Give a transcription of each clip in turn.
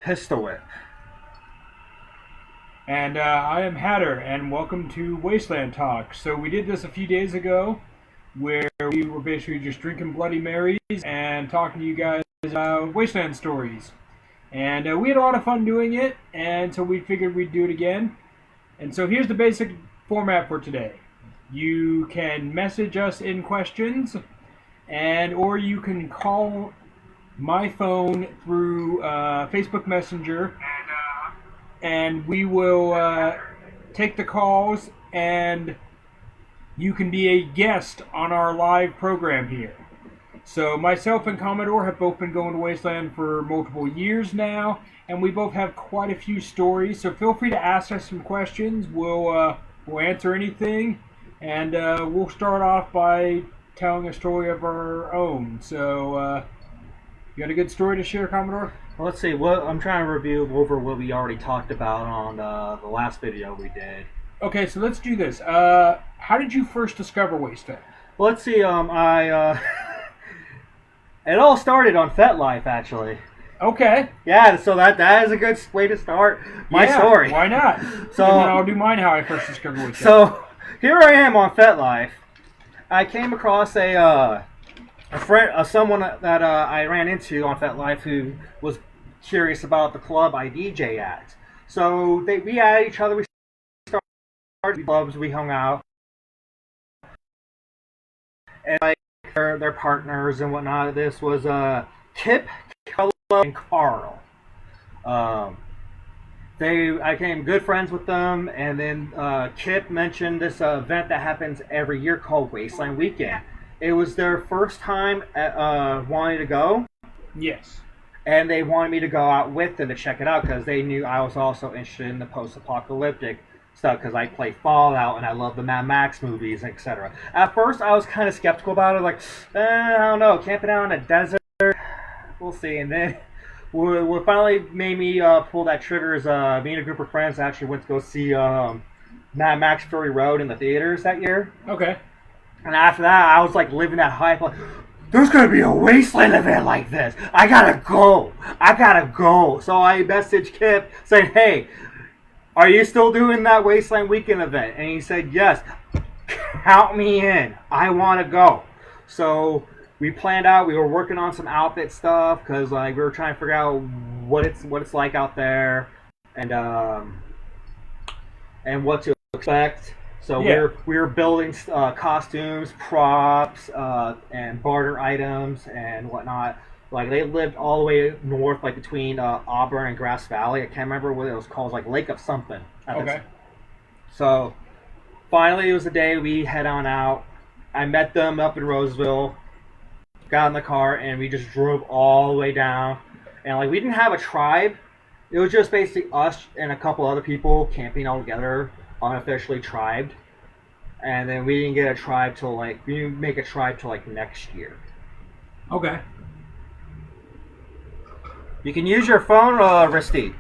Pistol Whip. And I am Hatter, and welcome to Wasteland Talk. So we did this a few days ago, where we were basically just drinking Bloody Marys and talking to you guys about Wasteland stories. And we had a lot of fun doing it, and so we figured we'd do it again. And so here's the basic format for today. You can message us in questions, or you can call my phone through Facebook Messenger, and we will take the calls, and you can be a guest on our live program here. So myself and Commodore have both been going to Wasteland for multiple years now, and we both have quite a few stories. So feel free to ask us some questions. We'll answer anything, and we'll start off by telling a story of our own. So you got a good story to share, Commodore? Well, let's see. What I'm trying to review over what we already talked about on the last video we did. Okay, so let's do this. How did you first discover Wasteland? Well, let's see. It all started on FetLife, actually. Okay. Yeah, so that is a good way to start my story. Why not? So and then I'll do mine how I first discovered Wasteland. So here I am on FetLife. I came across a friend, someone that I ran into on FetLife who was curious about the club I DJ at. So we had each other. We started clubs. We hung out, and like their partners and whatnot. This was Kip, Kelly, and Carl. I became good friends with them, and then Kip mentioned this event that happens every year called Wasteland Weekend. It was their first time wanting to go. Yes. And they wanted me to go out with them to check it out because they knew I was also interested in the post-apocalyptic stuff because I play Fallout and I love the Mad Max movies, etc. At first, I was kind of skeptical about it, like, I don't know, camping out in a desert, we'll see. And then what finally made me pull that trigger is me and a group of friends actually went to go see Mad Max Fury Road in the theaters that year. Okay. And after that, I was like living that hype, like, there's going to be a Wasteland event like this. I gotta go. So I messaged Kip saying, hey, are you still doing that Wasteland Weekend event? And he said, yes. Count me in. I want to go. So we planned out. We were working on some outfit stuff because like we were trying to figure out what it's like out there and what to expect. So we were building costumes, props, and barter items and whatnot. Like they lived all the way north, like between Auburn and Grass Valley. I can't remember what it was called, like Lake of something. Okay. So finally, it was the day we head on out. I met them up in Roseville. Got in the car and we just drove all the way down. And like we didn't have a tribe. It was just basically us and a couple other people camping all together, unofficially tribed. And then we didn't get a tribe till like we didn't make a tribe till like next year. Okay. You can use your phone, Risty.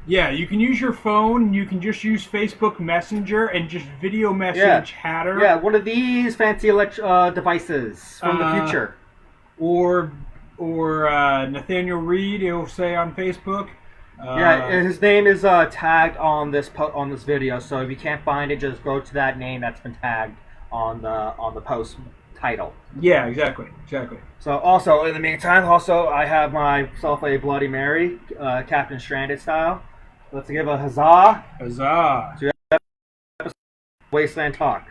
Yeah, you can use your phone. You can just use Facebook Messenger and just video message Hatter. Yeah, one of these fancy devices from the future. Or Nathaniel Reed, it'll say on Facebook. His name is tagged on this video. So if you can't find it, just go to that name that's been tagged on the post title. Yeah, exactly. So also in the meantime, I have myself a Bloody Mary, Captain Stranded style. Let's give a huzzah! Huzzah! To Wasteland Talk.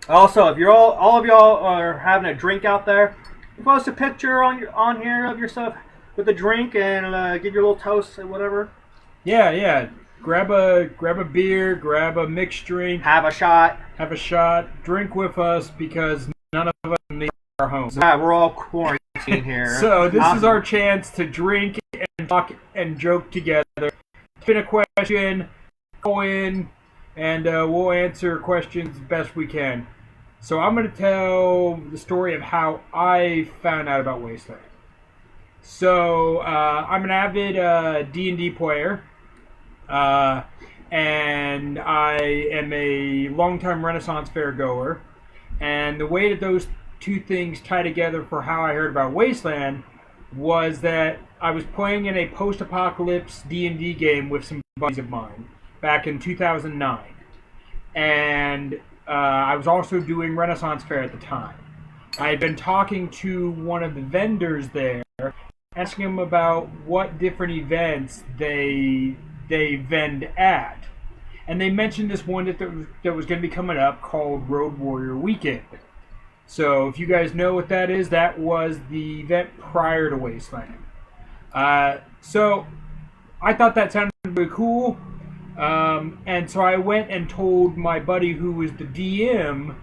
Also, if you're all of y'all are having a drink out there, post a picture on here of yourself with a drink and give your little toast or whatever. Yeah. Grab a beer, grab a mixed drink. Have a shot. Drink with us because none of us leave our homes. Yeah, we're all quarantined here. So this is our chance to drink and talk and joke together. Spin a question, go in, and we'll answer questions best we can. So I'm going to tell the story of how I found out about Wasteland. So I'm an avid D&D player. And I am a longtime Renaissance fair goer. And the way that those two things tie together for how I heard about Wasteland was that I was playing in a post-apocalypse D&D game with some buddies of mine back in 2009. And I was also doing Renaissance Fair at the time. I had been talking to one of the vendors there, asking him about what different events they vend at. And they mentioned this one that was going to be coming up called Road Warrior Weekend. So if you guys know what that is, that was the event prior to Wasteland. So I thought that sounded really cool. And so I went and told my buddy who was the DM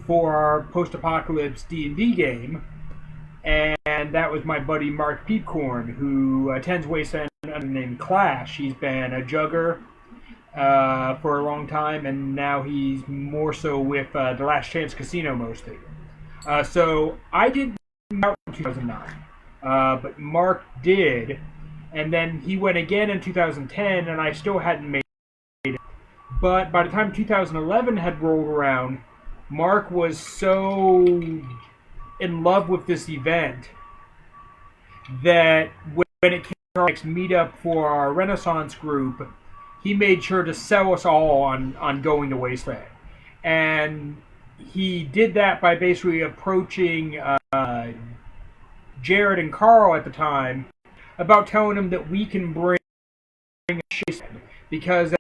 for our post-apocalypse D&D game. And that was my buddy Mark Peepcorn, who attends Wasteland under the name Clash. He's been a jugger for a long time, and now he's more so with the Last Chance Casino mostly. So I didn't out in 2009, but Mark did, and then he went again in 2010, and I still hadn't made it. But by the time 2011 had rolled around, Mark was so in love with this event that when it came to our next meetup for our Renaissance group, he made sure to sell us all on going to Wasteland. And he did that by basically approaching Jared and Carl at the time about telling them that we can bring a chase because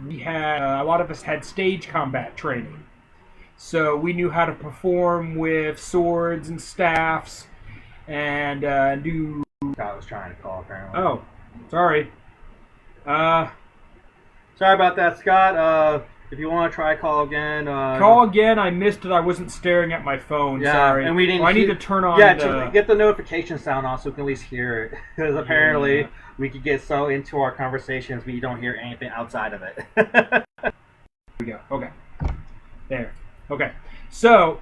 we had a lot of us had stage combat training. So we knew how to perform with swords and staffs and do... I was trying to call, apparently. Oh, sorry. Sorry about that, Scott. If you want to try call again... Call again. I missed it. I wasn't staring at my phone. Yeah, sorry. And we didn't... I need to turn on to get the notification sound on so we can at least hear it. Because apparently we could get so into our conversations we don't hear anything outside of it. There we go. Okay. There. Okay. So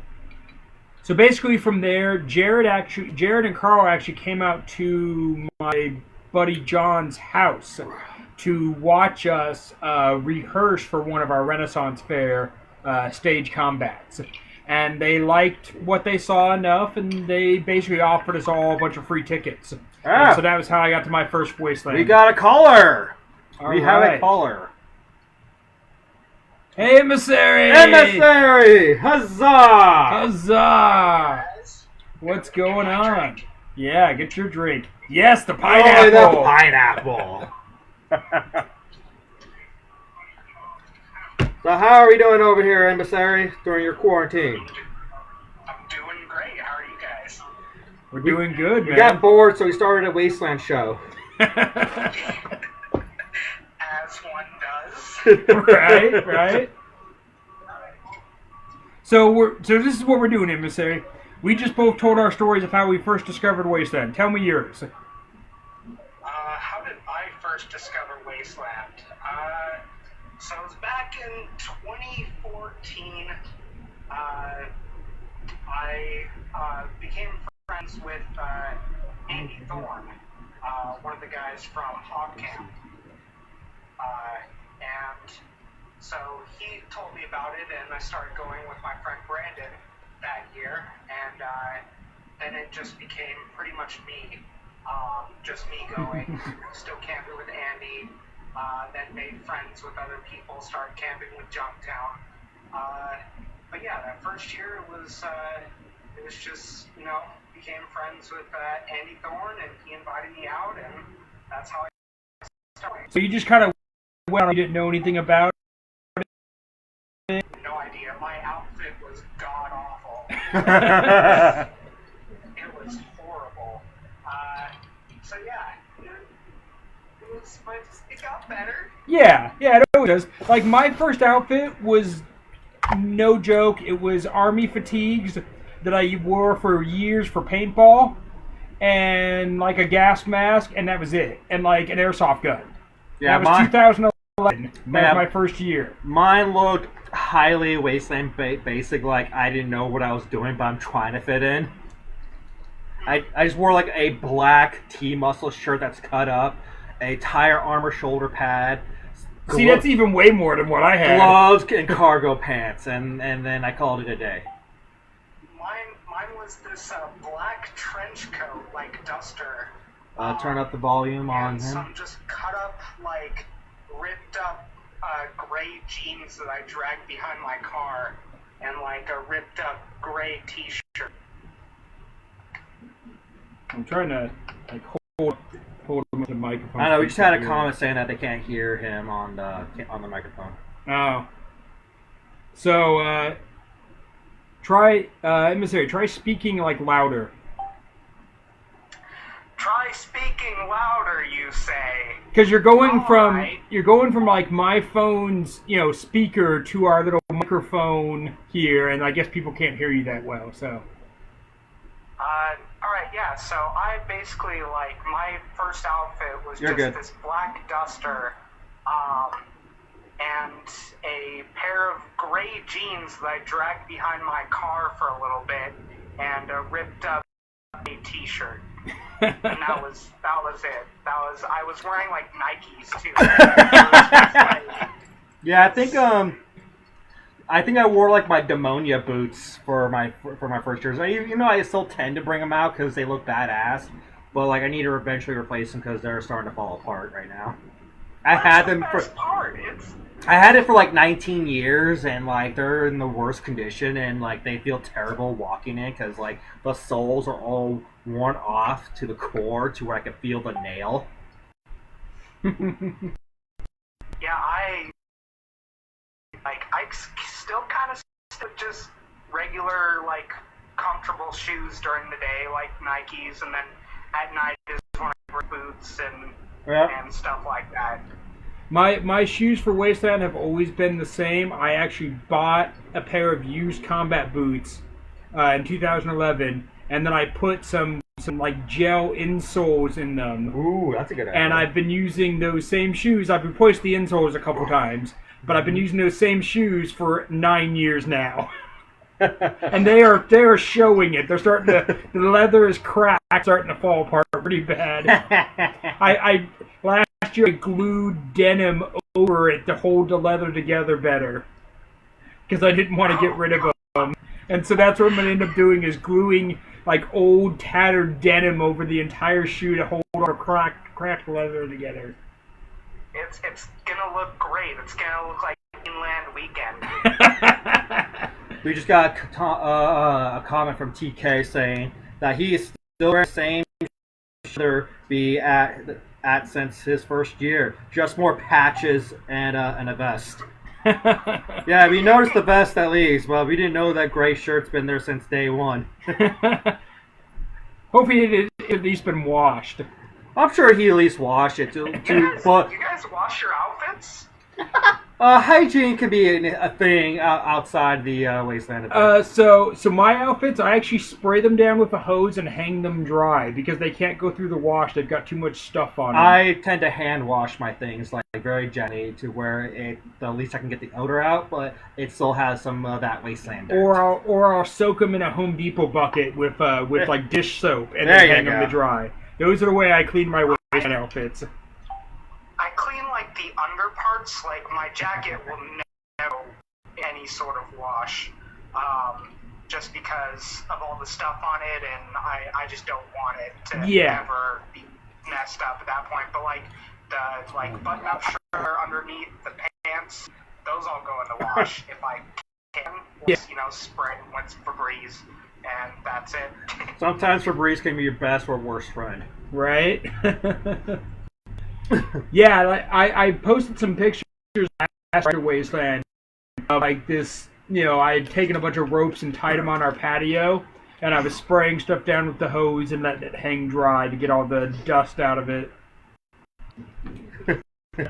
basically from there, Jared and Carl actually came out to my buddy John's house to watch us rehearse for one of our Renaissance Fair stage combats. And they liked what they saw enough, and they basically offered us all a bunch of free tickets. And so that was how I got to my first Wasteland. We got a caller! We have a caller. Hey, Emissary! Emissary! Huzzah! Huzzah! What's going on? Yeah, get your drink. Yes, the pineapple! Oh, the pineapple! So how are we doing over here, Emissary, during your quarantine? I'm doing great. How are you guys? We're doing good, man. We got bored, so we started a Wasteland show. As one does. Right. So this is what we're doing, Emissary. We just both told our stories of how we first discovered Wasteland. Tell me yours. How did I first discover Wasteland? So it was back in 2014. I became friends with Andy Thorne, one of the guys from Hog Camp. And so he told me about it, and I started going with my friend Brandon that year, and then it just became pretty much me. Just me going, still camping with Andy, then made friends with other people, started camping with Junktown. But yeah, that first year it was just, became friends with Andy Thorne, and he invited me out, and that's how I started. So you just kind of went on, you didn't know anything about it? No idea. My outfit was god-awful. It was horrible. So yeah, it got better. Yeah, it always does. Like, my first outfit was, no joke, it was army fatigues that I wore for years for paintball, and like a gas mask, and that was it. And like an airsoft gun. Yeah, that was 2011. That was my first year. Mine looked highly Wasteland basic, like I didn't know what I was doing, but I'm trying to fit in. I just wore like a black T-muscle shirt that's cut up, a tire armor shoulder pad. See, that's even way more than what I had. Gloves and cargo pants, and then I called it a day. was this black trench coat, like duster. Turn up the volume on him. And some just cut up, like, ripped up gray jeans that I dragged behind my car, and like a ripped up gray t-shirt. I'm trying to like hold him with the microphone. I know, we just had a comment saying that they can't hear him on the microphone. Oh. So, try, emissary, try speaking like louder. Try speaking louder, you say. Because you're going All from right. like my phone's speaker to our little microphone here, and I guess people can't hear you that well. So. All right, yeah. So I basically like my first outfit was just this black duster, and a pair of gray jeans that I dragged behind my car for a little bit, and a ripped up t-shirt. And that was it. I was wearing like Nikes too. Yeah, I think I wore like my Demonia boots for my first years. I still tend to bring them out because they look badass, but like I need to eventually replace them because they're starting to fall apart right now. I had it for like 19 years, and like they're in the worst condition, and like they feel terrible walking in because like the soles are all worn off to the core to where I can feel the nail. Yeah, I still kind of just regular like comfortable shoes during the day, like Nikes, and then at night is when I wear boots and stuff like that. My shoes for Wasteland have always been the same. I actually bought a pair of used combat boots in 2011, and then I put some like gel insoles in them. Ooh, that's a good idea. And I've been using those same shoes. I've replaced the insoles a couple times, but I've been using those same shoes for 9 years now. And they are showing it. They're starting to, the leather is cracked, starting to fall apart pretty bad. I last year I glued denim over it to hold the leather together better, because I didn't want to get rid of them. And so that's what I'm going to end up doing, is gluing like old tattered denim over the entire shoe to hold our cracked leather together. It's gonna look great. It's gonna look like Inland Weekend. We just got a comment from TK saying that he is still wearing the same shirt be at since his first year. Just more patches and a vest. Yeah, we noticed the vest at least. Well, we didn't know that gray shirt's been there since day one. Hopefully it at least been washed. I'm sure he at least washed it. You guys wash your outfits? Hygiene can be a thing outside the Wasteland event. So my outfits, I actually spray them down with a hose and hang them dry because they can't go through the wash. They've got too much stuff on them. I tend to hand wash my things like very gently to where at least I can get the odor out, but it still has some of that Wasteland dirt. Or I'll soak them in a Home Depot bucket with like dish soap and then hang them to dry. Those are the way I clean my Wasteland outfits. I clean like the underparts, like my jacket will never any sort of wash, just because of all the stuff on it, and I just don't want it to ever be messed up at that point. But like the button-up shirt underneath the pants, those all go in the wash if I can. Spray with Febreze, and that's it. Sometimes Febreze can be your best or worst friend. Right? Yeah, I posted some pictures after Wasteland of like this, I had taken a bunch of ropes and tied them on our patio, and I was spraying stuff down with the hose and letting it hang dry to get all the dust out of it. Yeah,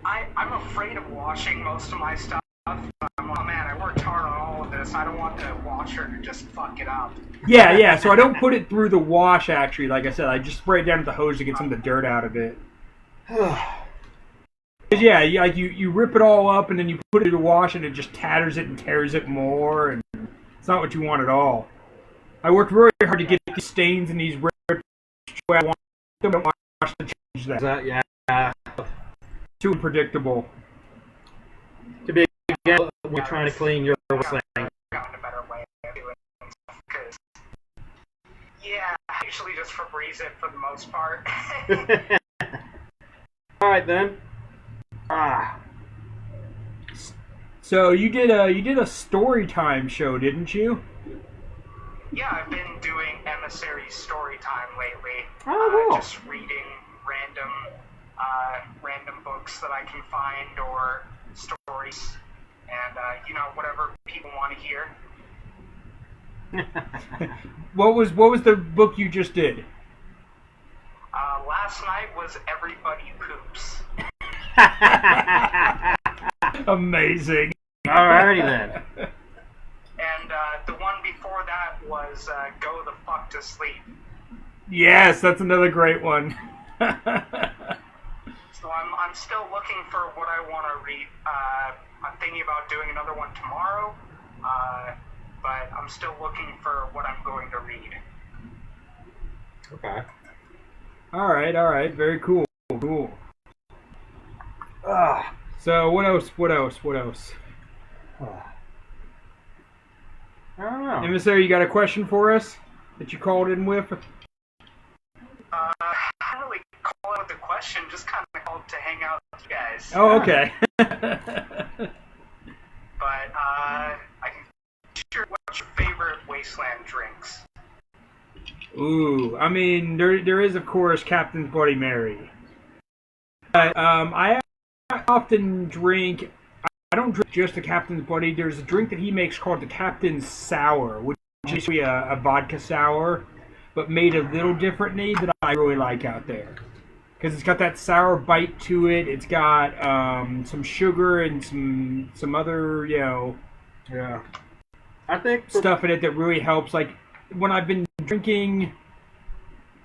I'm afraid of washing most of my stuff. I'm like, oh man, I worked hard on all of this. I don't want the washer to just fuck it up. Yeah, so I don't put it through the wash, actually. Like I said, I just spray it down with the hose to get some of the dirt out of it. Yeah, you rip it all up and then you put it in the wash and it just tatters it and tears it more, and it's not what you want at all. I worked very hard to get these stains and these rips. I want them to wash to change that. Yeah. Too unpredictable. To be when you're trying to clean your always it for the most part. All right then. So you did a story time show, didn't you? Yeah, I've been doing Emissary story time lately. Oh, cool. Just reading random books that I can find or stories, and whatever people want to hear. What was the book you just did? Last night was Everybody Poops. Amazing. Alrighty then. And the one before that was Go the Fuck to Sleep. Yes, that's another great one. So I'm still looking for what I want to read. I'm thinking about doing another one tomorrow, but I'm still looking for what I'm going to read. Okay. All right. Very cool. So what else? I don't know. Emissary, you got a question for us that you called in with? I don't really call it with a question, just kind of called to hang out with you guys. Oh, okay. But I'm sure, what's your favorite Wasteland drinks? Ooh, I mean, there is, of course, Captain's Bloody Mary. But I often drink... I don't drink just the Captain's Bloody. There's a drink that he makes called the Captain's Sour, which is basically a vodka sour, but made a little differently that I really like out there. Because it's got that sour bite to it. It's got some sugar and some other, Yeah. I think stuff in it that really helps. Like, when I've been drinking...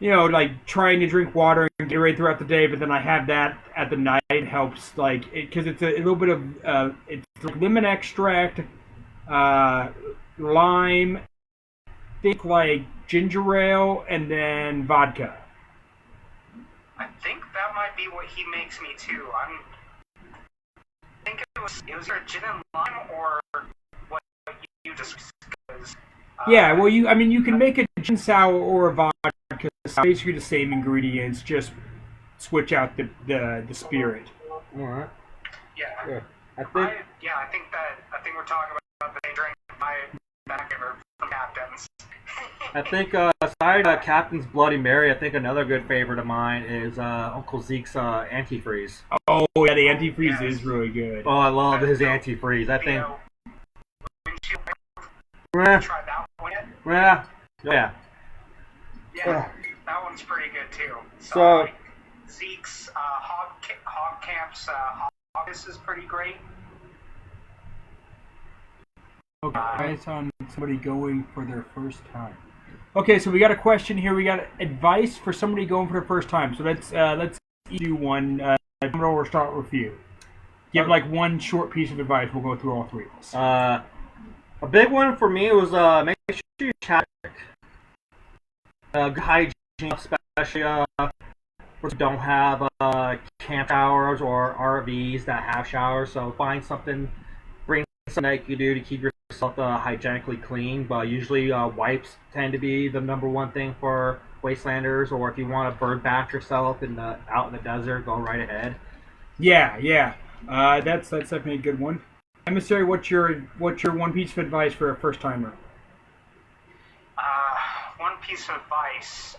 like trying to drink water and Gatorade throughout the day, but then I have that at the night. It helps, because it's a little bit of it's like lemon extract, lime, think like ginger ale, and then vodka. I think that might be what he makes me too. I think it was either gin and lime or what you just because. Yeah, well, you can make a gin sour or a vodka. Basically the same ingredients, just switch out the spirit. All right. Yeah. I think I think we're talking about the same drink. My favorite from Captain's. I think aside Captain's Bloody Mary, I think another good favorite of mine is Uncle Zeke's AntiFreeze. Oh yeah, the AntiFreeze is really good. Oh, I love his AntiFreeze. I think. Try that one yet? Yeah. Yeah, that one's pretty good too. So Zeke's Hog Camp's Hoggus is pretty great. Okay, advice on somebody going for their first time. Okay, so we got a question here. We got advice for somebody going for their first time. So let's do one. Commodore, we'll start with you. Give like one short piece of advice. We'll go through all three of us. A big one for me was make sure you chat. Good hygiene, especially where you don't have camp showers or RVs that have showers. So find something, bring something that you do to keep yourself hygienically clean. But usually wipes tend to be the number one thing for Wastelanders. Or if you want to bird bath yourself out in the desert, go right ahead. Yeah. That's definitely a good one. Emissary, what's your one piece of advice for a first timer? One piece of advice: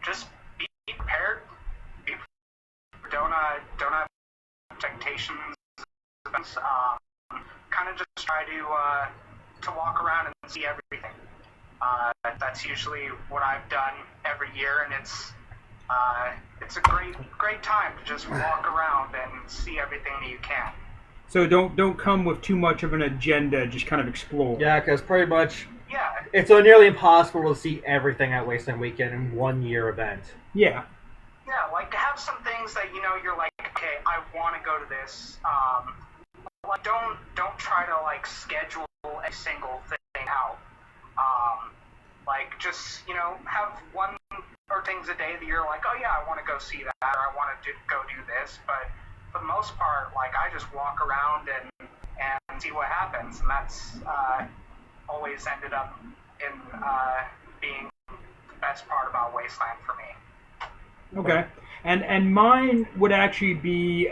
just be prepared. Don't have expectations. Kind of just try to walk around and see everything. That's usually what I've done every year, and it's a great time to just walk around and see everything that you can. So don't come with too much of an agenda. Just kind of explore. Yeah, because pretty much Yeah. it's nearly impossible to see everything at Wasteland Weekend in 1 year event. Yeah. Yeah, like to have some things that you're like, okay, I want to go to this. Like don't try to like schedule a single thing out. Like just have one or things a day that you're like, oh yeah, I want to go see that, or I want to go do this. But for the most part, like I just walk around and see what happens, and that's always ended up in being the best part about Wasteland for me. Okay. And mine would actually be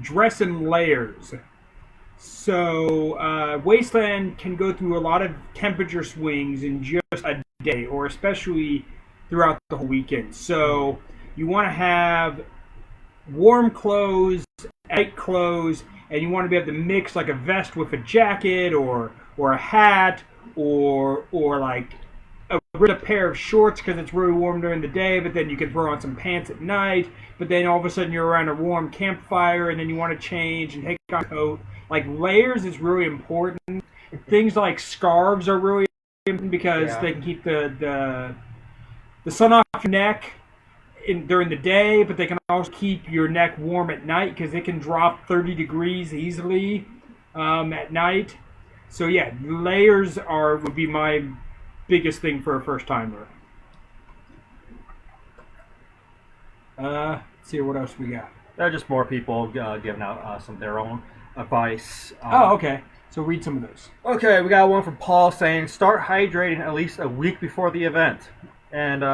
dress in layers. So Wasteland can go through a lot of temperature swings in just a day, or especially throughout the whole weekend. So you want to have warm clothes, light clothes, and you want to be able to mix like a vest with a jacket, or a hat, or like a pair of shorts because it's really warm during the day, but then you can throw on some pants at night. But then all of a sudden you're around a warm campfire, and then you want to change and take on a coat. Like layers is really important. Things like scarves are really important because they can keep the sun off your neck during the day, but they can also keep your neck warm at night because it can drop 30 degrees easily at night. So yeah, layers would be my biggest thing for a first timer. Let's see what else we got. There are just more people giving out some of their own advice. Okay. So read some of those. Okay, we got one from Paul saying, start hydrating at least a week before the event. And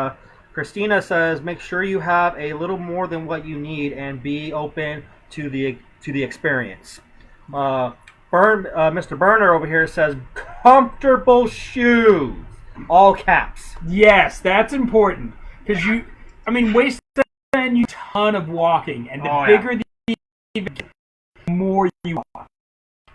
Christina says, make sure you have a little more than what you need and be open to the experience. Mr. Burner over here says, comfortable shoes. All caps. Yes, that's important. Because Wasteland, you ton of walking. And the bigger the event, the more you walk.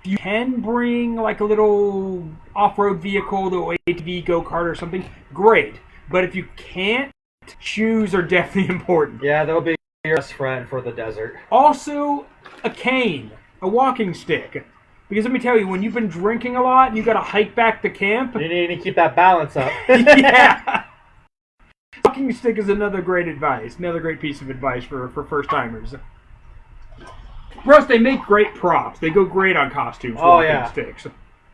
If you can bring like a little off-road vehicle, the ATV, go-kart or something, great. But if you can't, shoes are definitely important. Yeah, they'll be your best friend for the desert. Also, a cane, a walking stick. Because let me tell you, when you've been drinking a lot and you got to hike back to camp, you need to keep that balance up. Yeah. Walking stick is another great piece of advice for first timers. Plus, they make great props. They go great on costumes. Walking sticks.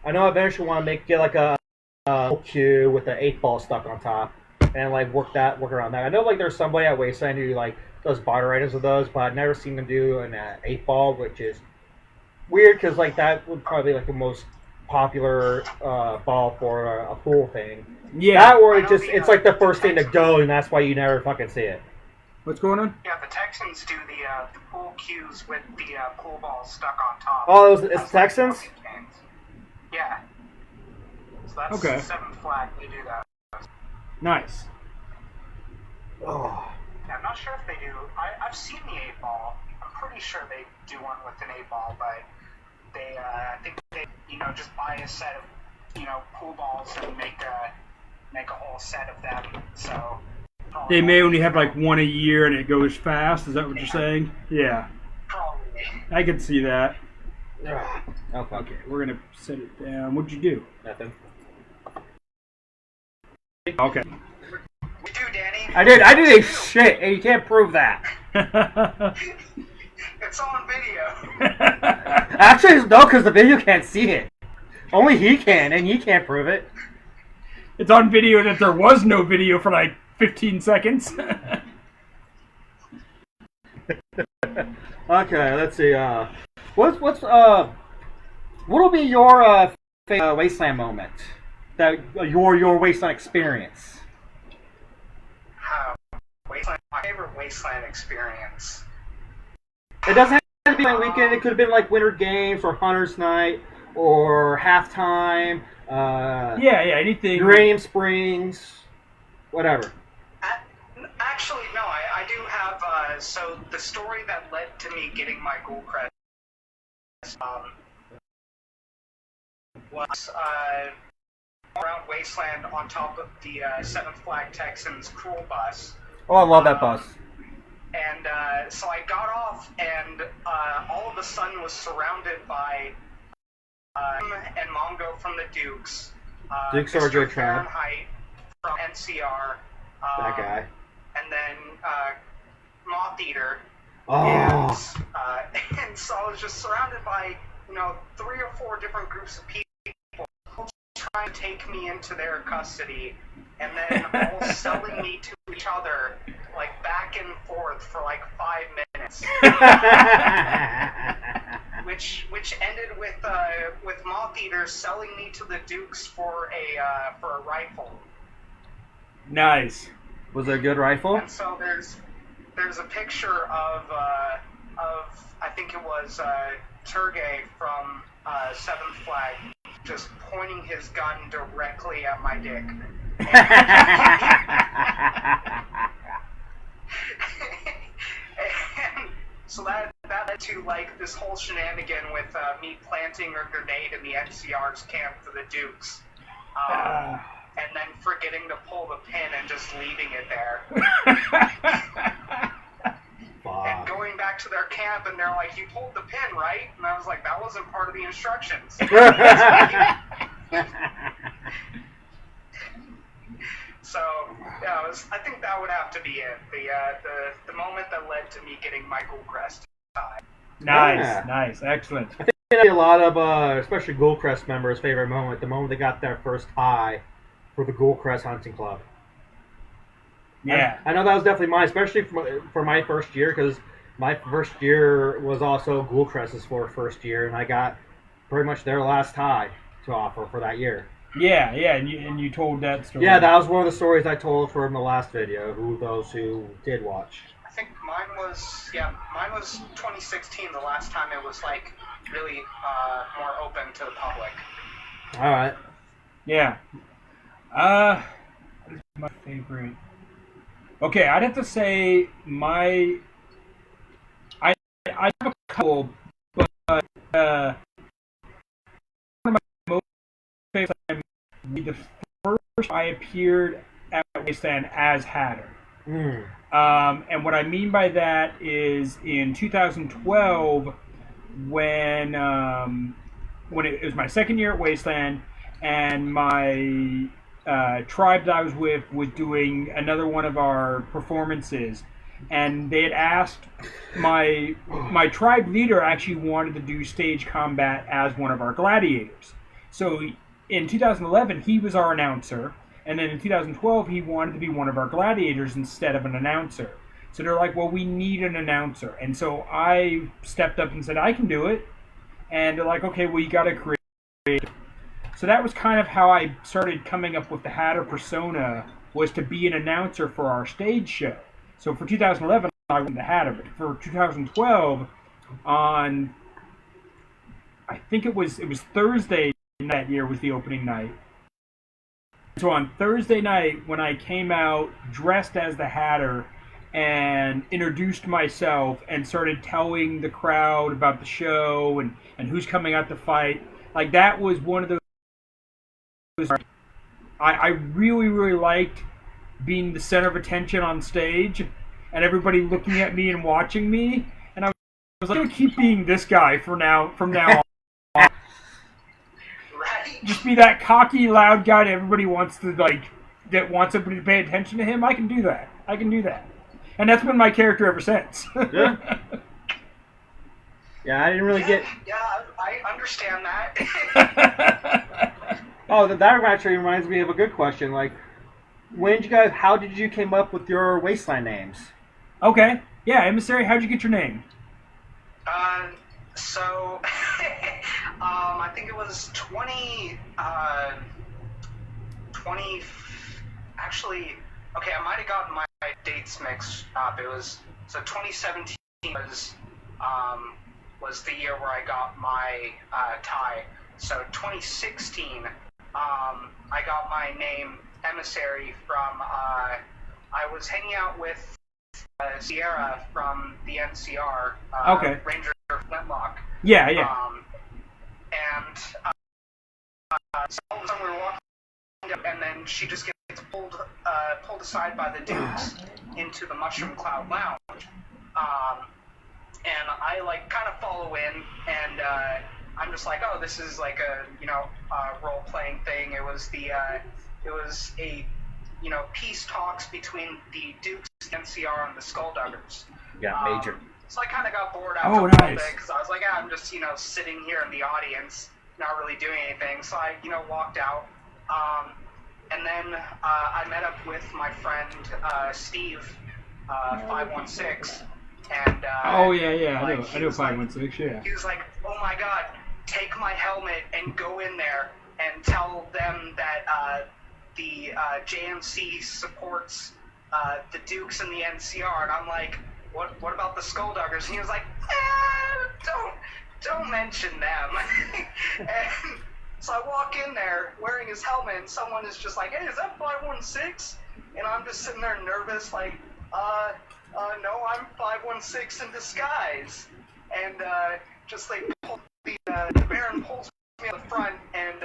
I know I eventually want to get like a cue with the 8-ball stuck on top and like work around that. I know like there's somebody at Wasteland who like does barter items with those, but I've never seen them do an 8-ball, which is weird because like that would probably be like the most popular ball for a pool thing. Yeah, that where it's like the first thing to go, and that's why you never fucking see it. What's going on? Yeah, the Texans do the pool cues with the pool ball stuck on top. Oh, it's Texans? Yeah. So that's okay. 7th flag, they do that. Nice. Oh. Yeah, I'm not sure if they do. I've seen the 8-ball. I'm pretty sure they do one with an 8-ball, but they, I think they, just buy a set of, pool balls and make a whole set of them. So they may only have like one a year, and it goes fast. Is that what you're saying? Yeah. Probably. I can see that. Oh, fuck. Okay, we're gonna set it down. What'd you do? Nothing. Okay. We do, Danny. I did a shit, and you can't prove that. It's on video. Actually, no, because the video can't see it. Only he can, and he can't prove it. It's on video that there was no video for like 15 seconds. Okay, let's see. What'll be your Wasteland moment? That your Wasteland experience. My favorite Wasteland experience. It doesn't have to be like weekend. It could have been like Winter Games or Hunter's Night or halftime. Anything. Uranium Springs, whatever. Actually, no. I do have. So the story that led to me getting my Ghoul Crest was around Wasteland on top of the 7th Flag Texans Cruel bus. Oh, I love that bus. And so I got off, and all of a sudden was surrounded by him and Mongo from the Dukes. Dukes are a good tribe. Fahrenheit from NCR. That guy. And then Moth Eater. Oh. And so I was just surrounded by, 3 or 4 different groups of people trying to take me into their custody, and then all selling me to each other, like back and forth for like 5 minutes. which ended with Moth Eater selling me to the Dukes for a rifle. Nice. Was it a good rifle? And so there's a picture of I think it was Turgay from Seventh Flag just pointing his gun directly at my dick. And so that led to like this whole shenanigan with me planting a grenade in the NCR's camp for the Dukes. And then forgetting to pull the pin and just leaving it there. And going back to their camp, and they're like, "You pulled the pin, right?" And I was like, "That wasn't part of the instructions." So, yeah, I think that would have to be it. The moment that led to me getting my Ghoul Crest tie. Nice, excellent. I think a lot of, especially Ghoul Crest members' favorite moment, the moment they got their first tie for the Ghoul Crest Hunting Club. Yeah. I know that was definitely mine, especially for my first year, because my first year was also Ghoul Crest's first year, and I got pretty much their last tie to offer for that year. Yeah, and you told that story. Yeah, that was one of the stories I told from the last video, those who did watch. I think mine was 2016, the last time it was like really more open to the public. All right. Yeah. My favorite. Okay, I'd have to say I have a couple, but one of my most favorite the first I appeared at Wasteland as Hatter. And what I mean by that is in 2012, when it was my second year at Wasteland, and my tribe that I was with was doing another one of our performances, and they had asked my tribe leader actually wanted to do stage combat as one of our gladiators. So in 2011 he was our announcer, and then in 2012 he wanted to be one of our gladiators instead of an announcer. So they're like, well, we need an announcer, and so I stepped up and said I can do it, and they're like, okay, well, you got to create. So that was kind of how I started coming up with the Hatter persona, was to be an announcer for our stage show. So for 2011, I went to Hatter, but for 2012, on, I think it was Thursday that year was the opening night. So on Thursday night, when I came out dressed as the Hatter and introduced myself and started telling the crowd about the show and who's coming out to fight, like that was one of those. I really, really liked being the center of attention on stage and everybody looking at me and watching me, and I was like, I'm gonna keep being this guy from now on. Just be that cocky, loud guy that everybody wants to that wants everybody to pay attention to him. I can do that. And that's been my character ever since. Yeah. Yeah, I didn't really get. Yeah, I understand that. Oh, that actually reminds me of a good question. Like, how did you came up with your Wasteland names? Okay. Yeah, Emissary, how'd you get your name? So, I think it was 20, actually, okay, I might have gotten my dates mixed up. It was, so 2017 was the year where I got my tie. So 2016, I got my name Emissary from, I was hanging out with Sierra from the NCR, okay. Ranger Flintlock. Yeah. And so all of a sudden we were walking, and then she just gets pulled aside by the Dukes into the Mushroom Cloud Lounge. And I kind of follow in, and I'm just like, oh, this is like a role-playing thing. It was a peace talks between the Dukes, the NCR, and the Skullduggers. Yeah, major. So I kind of got bored after a little bit, because I was like, I'm just sitting here in the audience, not really doing anything. So I walked out, and then I met up with my friend Steve 516. And oh yeah, I know 516. Yeah. He was like, "Oh my God, take my helmet and go in there and tell them that the JMC supports the Dukes and the NCR, and I'm like, what about the Skullduggers? And he was like, don't mention them. And so I walk in there wearing his helmet, and someone is just like, hey, is that 516? And I'm just sitting there nervous, like, no, I'm 516 in disguise. And just like the Baron pulls me in the front, and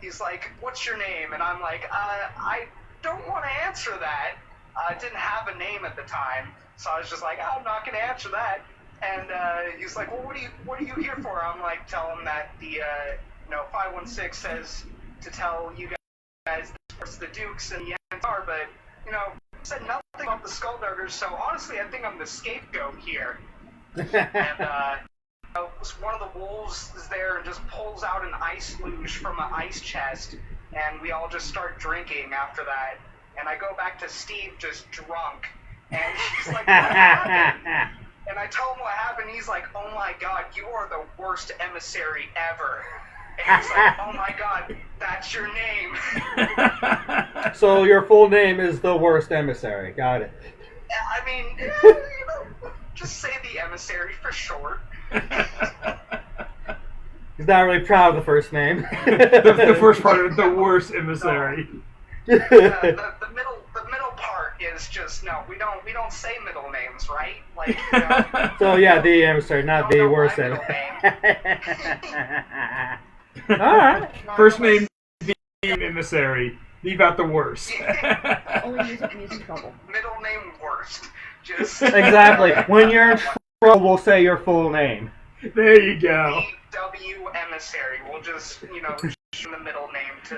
he's like, what's your name? And I'm like, I don't want to answer that. I didn't have a name at the time, so I was just like, I'm not going to answer that. And he's like, well, what are you here for? I'm like, tell him that the 516 says to tell you guys it's the Dukes and the NR, but said nothing about the Skullduggers. So honestly, I think I'm the scapegoat here. And one of the wolves is there and just pulls out an ice luge from an ice chest, and we all just start drinking after that. And I go back to Steve just drunk, and he's like, what happened? And I tell him what happened. He's like, oh my god, you are the worst emissary ever. And he's like, oh my god, that's your name. So your full name is the worst emissary. Got it. I mean, just say the emissary for short. He's not really proud of the first name. the first part of the worst emissary. No. The middle part is just we don't say middle names, right? Like, So yeah, the emissary, not the worst name. All right. First name, the emissary. Leave out the worst. Only use it when he's in trouble. Middle name worst. Just Exactly. When you're in trouble, we'll say your full name. There you go. W emissary. We'll just shoot the middle name to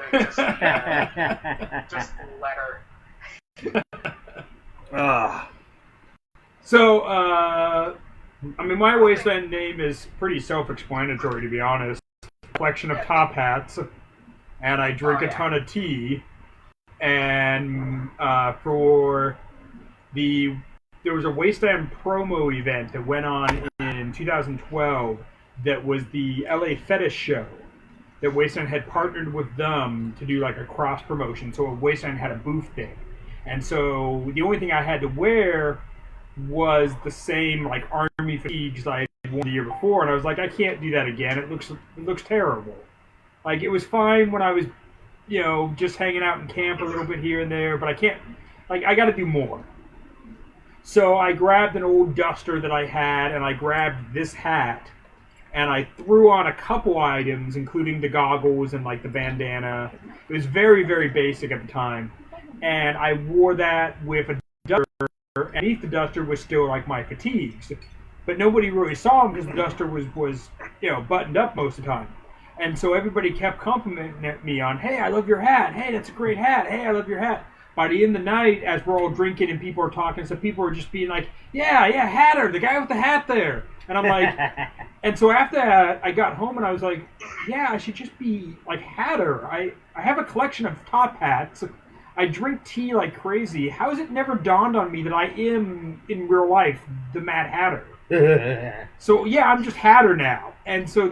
just letter. So, my Wasteland name is pretty self-explanatory, to be honest. Collection of top hats, and I drink a ton of tea. And there was a Wasteland promo event that went on in 2012 that was the LA Fetish Show. That Wasteland had partnered with them to do like a cross promotion, so Wasteland had a booth there. And so the only thing I had to wear was the same like army fatigues I had worn the year before, and I was like, I can't do that again. It looks terrible. Like, it was fine when I was, just hanging out in camp a little bit here and there, but I can't. Like, I got to do more. So I grabbed an old duster that I had, and I grabbed this hat, and I threw on a couple items, including the goggles and like the bandana. It was very, very basic at the time, and I wore that with a duster. Underneath the duster was still like my fatigues, but nobody really saw them because the duster was buttoned up most of the time. And so everybody kept complimenting me on, hey, I love your hat. Hey, that's a great hat. Hey, I love your hat. By the end of the night, as we're all drinking and people are talking, some people are just being like, yeah, Hatter, the guy with the hat there. And I'm like, and so after that, I got home and I was like, yeah, I should just be like Hatter. I have a collection of top hats. I drink tea like crazy. How has it never dawned on me that I am, in real life, the Mad Hatter? So, yeah, I'm just Hatter now. And so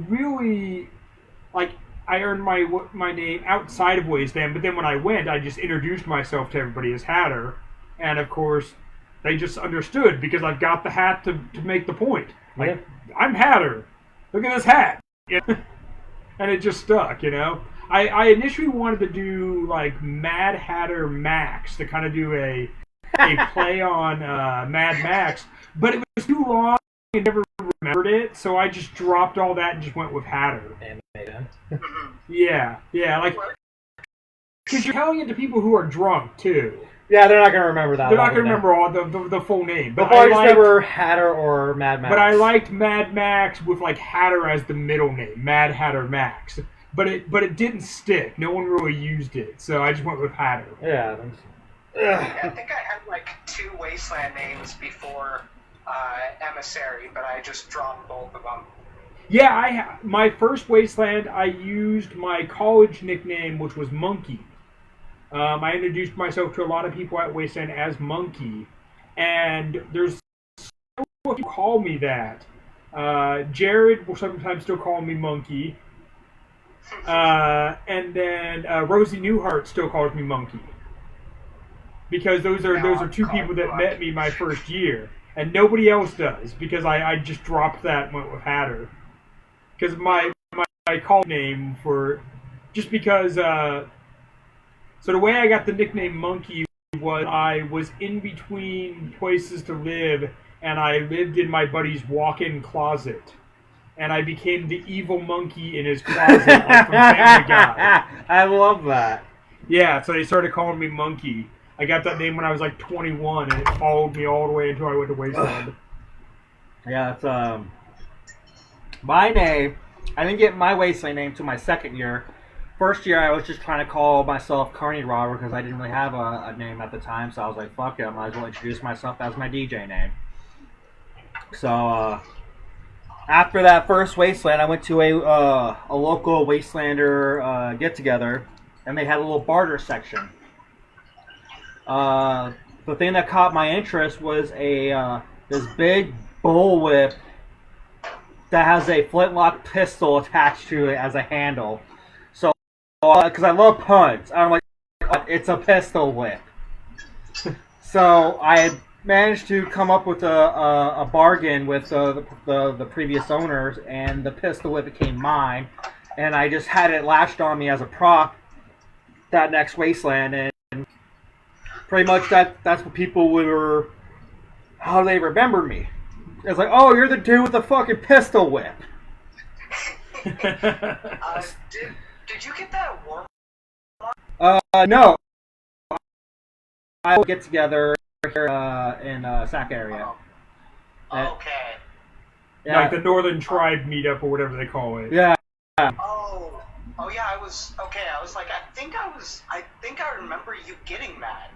really, like, I earned my name outside of Wasteland, but then when I went, I just introduced myself to everybody as Hatter. And, of course, they just understood because I've got the hat to make the point. Like, I'm Hatter. Look at this hat. And it just stuck, I initially wanted to do like Mad Hatter Max to kind of do a play on Mad Max, but it was too long. I never remembered it, so I just dropped all that and just went with Hatter. Yeah, like because you're telling it to people who are drunk too. Yeah, they're not gonna remember that. They're not gonna remember all the full name. But I just remember Hatter or Mad Max. But I liked Mad Max with like Hatter as the middle name, Mad Hatter Max. But it didn't stick. No one really used it, so I just went with Hatter. Yeah. I think I had like 2 Wasteland names before Emissary, but I just dropped both of them. Yeah, my first Wasteland, I used my college nickname, which was Monkey. I introduced myself to a lot of people at Wasteland as Monkey, and there's several who call me that. Jared will sometimes still call me Monkey. And then Rosie Newhart still calls me Monkey. Because those are two people that met me my first year. And nobody else does, because I just dropped that and went with Hatter. Because my call name for... Just because... so the way I got the nickname Monkey was I was in between places to live, and I lived in my buddy's walk-in closet. And I became the evil monkey in his closet, like from Family Guy. I love that. Yeah, so they started calling me Monkey. I got that name when I was like 21, and it followed me all the way until I went to Wasteland. Yeah, it's my name. I didn't get my Wasteland name till my second year. First year, I was just trying to call myself Carney Robber because I didn't really have a name at the time. So I was like, "Fuck it, I might as well introduce myself as my DJ name." So after that first Wasteland, I went to a local Wastelander get together, and they had a little barter section. The thing that caught my interest was this big bullwhip that has a flintlock pistol attached to it as a handle. So, because I love puns, I'm like, it's a pistol whip. So I had managed to come up with a bargain with the previous owners, and the pistol whip became mine. And I just had it lashed on me as a prop that next Wasteland, and pretty much that's what people were, how they remember me. It's like, oh, you're the dude with the fucking pistol whip. Did you get that warm? No. I will get together here in Sac area. Okay. Yeah. Like the Northern Tribe meetup or whatever they call it. Yeah. Oh yeah, I was like, I think I remember you getting that.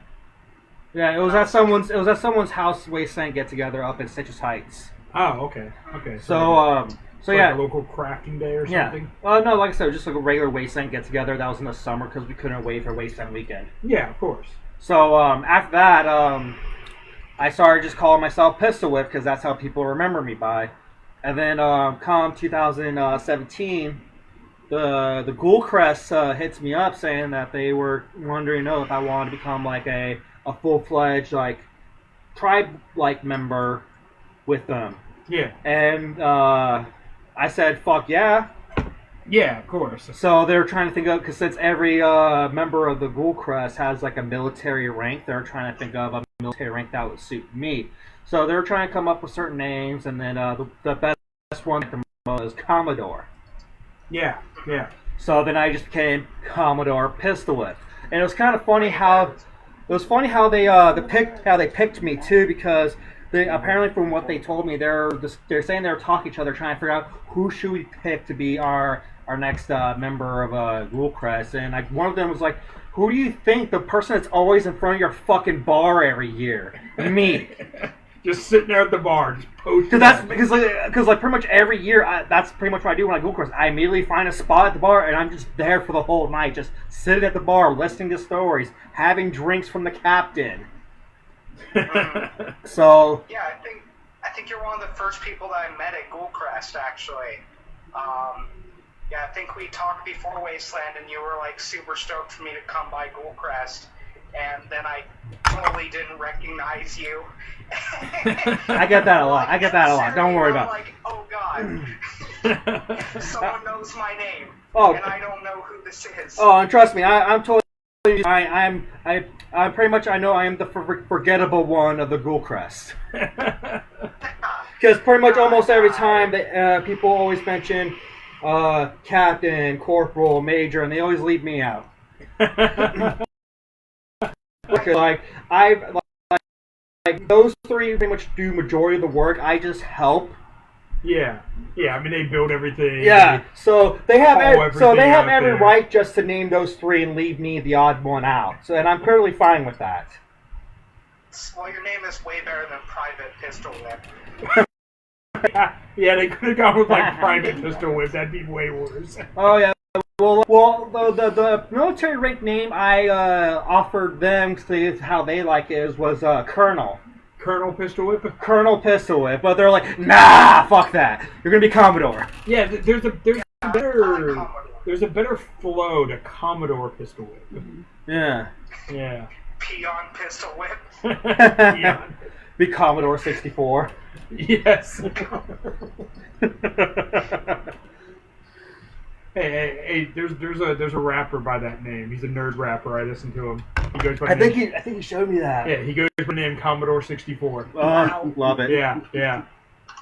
Yeah, it was at someone's house Wasteland get together up in Citrus Heights. Oh, okay. So yeah, like a local crafting day or something. Yeah. No, like I said, just like a regular Wasteland get together. That was in the summer because we couldn't wait for Wasteland weekend. Yeah, of course. So after that, I started just calling myself Pistol Whip because that's how people remember me by. And then come 2017, the Ghoul Crest hits me up saying that they were wondering if I wanted to become like a full-fledged like tribe-like member with them. Yeah. And I said, fuck yeah. Yeah, of course. So they're trying to think of, because since every member of the Ghoul Crest has like a military rank, they're trying to think of a military rank that would suit me. So they're trying to come up with certain names, and then the best one was Commodore. Yeah. So then I just became Commodore Pistol Whip. And it was kind of funny how they picked me too, because they apparently, from what they told me, they're saying they're talking to each other, trying to figure out who should we pick to be our next member of Ghoul Crest. And like one of them was like, "Who do you think the person that's always in front of your fucking bar every year?" Me. Just sitting there at the bar, just posting. Because pretty much every year, that's pretty much what I do when I Ghoul Crest. I immediately find a spot at the bar, and I'm just there for the whole night, just sitting at the bar, listening to stories, having drinks from the captain. So yeah, I think you're one of the first people that I met at Ghoul Crest, actually. Yeah, I think we talked before Wasteland, and you were like super stoked for me to come by Ghoul Crest, and then I totally didn't recognize you. I get that a lot. Don't worry about it. Like, oh god, someone knows my name, and I don't know who this is. Oh, and trust me, I'm totally. I'm pretty much. I know I am the forgettable one of the Ghoul Crest. Because pretty much almost every time that people always mention Captain, Corporal, Major, and they always leave me out. Like those three pretty much do majority of the work. I just help. Yeah. I mean, they build everything. Yeah, so they have every there. right just to name those three and leave me the odd one out. So, and I'm perfectly fine with that. Well, your name is way better than Private Pistol Whip. Yeah, they could have gone with like Private Pistol Whip. That'd be way worse. Oh yeah. Well, the military rank name I offered them to see how they like it was Colonel. Colonel Pistol Whip? Colonel Pistol Whip, but they're like, nah, fuck that. You're gonna be Commodore. Yeah, there's There's a better flow to Commodore pistol whip. Yeah. Yeah. Peon pistol whip. Yeah. Be Commodore 64. Yes. Hey, there's a rapper by that name. He's a nerd rapper. I listen to him. He goes by I think he showed me that. Yeah, he goes by the name Commodore 64. Wow. Love it. Yeah.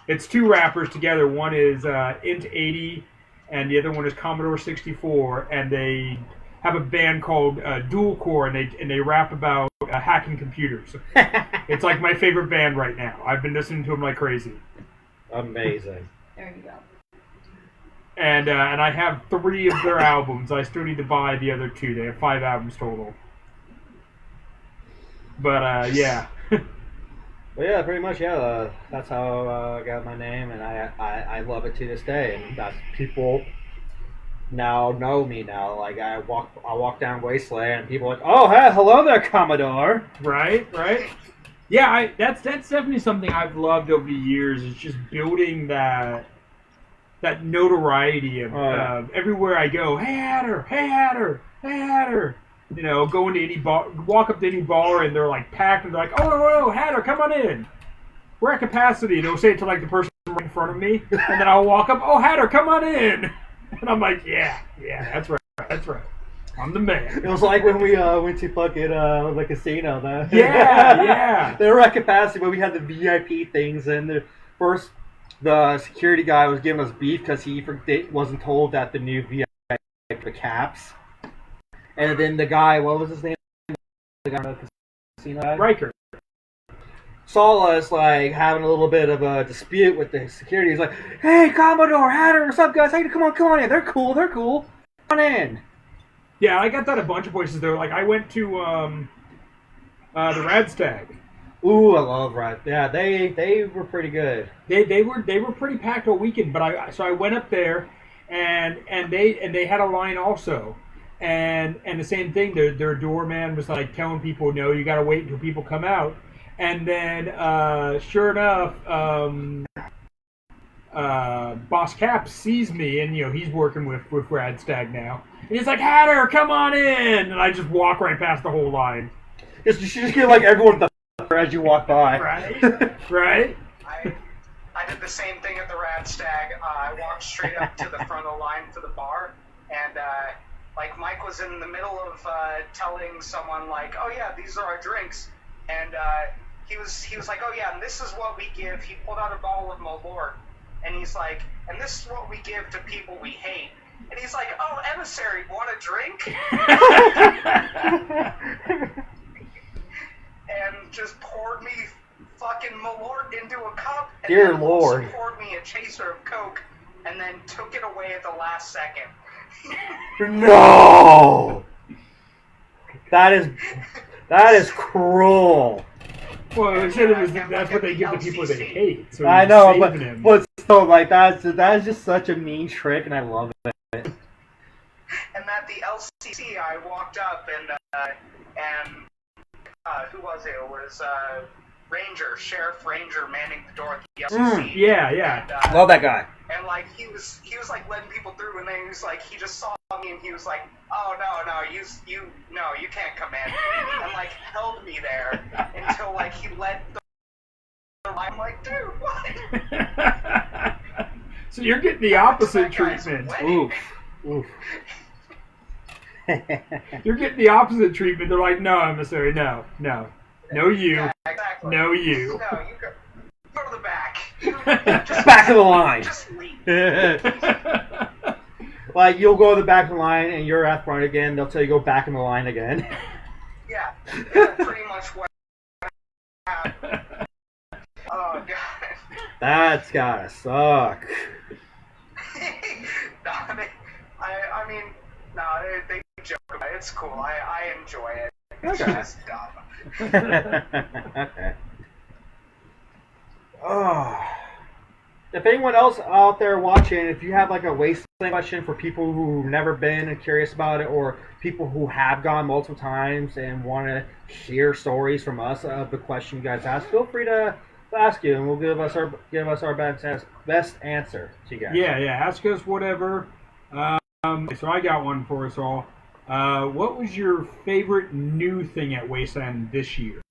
It's two rappers together. One is Int80, and the other one is Commodore 64, and they have a band called Dual Core, and they rap about hacking computers. It's like my favorite band right now. I've been listening to them like crazy. Amazing. There you go. And I have 3 of their albums. I still need to buy the other 2. They have 5 albums total. But yeah. Well, yeah, pretty much, yeah. That's how I got my name, and I love it to this day. And that's people now know me now. Like I walk down Wasteland, and people are like, oh, hey, hello there, Commodore. Right. Yeah, that's definitely something I've loved over the years. Is just building that notoriety of everywhere I go. Hey, Hatter. You know, go into any bar, walk up to any bar, and they're like packed, and they're like, oh, Hatter, come on in. We're at capacity. And they'll say it to like the person right in front of me, and then I'll walk up, oh, Hatter, come on in. And I'm like, yeah, that's right. I'm the man. It was like when we went to fucking the casino. Yeah. They were at capacity, but we had the VIP things, and the security guy was giving us beef because he wasn't told that the new VIP the caps. And then the guy, what was his name? The guy in the casino guy? Riker. Saw us like having a little bit of a dispute with the security. He's like, "Hey, Commodore, Hatter, what's up, guys? Hey, come on in. They're cool. Come on in." Yeah, I got that a bunch of places though. Like I went to the Rad Stag. Ooh, I love Rad. Yeah, they were pretty good. They were pretty packed all weekend. But I went up there, and they had a line also. And the same thing, their doorman was like telling people, no, you got to wait until people come out. And then, sure enough, Boss Cap sees me, and he's working with Rad Stag now. And he's like, Hatter, come on in! And I just walk right past the whole line. You should just get like everyone the as you walk by. Right. I did the same thing at the Rad Stag. I walked straight up to the front of the line for the bar, and like Mike was in the middle of telling someone like, "Oh yeah, these are our drinks," and he was like, "Oh yeah, and this is what we give." He pulled out a bottle of Malort, and he's like, "And this is what we give to people we hate." And he's like, "Oh, emissary, want a drink?" And just poured me fucking Malort into a cup, and Dear then Lord. also poured me a chaser of Coke, and then took it away at the last second. No! That is cruel. Well, that's what they give to people they hate. So I know, him. but still, like that is just such a mean trick, and I love it. And at the LCC, I walked up and who was it? It was Sheriff Ranger manning the door at the LCC. Yeah. And, Love that guy. And like he was like letting people through, and then he was like, he just saw me, and he was like, "Oh no, you can't come in," and like held me there until like he let the. I'm like, dude, what? So you're getting the opposite treatment. Oof. You're getting the opposite treatment. They're like, no, emissary, no, you, Yeah, exactly. no, you. No, you go to the back. Just Back of the line. Just leave. Like you'll go to the back of the line, and you're at front again. They'll tell you go back in the line again. Yeah, that's pretty much what happened. Oh god. That's gotta suck. They joke about it. It's cool. I enjoy it. It's Okay. just dumb. Okay. Oh. If anyone else out there watching, if you have like a Wasteland question for people who've never been and curious about it, or people who have gone multiple times and want to hear stories from us of the question you guys ask, feel free to ask you, and we'll give us our best answer to you guys. Yeah. Ask us whatever. So I got one for us all. What was your favorite new thing at Wasteland this year?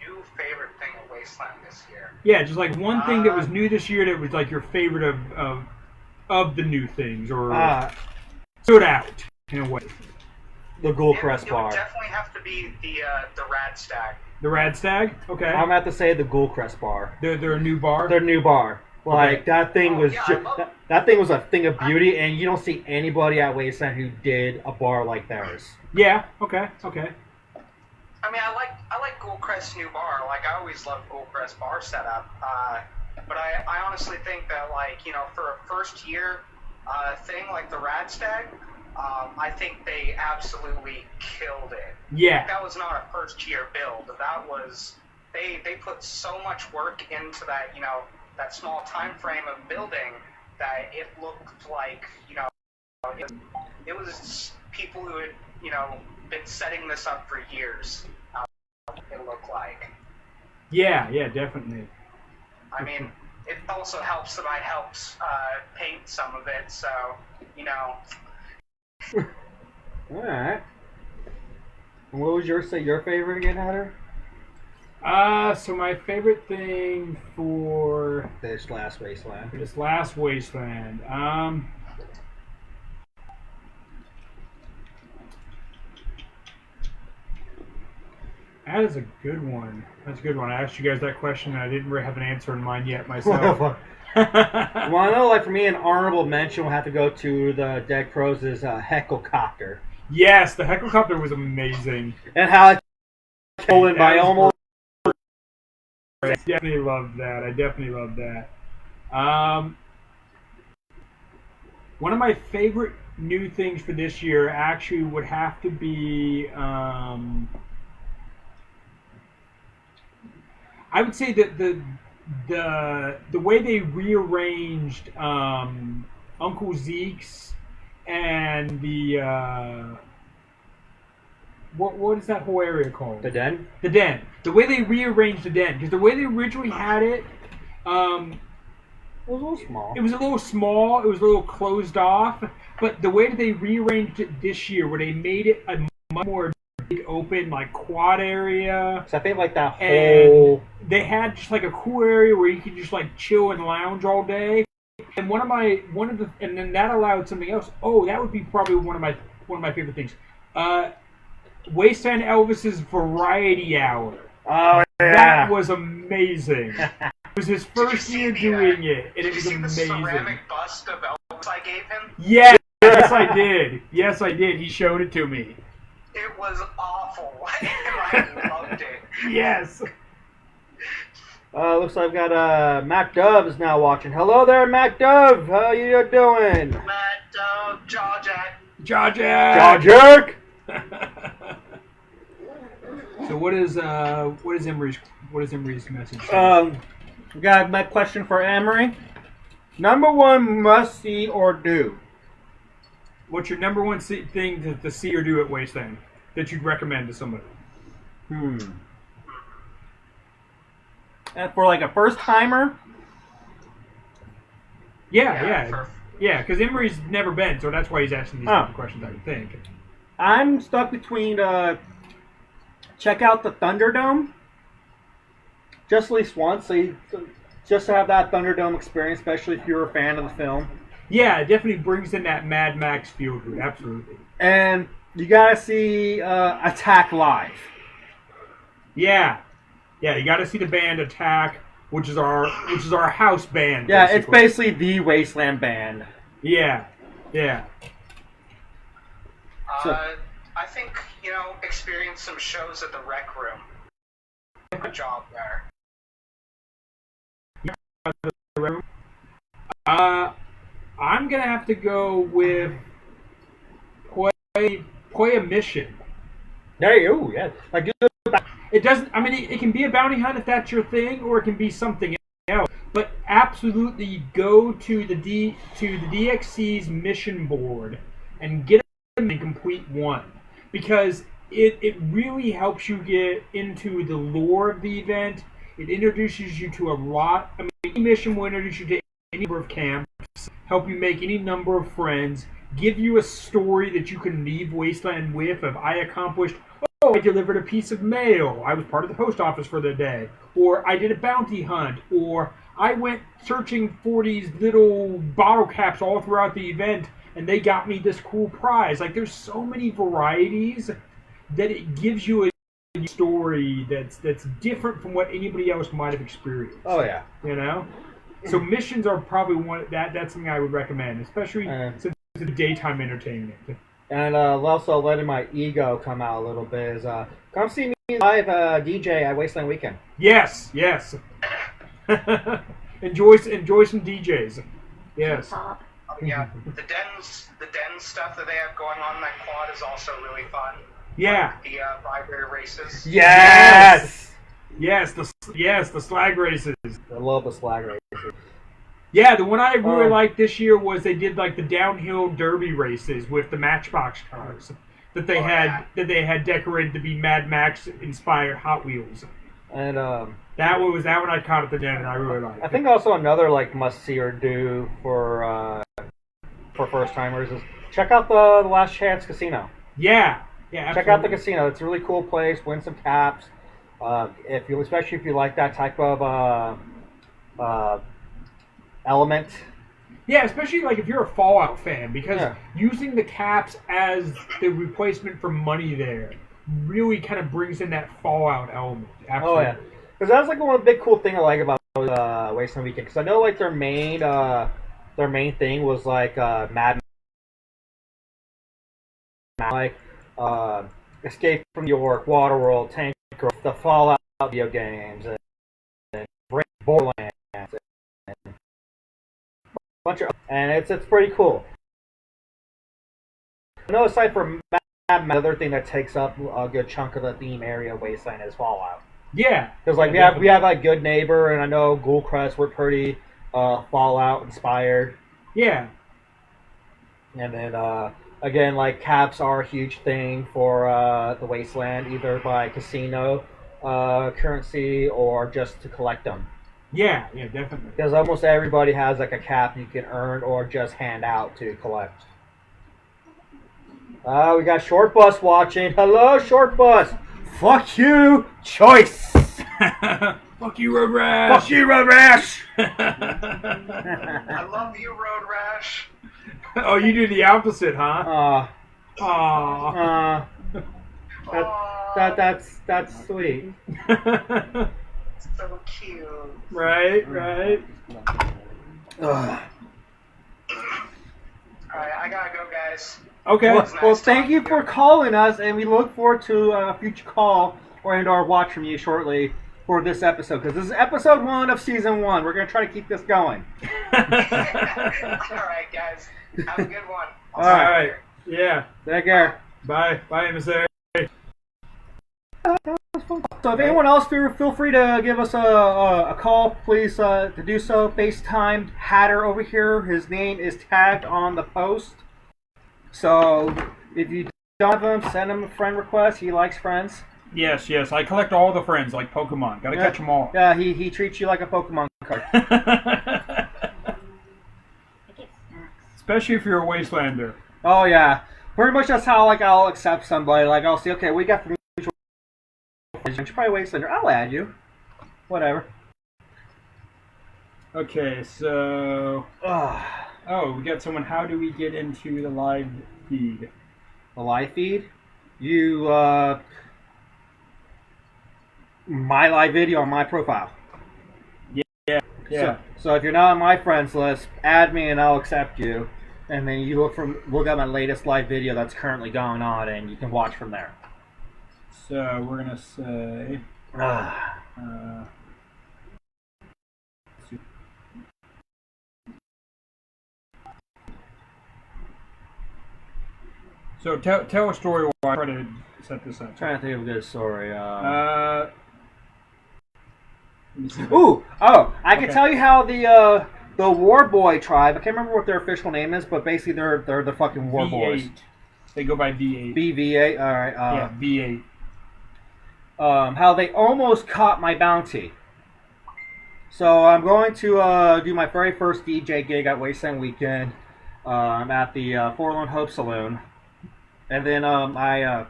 New favorite thing at Wasteland this year. Yeah, just like one thing that was new this year that was like your favorite of the new things, or stood out in a way. The Ghoul Crest It bar. would definitely have to be the Rad Stag. The Rad Stag? Okay. I'm gonna have to say the Ghoul Crest bar. They're a new bar? Their new bar. Like, that thing was yeah, that thing was a thing of beauty, and you don't see anybody at Wasteland who did a bar like theirs. Yeah, okay. I mean, I like Goldcrest's new bar. Like, I always loved Goldcrest's bar setup. But I honestly think that, like, you know, for a first year thing like the Rad Stag, I think they absolutely killed it. Yeah. That was not a first year build. That was they put so much work into that, you know, that small time frame of building that it looked like, you know, it was people who had, you know, been setting this up for years. It looked like. Yeah, definitely. I mean, it also helps that I helped paint some of it, so, you know. Alright. And what was your favorite again, Hatter? So my favorite thing for This last Wasteland. That is a good one. That's a good one. I asked you guys that question, and I didn't really have an answer in mind yet myself. Well, I know, like, for me, an honorable mention will have to go to the Dead Crows' Hecklecopter. Yes, the Hecklecopter was amazing. And how it's stolen by almost... I definitely loved that. One of my favorite new things for this year actually would have to be... I would say that the way they rearranged Uncle Zeke's and the what is that whole area called? The Den? The Den. The way they rearranged the Den, because the way they originally had it, It was a little small. it was a little small. It was a little closed off. But the way that they rearranged it this year, where they made it a much more big open, like quad area. So I think like that whole... And they had just like a cool area where you could just like chill and lounge all day. And and then that allowed something else. Oh, that would be probably one of my favorite things. Wasteland Elvis's Variety Hour. Oh, yeah. That was amazing. It was his first year doing it, and it was Did you see the amazing. ceramic bust of Elvis I gave him? Yes, I did. Yes, I did. He showed it to me. It was awful, and I loved it. Yes. Looks like I've got Mac Dove is now watching. Hello there, Mac Dove. How you doing? Matt Dove, Jaw Jack. Jaw Jaw Jack. jerk. So what is Emery's message? We got my question for Emery. Number one must see or do. What's your number one thing to see or do at Wasteland that you'd recommend to somebody? And for like a first timer. Yeah. Because Emery's never been, so that's why he's asking these kind of questions, I would think. I'm stuck between check out the Thunderdome just at least once, just to have that Thunderdome experience, especially if you're a fan of the film. Yeah, it definitely brings in that Mad Max feel to it, absolutely. And you gotta see Attack live. Yeah, you gotta see the band Attack, which is our house band. Yeah, basically. it's basically the Wasteland band. Yeah. So, I think, you know, experience some shows at the Rec Room. Good job there. I'm gonna have to go with play a mission. there you go. Yeah, like It doesn't. I mean, it can be a bounty hunt if that's your thing, or it can be something else. But absolutely, go to the DXC's mission board and get them and complete one, because it really helps you get into the lore of the event. It introduces you to a lot. I mean, any mission will introduce you to any number of camps, help you make any number of friends, give you a story that you can leave Wasteland with. If I accomplished, oh, I delivered a piece of mail, I was part of the post office for the day, or I did a bounty hunt, or I went searching for these little bottle caps all throughout the event, and they got me this cool prize. Like, there's so many varieties that it gives you a story that's different from what anybody else might have experienced. Oh yeah. You know? So missions are probably that's something I would recommend, especially since it's daytime entertainment. And also letting my ego come out a little bit is come see me live DJ at Wasteland Weekend. Yes. enjoy some DJs. Yes. Pop. Oh, yeah, the den stuff that they have going on in that quad is also really fun. Yeah. Like the vibrator races. Yes. Yes, the slag races. I love the slag races. Yeah, the one I really liked this year was they did like the downhill derby races with the Matchbox cars that they had decorated to be Mad Max inspired Hot Wheels. And that one I caught at the den and I really liked. I think also another like must see or do for first timers is check out the Last Chance Casino. Yeah, absolutely. Check out the casino. It's a really cool place. Win some caps. Especially if you like that type of element. Yeah, especially like if you're a Fallout fan, because using the caps as the replacement for money there really kind of brings in that Fallout element. Absolutely. Oh yeah, because that's like one big cool thing I like about Wasteland Weekend. Because I know like their main thing was like Mad Max, like Escape from New York, Waterworld, Tank, the Fallout video games, and Borderlands, and a bunch of, and it's pretty cool. I know aside from Mad Max, another thing that takes up a good chunk of the theme area of Wasteland is Fallout. Yeah, because like we have like Good Neighbor, and I know Crest were pretty Fallout inspired. Yeah, and then again, like caps are a huge thing for the Wasteland, either by casino currency or just to collect them. Yeah, definitely. Because almost everybody has like a cap you can earn or just hand out to collect. We got Short Bus watching. Hello, Short Bus. Fuck you, choice. Fuck you, Road Rash. Fuck you, Road Rash. I love you, Road Rash. Oh, you do the opposite, huh? That's sweet. So cute. Right. Alright, I gotta go, guys. Okay. Well, thank you for calling us, and we look forward to a future call or watch from you shortly for this episode, because this is episode 1 of season 1. We're gonna try to keep this going. Alright, guys. Have a good one. All right. Yeah. Take care. Bye, emissary. So if anyone else feel free to give us a call, please to do so. FaceTime Hatter over here. His name is tagged on the post. So if you don't have him, send him a friend request. He likes friends. Yes. I collect all the friends like Pokemon. Gotta catch them all. Yeah, he treats you like a Pokemon card. Especially if you're a Wastelander. Oh yeah, pretty much that's how like I'll accept somebody. Like I'll see, okay, we got the mutual friends. You're probably a Wastelander. I'll add you. Whatever. Okay, so we got someone. How do we get into the live feed? The live feed? You my live video on my profile. Yeah. So if you're not on my friends list, add me and I'll accept you. And then you look at my latest live video that's currently going on, and you can watch from there. So we're gonna say. So tell a story while I try to set this up. I'm trying to think of a good story. I can tell you how the War Boy tribe, I can't remember what their official name is, but basically they're the fucking War Boys. They go by V8. BV8, alright. Yeah, V8. How they almost caught my bounty. So I'm going to do my very first DJ gig at Wasteland Weekend. I'm at the Forlorn Hope Saloon, and then I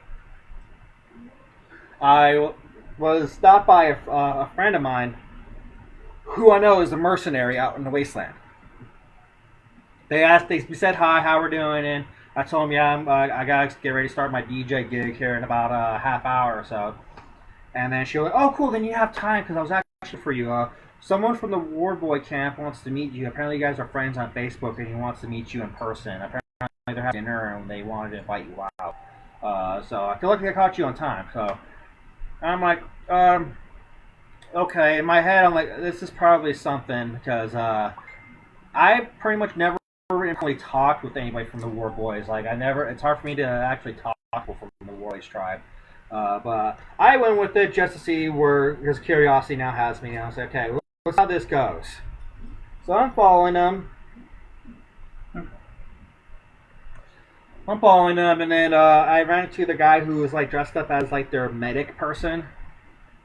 was stopped by a friend of mine who I know is a mercenary out in the Wasteland. They said hi, how we're doing, and I told them, yeah, I gotta get ready to start my DJ gig here in about a half hour or so. And then she was like, oh, cool, then you have time, because I was actually for you. Someone from the War Boy camp wants to meet you. Apparently you guys are friends on Facebook, and he wants to meet you in person. Apparently they're having dinner, and they wanted to invite you out. So I feel like I caught you on time. So I'm like, okay. In my head, I'm like, this is probably something, because I pretty much never really talked with anybody from the War Boys. Like, it's hard for me to actually talk to people from the War Boys tribe. But I went with it just to see because curiosity now has me. And I was like, okay, let's see how this goes. So I'm following them. And then I ran into the guy who was like dressed up as like their medic person.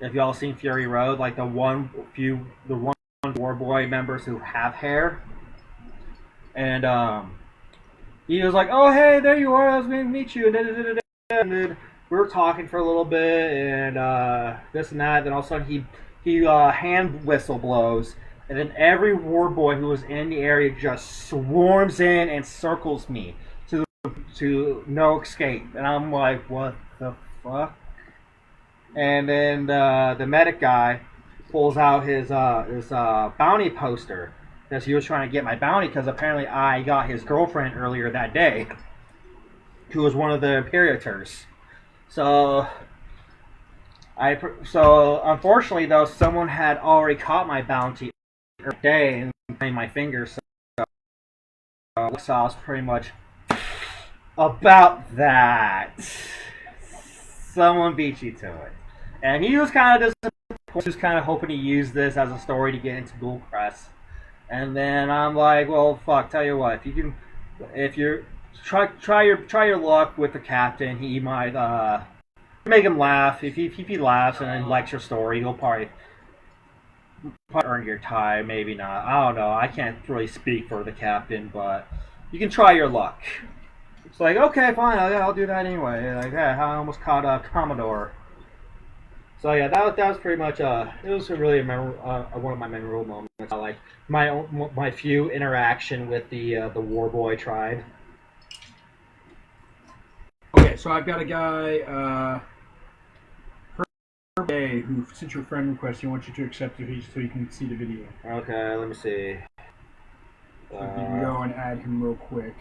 If y'all seen Fury Road, like the one War Boy members who have hair. And he was like, "Oh, hey, there you are. I was going to meet you." And then we were talking for a little bit, and this and that. Then all of a sudden, he hand whistle blows, and then every War Boy who was in the area just swarms in and circles me to no escape. And I'm like, "What the fuck?" And then the medic guy pulls out his bounty poster. Because he was trying to get my bounty, because apparently I got his girlfriend earlier that day, who was one of the Imperators. So unfortunately though, someone had already caught my bounty that day and playing my fingers. So I was pretty much about that. Someone beat you to it, and he was kind of disappointed. He was kind of hoping to use this as a story to get into Google Crest. And then I'm like, well, fuck. Tell you what, if you try your luck with the captain, he might make him laugh. If he laughs and then likes your story, he'll probably earn your time. Maybe not. I don't know. I can't really speak for the captain, but you can try your luck. It's like, okay, fine. I'll do that anyway. Like, yeah, I almost caught a Commodore. So yeah, that was pretty much it was really one of my memorable moments. I like my few interaction with the War Boy tribe. Okay, so I've got a guy, Herb, who sent you a friend request. He wants you to accept it so you can see the video. Okay, let me see. So if you can go and add him real quick.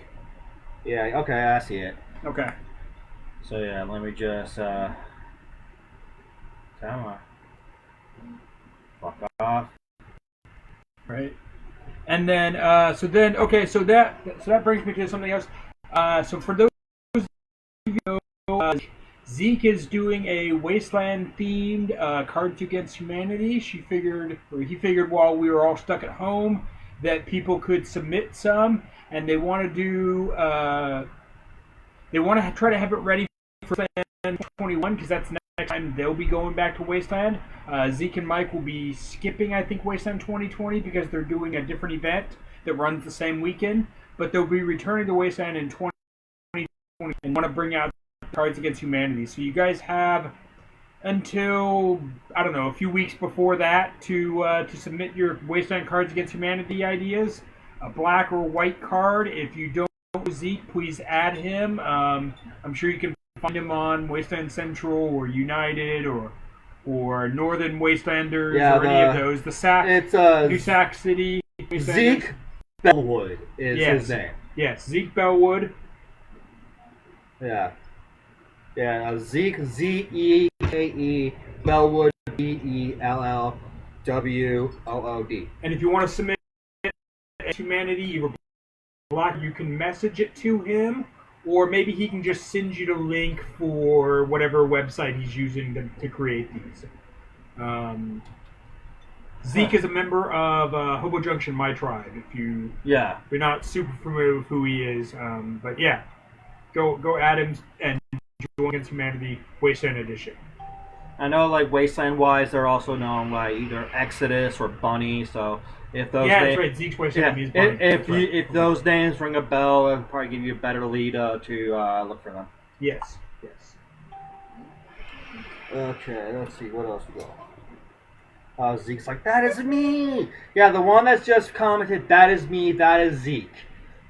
Yeah. Okay, I see it. Okay. So yeah, let me just come on. Fuck off. Right. And then, so that brings me to something else. So for those of you who know, Zeke is doing a Wasteland-themed Cards Against Humanity. He figured while we were all stuck at home that people could submit some, and they want to do, try to have it ready for Wasteland 21, because that's next time they'll be going back to Wasteland. Zeke and Mike will be skipping, I think, Wasteland 2020 because they're doing a different event that runs the same weekend. But they'll be returning to Wasteland in 2020 and want to bring out Cards Against Humanity. So you guys have until, I don't know, a few weeks before that to submit your Wasteland Cards Against Humanity ideas. A black or white card. If you don't know Zeke, please add him. I'm sure you can find him on Wasteland Central or United or Northern Wastelanders or any of those. It's New Sac City. Zeke Bellwood is his name. Yes, Zeke Bellwood. Yeah. Yeah, Zeke, Zeke, Bellwood, Bellwood. And if you want to submit Humanity, you can message it to him, or maybe he can just send you the link for whatever website he's using to create these. Zeke is a member of Hobo Junction, my tribe. If you're not super familiar with who he is, but yeah, go add him and join Against Humanity Wasteland Edition. I know, like Wasteland-wise, they're also known by either Exodus or Bunny. So if those That's right. Zeke's Wasteland Names. if those names ring a bell, it'll probably give you a better lead to look for them. Yes. Okay, let's see what else we got. Zeke's like, that is me. Yeah, the one that's just commented, that is me. That is Zeke.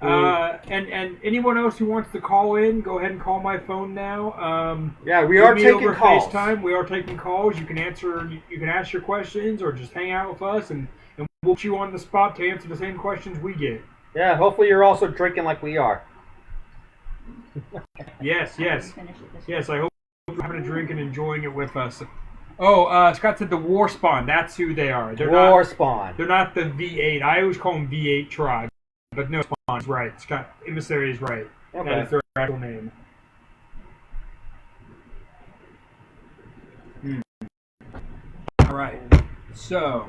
And anyone else who wants to call in, go ahead and call my phone now. Yeah, we are taking over calls. FaceTime. We are taking calls. You can answer. You can ask your questions, or just hang out with us, and we'll put you on the spot to answer the same questions we get. Yeah, hopefully you're also drinking like we are. Yes. I hope you're having a drink and enjoying it with us. Oh, Scott said the War Spawn. That's who they are. Spawn. They're not the V8. I always call them V8 Tribe, but no, Spawn's right. Scott Emissary is right. Okay. That is their actual name. All right. So.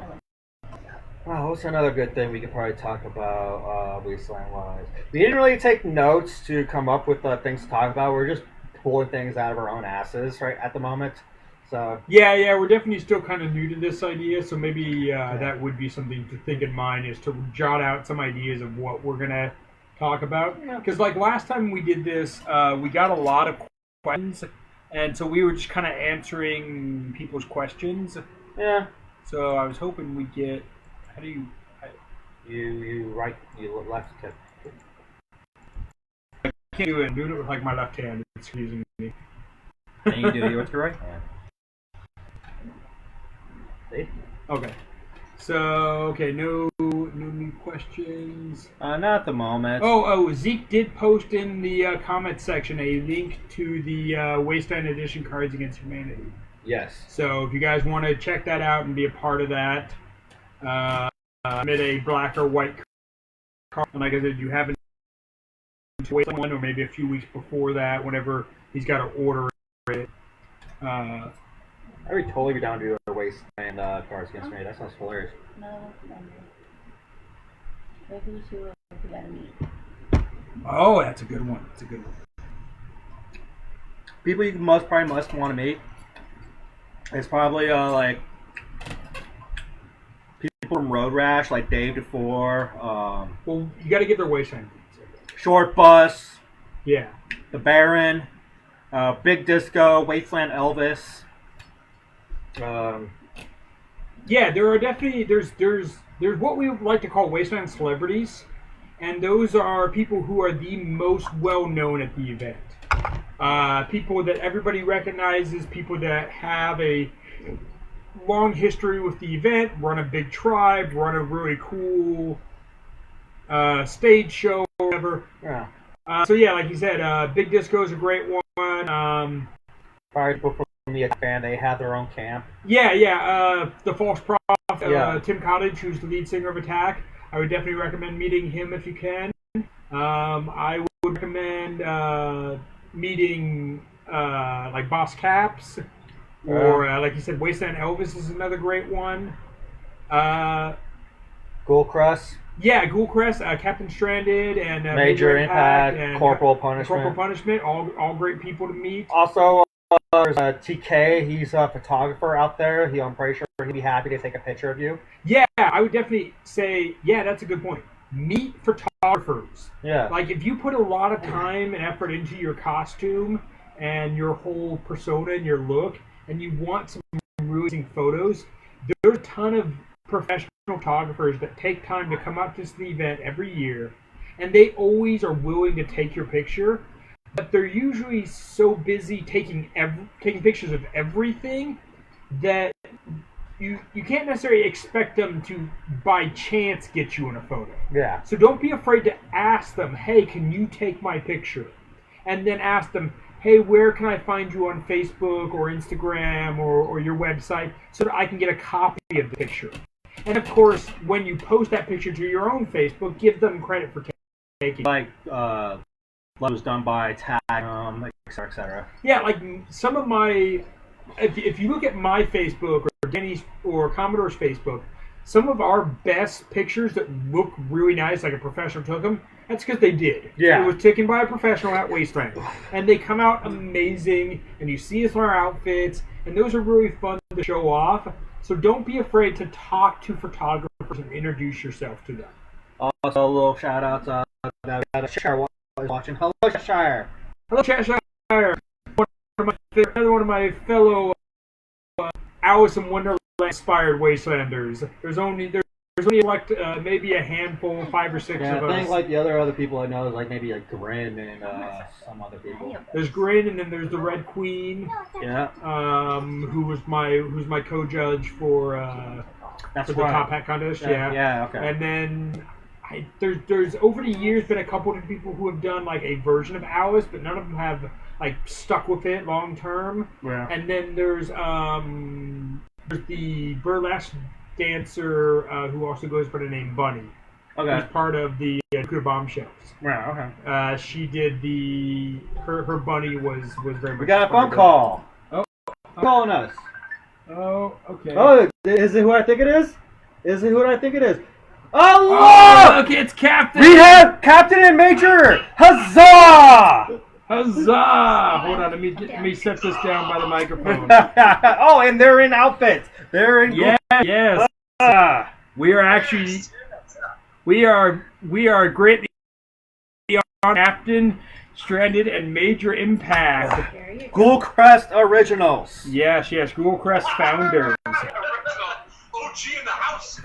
Oh, what's another good thing we could probably talk about Wasteland-wise? We didn't really take notes to come up with things to talk about. We're just pulling things out of our own asses right at the moment. So Yeah, we're definitely still kind of new to this idea, so maybe that would be something to think in mind, is to jot out some ideas of what we're going to talk about. Because like last time we did this, we got a lot of questions, and so we were just kind of answering people's questions. yeah, So I was hoping we'd get... How do you... you left click. I can't do it. I'm doing it with like my left hand. It's confusing me. And you do it with your right hand. See? Okay. So, no new questions. Not at the moment. Oh, Zeke did post in the comment section a link to the Wasteland Edition Cards Against Humanity. Yes. So if you guys want to check that out and be a part of that, made a black or white card. And like I said, you haven't waited one or maybe a few weeks before that, whenever he's got to order it. I would totally be down to do a Wasteland Cards Against Humanity. That sounds hilarious. No, maybe two if we gotta meet. Oh, that's a good one. People you must want to meet. It's probably like people from Road Rash, like Dave DeFore. Well, you got to get their Wasteland. Short Bus. Yeah. The Baron. Big Disco. Wasteland Elvis. Yeah, there are definitely there's what we like to call Wasteland celebrities, and those are people who are the most well known at the event. People that everybody recognizes, people that have a long history with the event, run a big tribe, run a really cool stage show, or whatever. Yeah. So yeah, like you said, Big Disco is a great one. Probably people from the band, they have their own camp. Yeah. The False Prophet, Yeah. Tim Cottage, who's the lead singer of Attack. I would definitely recommend meeting him if you can. I would recommend meeting like Boss Caps, or like you said, Wasteland Elvis is another great one. Ghoulcrest. Yeah, Ghoulcrest, Captain Stranded, and Major Impact, and Corporal Punishment. Corporal Punishment, all great people to meet. Also, there's TK. He's a photographer out there. I'm pretty sure he'd be happy to take a picture of you. Yeah, I would definitely say, yeah, that's a good point. Meet photographers. Yeah. Like, if you put a lot of time and effort into your costume and your whole persona and your look, and you want some really amazing photos, there's a ton of professional photographers that take time to come out to the event every year, and they always are willing to take your picture, but they're usually so busy taking pictures of everything that you can't necessarily expect them to, by chance, get you in a photo. Yeah. So don't be afraid to ask them, hey, can you take my picture? And then ask them, hey, where can I find you on Facebook or Instagram or your website so that I can get a copy of the picture? And of course, when you post that picture to your own Facebook, give them credit for taking it. Like, was done by Tag, et cetera, et cetera. Yeah, like some of my... If you look at my Facebook or Denny's or Commodore's Facebook, some of our best pictures that look really nice, like a professional took them, that's because they did. Yeah. It was taken by a professional at Wasteland. And they come out amazing, and you see us in our outfits, and those are really fun to show off. So don't be afraid to talk to photographers and introduce yourself to them. Also, a little shout out to Cheshire watching. Hello, Cheshire. Hello, Cheshire. Another one of my fellow Alice in Wonderland inspired Wastelanders. There's only like maybe a handful, 5 or 6 Yeah, of I think us. like the other people I know is like maybe like Grin and some other people. There's Grin, and then there's the Red Queen. Yeah. Who's my co-judge for That's the right. top hat contest. Yeah. Okay. And then there's over the years been a couple of people who have done like a version of Alice, but none of them have like stuck with it long term. Yeah. And then there's the burlesque dancer who also goes by the name Bunny. Okay. Who's part of the Cuda Bombshells. Yeah. Okay. She did her bunny was very much. We got a phone call. Oh. Calling us. Oh, okay. Oh, is it who I think it is? Is it who I think it is? Oh, look! Look, it's Captain! We have Captain and Major! Huzzah! Huzzah! Hold on, let me set this down by the microphone. Oh, and they're in outfits. They're in. Yes. We are greatly honored, Captain, Stranded, and Major Impact. Ghoul Crest Originals. Yes, Google Crest founders. OG in the house.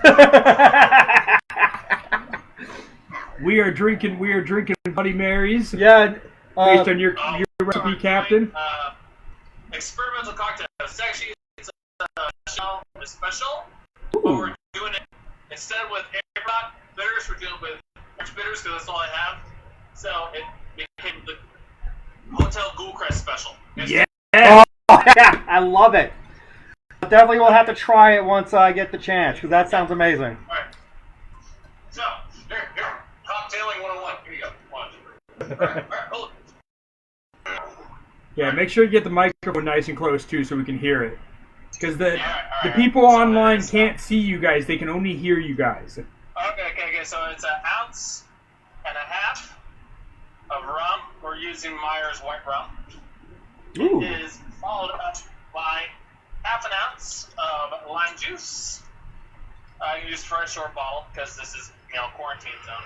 We are drinking Bloody Marys. Yeah. Based on your recipe, Captain. Experimental cocktail. It's actually a special. Ooh. But we're doing it instead with apricot bitters. We're doing it with orange bitters because that's all I have. So it became the Hotel Ghoul Crest special. Yeah. Oh, yeah. I love it. Definitely will have to try it once I get the chance because that sounds amazing. All right. So here, cocktailing 101. Here you go. 1, 2, 3. All right, hold it. Yeah, make sure you get the microphone nice and close too, so we can hear it. Because the people So online it's, can't see you guys; they can only hear you guys. Okay. So it's 1.5 ounces of rum. We're using Myers white rum. Ooh. It is followed up by 1/2 ounce of lime juice. You can use fresh or bottle because this is quarantine zone.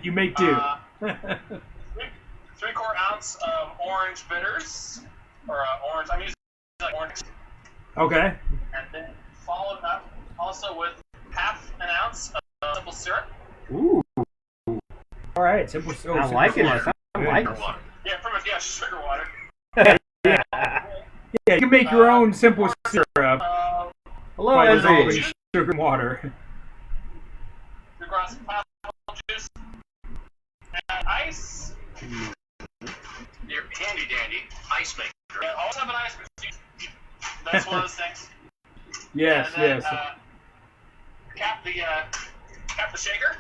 You make do. 3/4 ounce of orange bitters or orange. I'm using like orange. Okay. And then followed up also with 1/2 ounce of simple syrup. Ooh. All right. Simple. I like it. I like it. Yeah, pretty much. Yeah, sugar water. Yeah, you can make your own simple syrup Hello, by dissolving Ezzy. sugar and water. 3/4 pineapple juice and ice. Your handy dandy ice maker. Yeah, always have an ice maker. That's one of those things. Yes. And then, cap the shaker.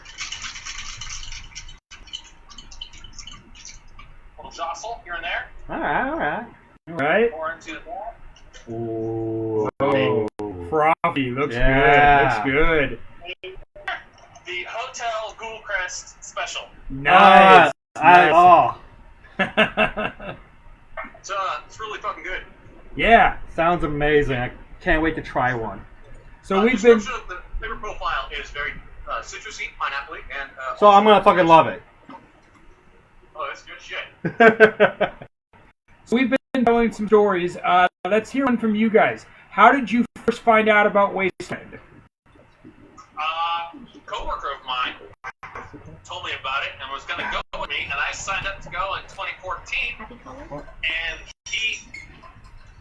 Little jostle here and there. All right. All right. Pour into the bowl. Ooh. Oh, frothy. Looks Yeah. good. The Hotel Ghoul Crest special. Nice. So it's really fucking good. Yeah. Sounds amazing. I can't wait to try one. So we've been. The flavor profile is very citrusy, pineapple, and. So I'm gonna fucking love it. Oh, that's good shit. So we've been telling some stories. Let's hear one from you guys. How did you first find out about Wasteland? Coworker of mine told me about it and was going to go with me, and I signed up to go in 2014, and he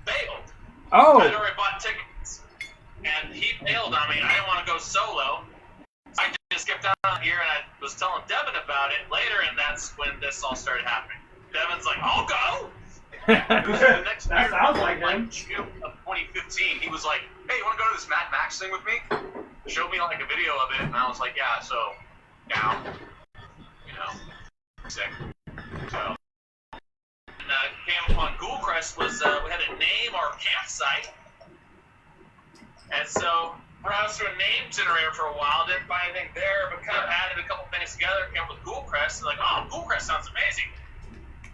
bailed. Oh. I'd already bought tickets, and he bailed on me. I didn't want to go solo. I just skipped out here, and I was telling Devin about it later, and that's when this all started happening. Devin's like, I'll go! The next That year, sounds like him. June of 2015, he was like, hey, you want to go to this Mad Max thing with me? Showed me like a video of it, and I was like, yeah, so, down. Sick. So, and came upon Ghoul Crest was, we had to name our campsite, and so, I was through a name generator for a while, didn't find anything there, but kind of added a couple things together, came up with Ghoul Crest, and like, oh, Ghoul Crest sounds amazing.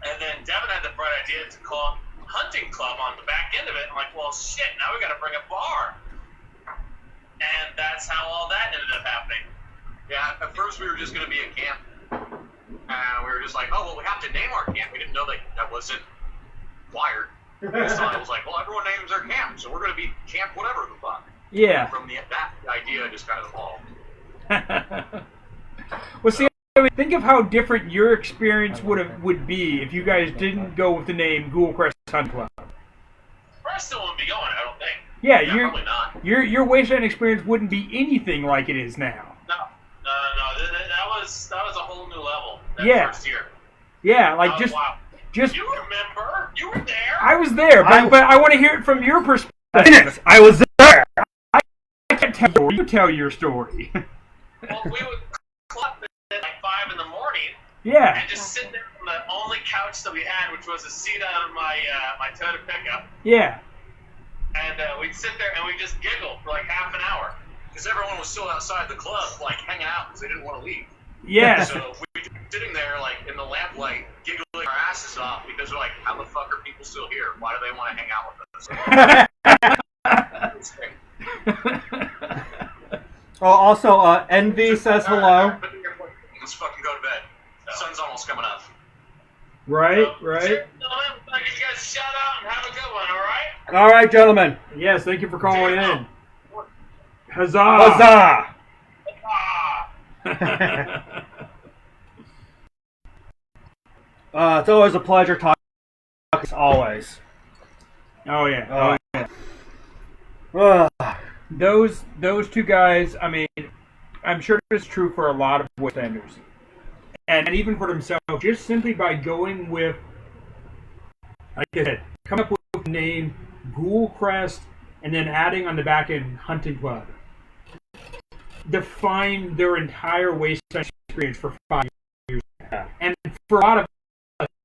And then Devin had the bright idea to call it hunting club on the back end of it. I'm like, well, shit, now we got to bring a bar. And that's how all that ended up happening. Yeah, at first we were just going to be a camp. And we were just like, oh, well, we have to name our camp. We didn't know that wasn't wired. We just thought it was like, well, everyone names their camp, so we're going to be camp whatever the fuck. Yeah. And from that idea just kind of evolved. Well, see, I mean, think of how different your experience would be if you guys didn't go with the name Ghoul Crest Hunt Club. I still wouldn't be going, I don't think. Yeah, probably not. Your Wasteland experience wouldn't be anything like it is now. No. That was a whole new level that first year. Yeah, like wow. just. You remember? You were there. I was there, but I want to hear it from your perspective. I was there. I can't tell you. You tell your story. Well, we would club at like 5 in the morning. Yeah. And just sit there on the only couch that we had, which was a seat out of my Toyota pickup. Yeah. And we'd sit there and we'd just giggle for like half an hour. Because everyone was still outside the club, like hanging out because they didn't want to leave. Yeah. So we'd be sitting there, like in the lamplight, giggling our asses off because we're like, how the fuck are people still here? Why do they want to hang out with us? Oh, also, Envy says hello. Let's fucking go to bed. The sun's almost coming up. Right. I'll give you guys a shout out and have a good one, alright? All right, gentlemen. Yes, thank you for calling in. Huzzah! Huzzah! It's always a pleasure talking. As always. Oh yeah. Those two guys. I mean, I'm sure it's true for a lot of Wastelanders, and even for themselves. Just simply by going with, like I said, come up with the name Ghoul Crest, and then adding on the back end Hunting Club. Define their entire Wasteland experience for 5 years. Yeah. And for a lot of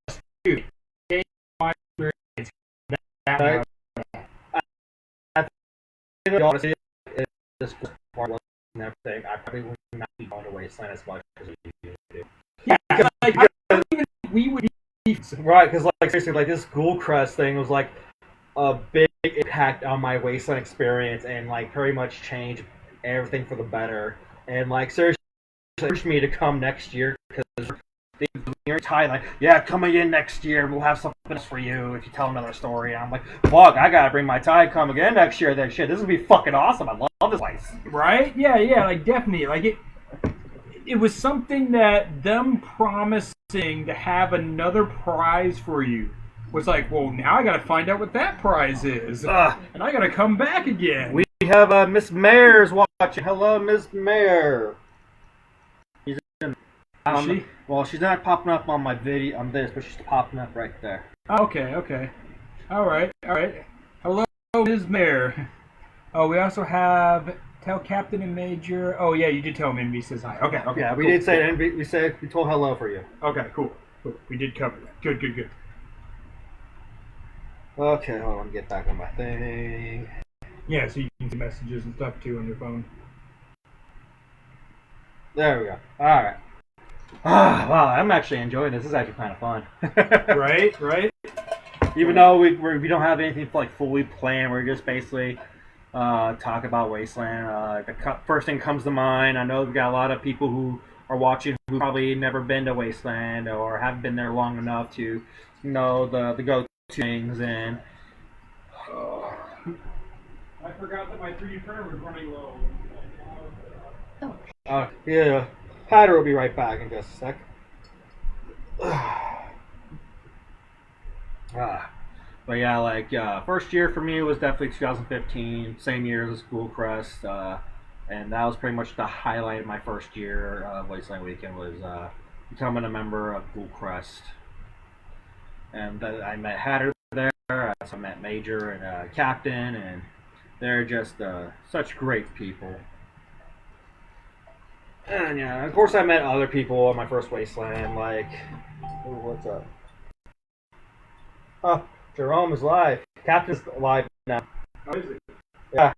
us, too, they experience that. I think honestly, if this part wasn't everything, I probably would not be going to Wasteland as much as we used to. Yeah, like, I don't even we would be... Right, because like seriously, like this Ghoul Crest thing was like a big impact on my Wasteland experience and like pretty much changed everything for the better. And like seriously urged me to come next year because you're tired, like, yeah, come again next year, we'll have something else for you if you tell another story. And I'm like, fuck, I gotta bring my tie, come again next year. Then shit, this is gonna be fucking awesome. I love this place. Right? Yeah, like definitely. Like it was something that them promising to have another prize for you was like, well, now I gotta find out what that prize is. And I gotta come back again. We have Miss Mayer's watching. Hello, Miss Mayer. Is she? Well, she's not popping up on my video on this, but she's popping up right there. Okay. All right. Hello, Ms. Mayor. Oh, we also have tell Captain and Major. Oh yeah, you did tell him Envy says hi. Okay. Yeah, we cool. did say Envy. We told hello for you. Okay, cool. We did cover that. Good. Okay, hold on. Let me get back on my thing. Yeah, so you can see messages and stuff too on your phone. There we go. All right. Wow, I'm actually enjoying this. This is actually kind of fun. Right. Even though we don't have anything like fully planned, we're just basically talk about Wasteland. The first thing comes to mind. I know we've got a lot of people who are watching who probably never been to Wasteland or haven't been there long enough to know the go-to things. And I forgot that my 3D printer was running low. Yeah. Hatter will be right back in just a sec. But yeah, like first year for me was definitely 2015, same year as Ghoul Crest, and that was pretty much the highlight of my first year of Wasteland Weekend was becoming a member of Ghoul Crest. And I met Hatter there, I also met Major and Captain, and they're just such great people. And yeah, of course I met other people on my first Wasteland, like, ooh, what's up? Oh, Jerome is live. Captain's live now. How is it? Yeah.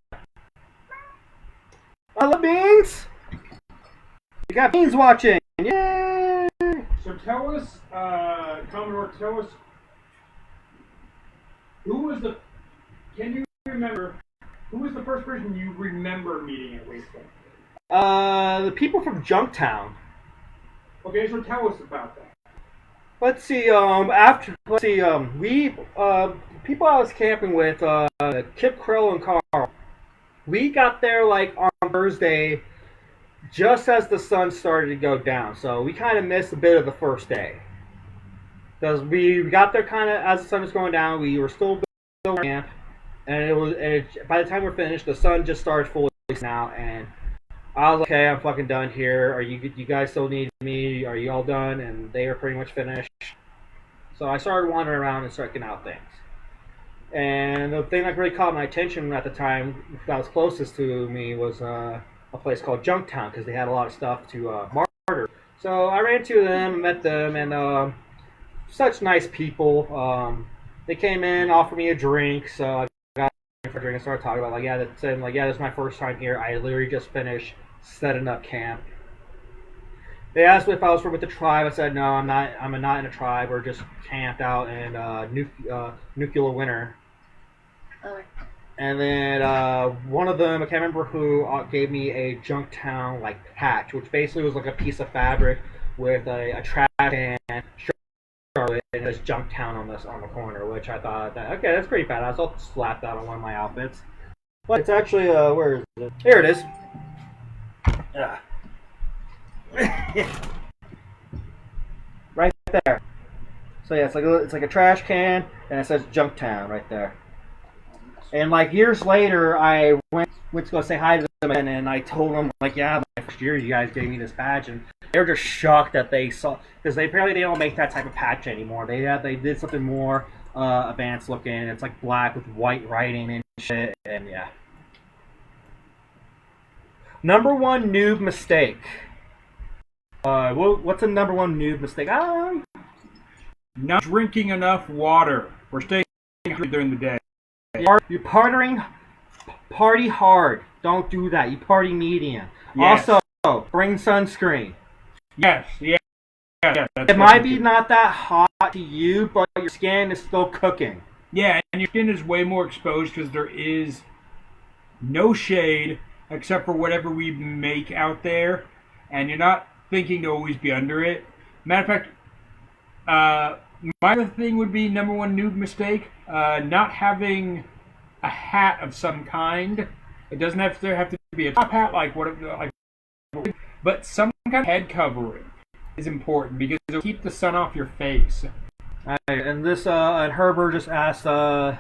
Hello, Beans! You got Beans watching! Yay! So tell us, Commodore, Can you remember, who was the first person you remember meeting at Wasteland? The people from Junktown. Okay, so tell us about that. Let's see. People I was camping with, Kip, Krill, and Carl. We got there like on Thursday, just as the sun started to go down. So we kind of missed a bit of the first day because we got there kind of as the sun was going down. We were still building camp, and by the time we're finished, the sun just started fully out, and I was like, okay, I'm fucking done here. Are you guys still need me? Are you all done? And they were pretty much finished. So I started wandering around and checking out things. And the thing that really caught my attention at the time that was closest to me was a place called Junktown because they had a lot of stuff to barter. So I ran to them, met them, and such nice people. They came in, offered me a drink, so I got a drink and started talking about this is my first time here. I literally just finished setting up camp. They asked me if I was with the tribe. I said no, I'm not. I'm not in a tribe. We're just camped out in nuclear winter. And then one of them, I can't remember who, gave me a Junktown like patch, which basically was like a piece of fabric with a trash can and there's Junktown on the corner, which I thought okay, that's pretty badass. I'll slap that on one of my outfits. But it's actually where is it? Here it is. Yeah. Right there. So yeah, it's like a trash can, and it says Junktown right there. And like years later, I went to go say hi to them, and I told them like, yeah, next year you guys gave me this badge, and they were just shocked that they saw because they don't make that type of patch anymore. They did something more advanced looking. It's like black with white writing and shit, and yeah. Number one noob mistake. What's a number one noob mistake? Not drinking enough water. We're staying during the day. You're party hard. Don't do that. You party medium. Yes. Also, bring sunscreen. Yes. It might be not that hot to you, but your skin is still cooking. Yeah, and your skin is way more exposed because there is no shade except for whatever we make out there, and you're not thinking to always be under it. Matter of fact, my other thing would be number one noob mistake, not having a hat of some kind. It doesn't have to be a top hat but some kind of head covering is important because it'll keep the sun off your face. And this and Herbert just asked, how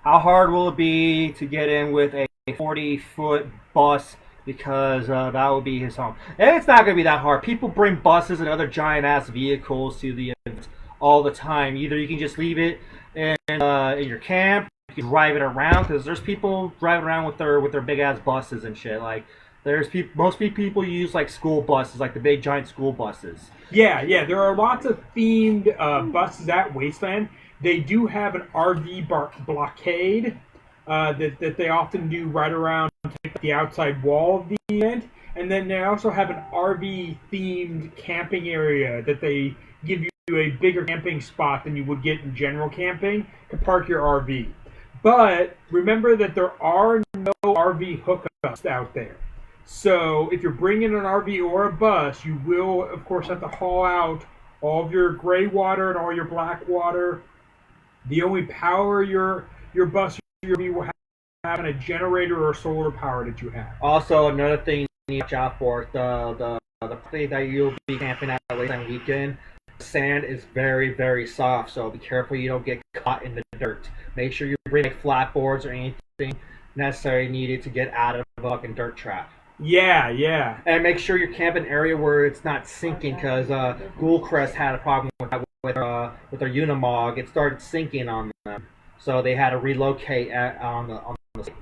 hard will it be to get in with a 40-foot bus? Because that would be his home. And it's not going to be that hard. People bring buses and other giant-ass vehicles to the events all the time. Either you can just leave it in your camp, you can drive it around, because there's people driving around with their big-ass buses and shit. Like, most people use, like, school buses, like the big, giant school buses. Yeah, there are lots of themed buses at Wasteland. They do have an RV blockade that they often do right around the outside wall of the event, and then they also have an RV themed camping area that they give you a bigger camping spot than you would get in general camping to park your RV. But remember that there are no RV hookups out there. So if you're bringing an RV or a bus, you will of course have to haul out all of your gray water and all your black water. The only power your bus or your RV will have a generator or solar power that you have. Also, another thing you need to watch out for, the place that you'll be camping at Wasteland weekend, the sand is very, very soft, so be careful you don't get caught in the dirt. Make sure you bring flat boards or anything necessary needed to get out of the fucking dirt trap. Yeah. And make sure you're camping an area where it's not sinking, because Crest had a problem with their Unimog. It started sinking on them, so they had to relocate on the site.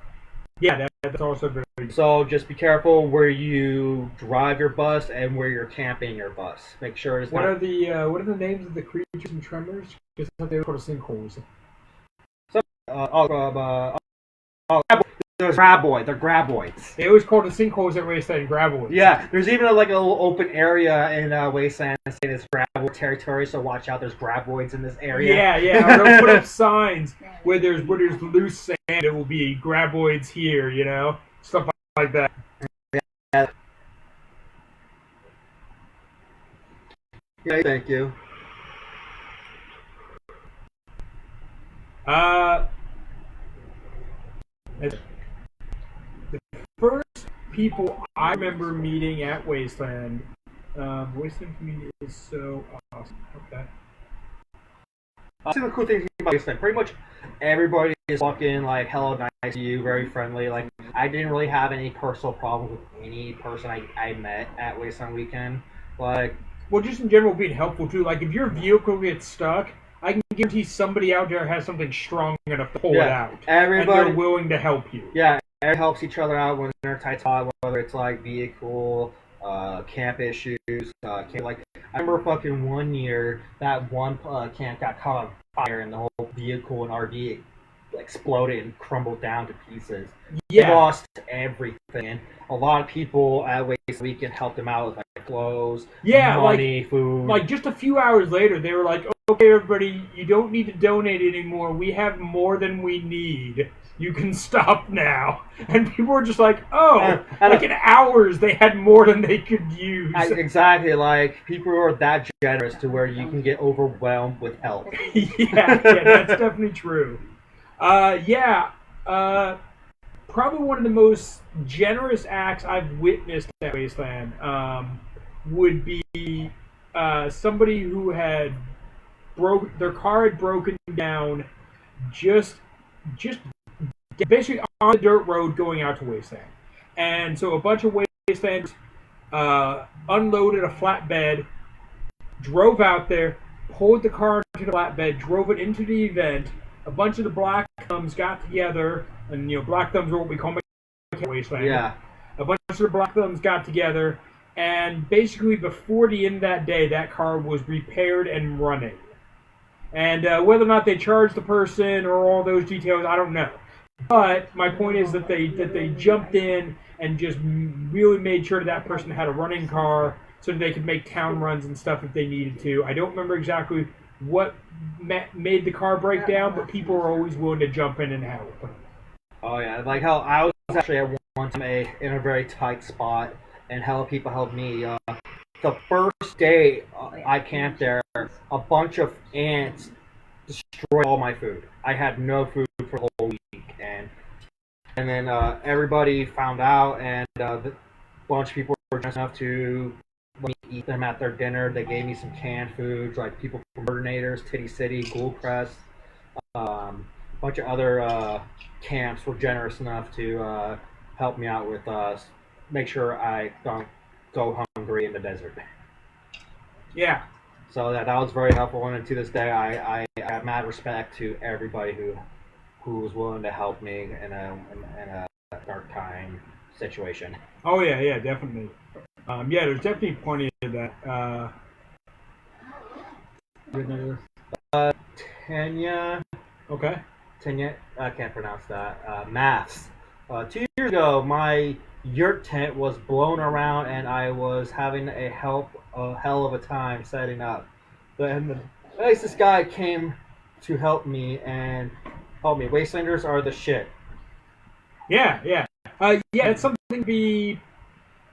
Yeah, that's also very good. So just be careful where you drive your bus and where you're camping your bus. Make sure it's What are the names of the creatures and tremors? Just what they were called sinkholes. there's graboid. They're graboids. They always call the sinkholes at Wasteland graboids. Yeah, there's even a little open area in Wasteland saying it's graboid territory, so watch out. There's graboids in this area. Yeah. Or they'll put up signs where there's loose sand. It will be graboids here, stuff like that. Yeah, thank you. The first people I remember meeting at Wasteland, Wasteland community is so awesome. Okay. I'll say the cool things about Wasteland. Pretty much everybody is fucking like hello, nice to you, very friendly. Like I didn't really have any personal problems with any person I met at Wasteland Weekend. Like, well, just in general being helpful too. Like if your vehicle gets stuck, I can guarantee somebody out there has something strong enough to pull it out. Everybody, and they're willing to help you. Yeah, everybody helps each other out when they're tight spot, whether it's like vehicle, camp issues. I remember fucking one year that one camp got caught on fire and the whole vehicle and RV exploded and crumbled down to pieces. Yeah. They lost everything. And a lot of people at Waste Weekend helped them out with like clothes, money, food. Like just a few hours later, they were like, "Okay, everybody, you don't need to donate anymore. We have more than we need. You can stop now." And people were just like, "Oh!" Like in hours, they had more than they could use. Exactly. Like people are that generous to where you can get overwhelmed with help. yeah, that's definitely true. Probably one of the most generous acts I've witnessed at Wasteland would be somebody who had their car had broken down just basically on the dirt road going out to Wasteland. And so a bunch of Wastelanders unloaded a flatbed, drove out there, pulled the car into the flatbed, drove it into the event. A bunch of the Black Thumbs got together, and Black Thumbs are what we call Wasteland. Yeah. A bunch of the Black Thumbs got together, and basically before the end of that day, that car was repaired and running. And whether or not they charged the person or all those details, I don't know. But my point is that they jumped in and just really made sure that person had a running car so that they could make town runs and stuff if they needed to. I don't remember exactly what made the car break down, but people were always willing to jump in and help. Oh yeah, like how I was actually at one time in a very tight spot, and how people helped me. The first day I camped there, a bunch of ants destroyed all my food. I had no food for the whole week, and then everybody found out, and a bunch of people were generous enough to let me eat them at their dinner. They gave me some canned foods, like people from Murderators, Titty City, Crest, a bunch of other camps were generous enough to help me out with make sure I don't go hungry in the desert. Yeah. So that was very helpful, and to this day, I have mad respect to everybody who was willing to help me in a dark time situation. Oh yeah, definitely. There's definitely plenty of that. Tanya. Okay. Tanya, I can't pronounce that. Maths. 2 years ago, my yurt tent was blown around, and I was having a hell of a time setting up. Then the nicest guy came to help me and help me. Wastelanders are the shit. Yeah. It's something to be.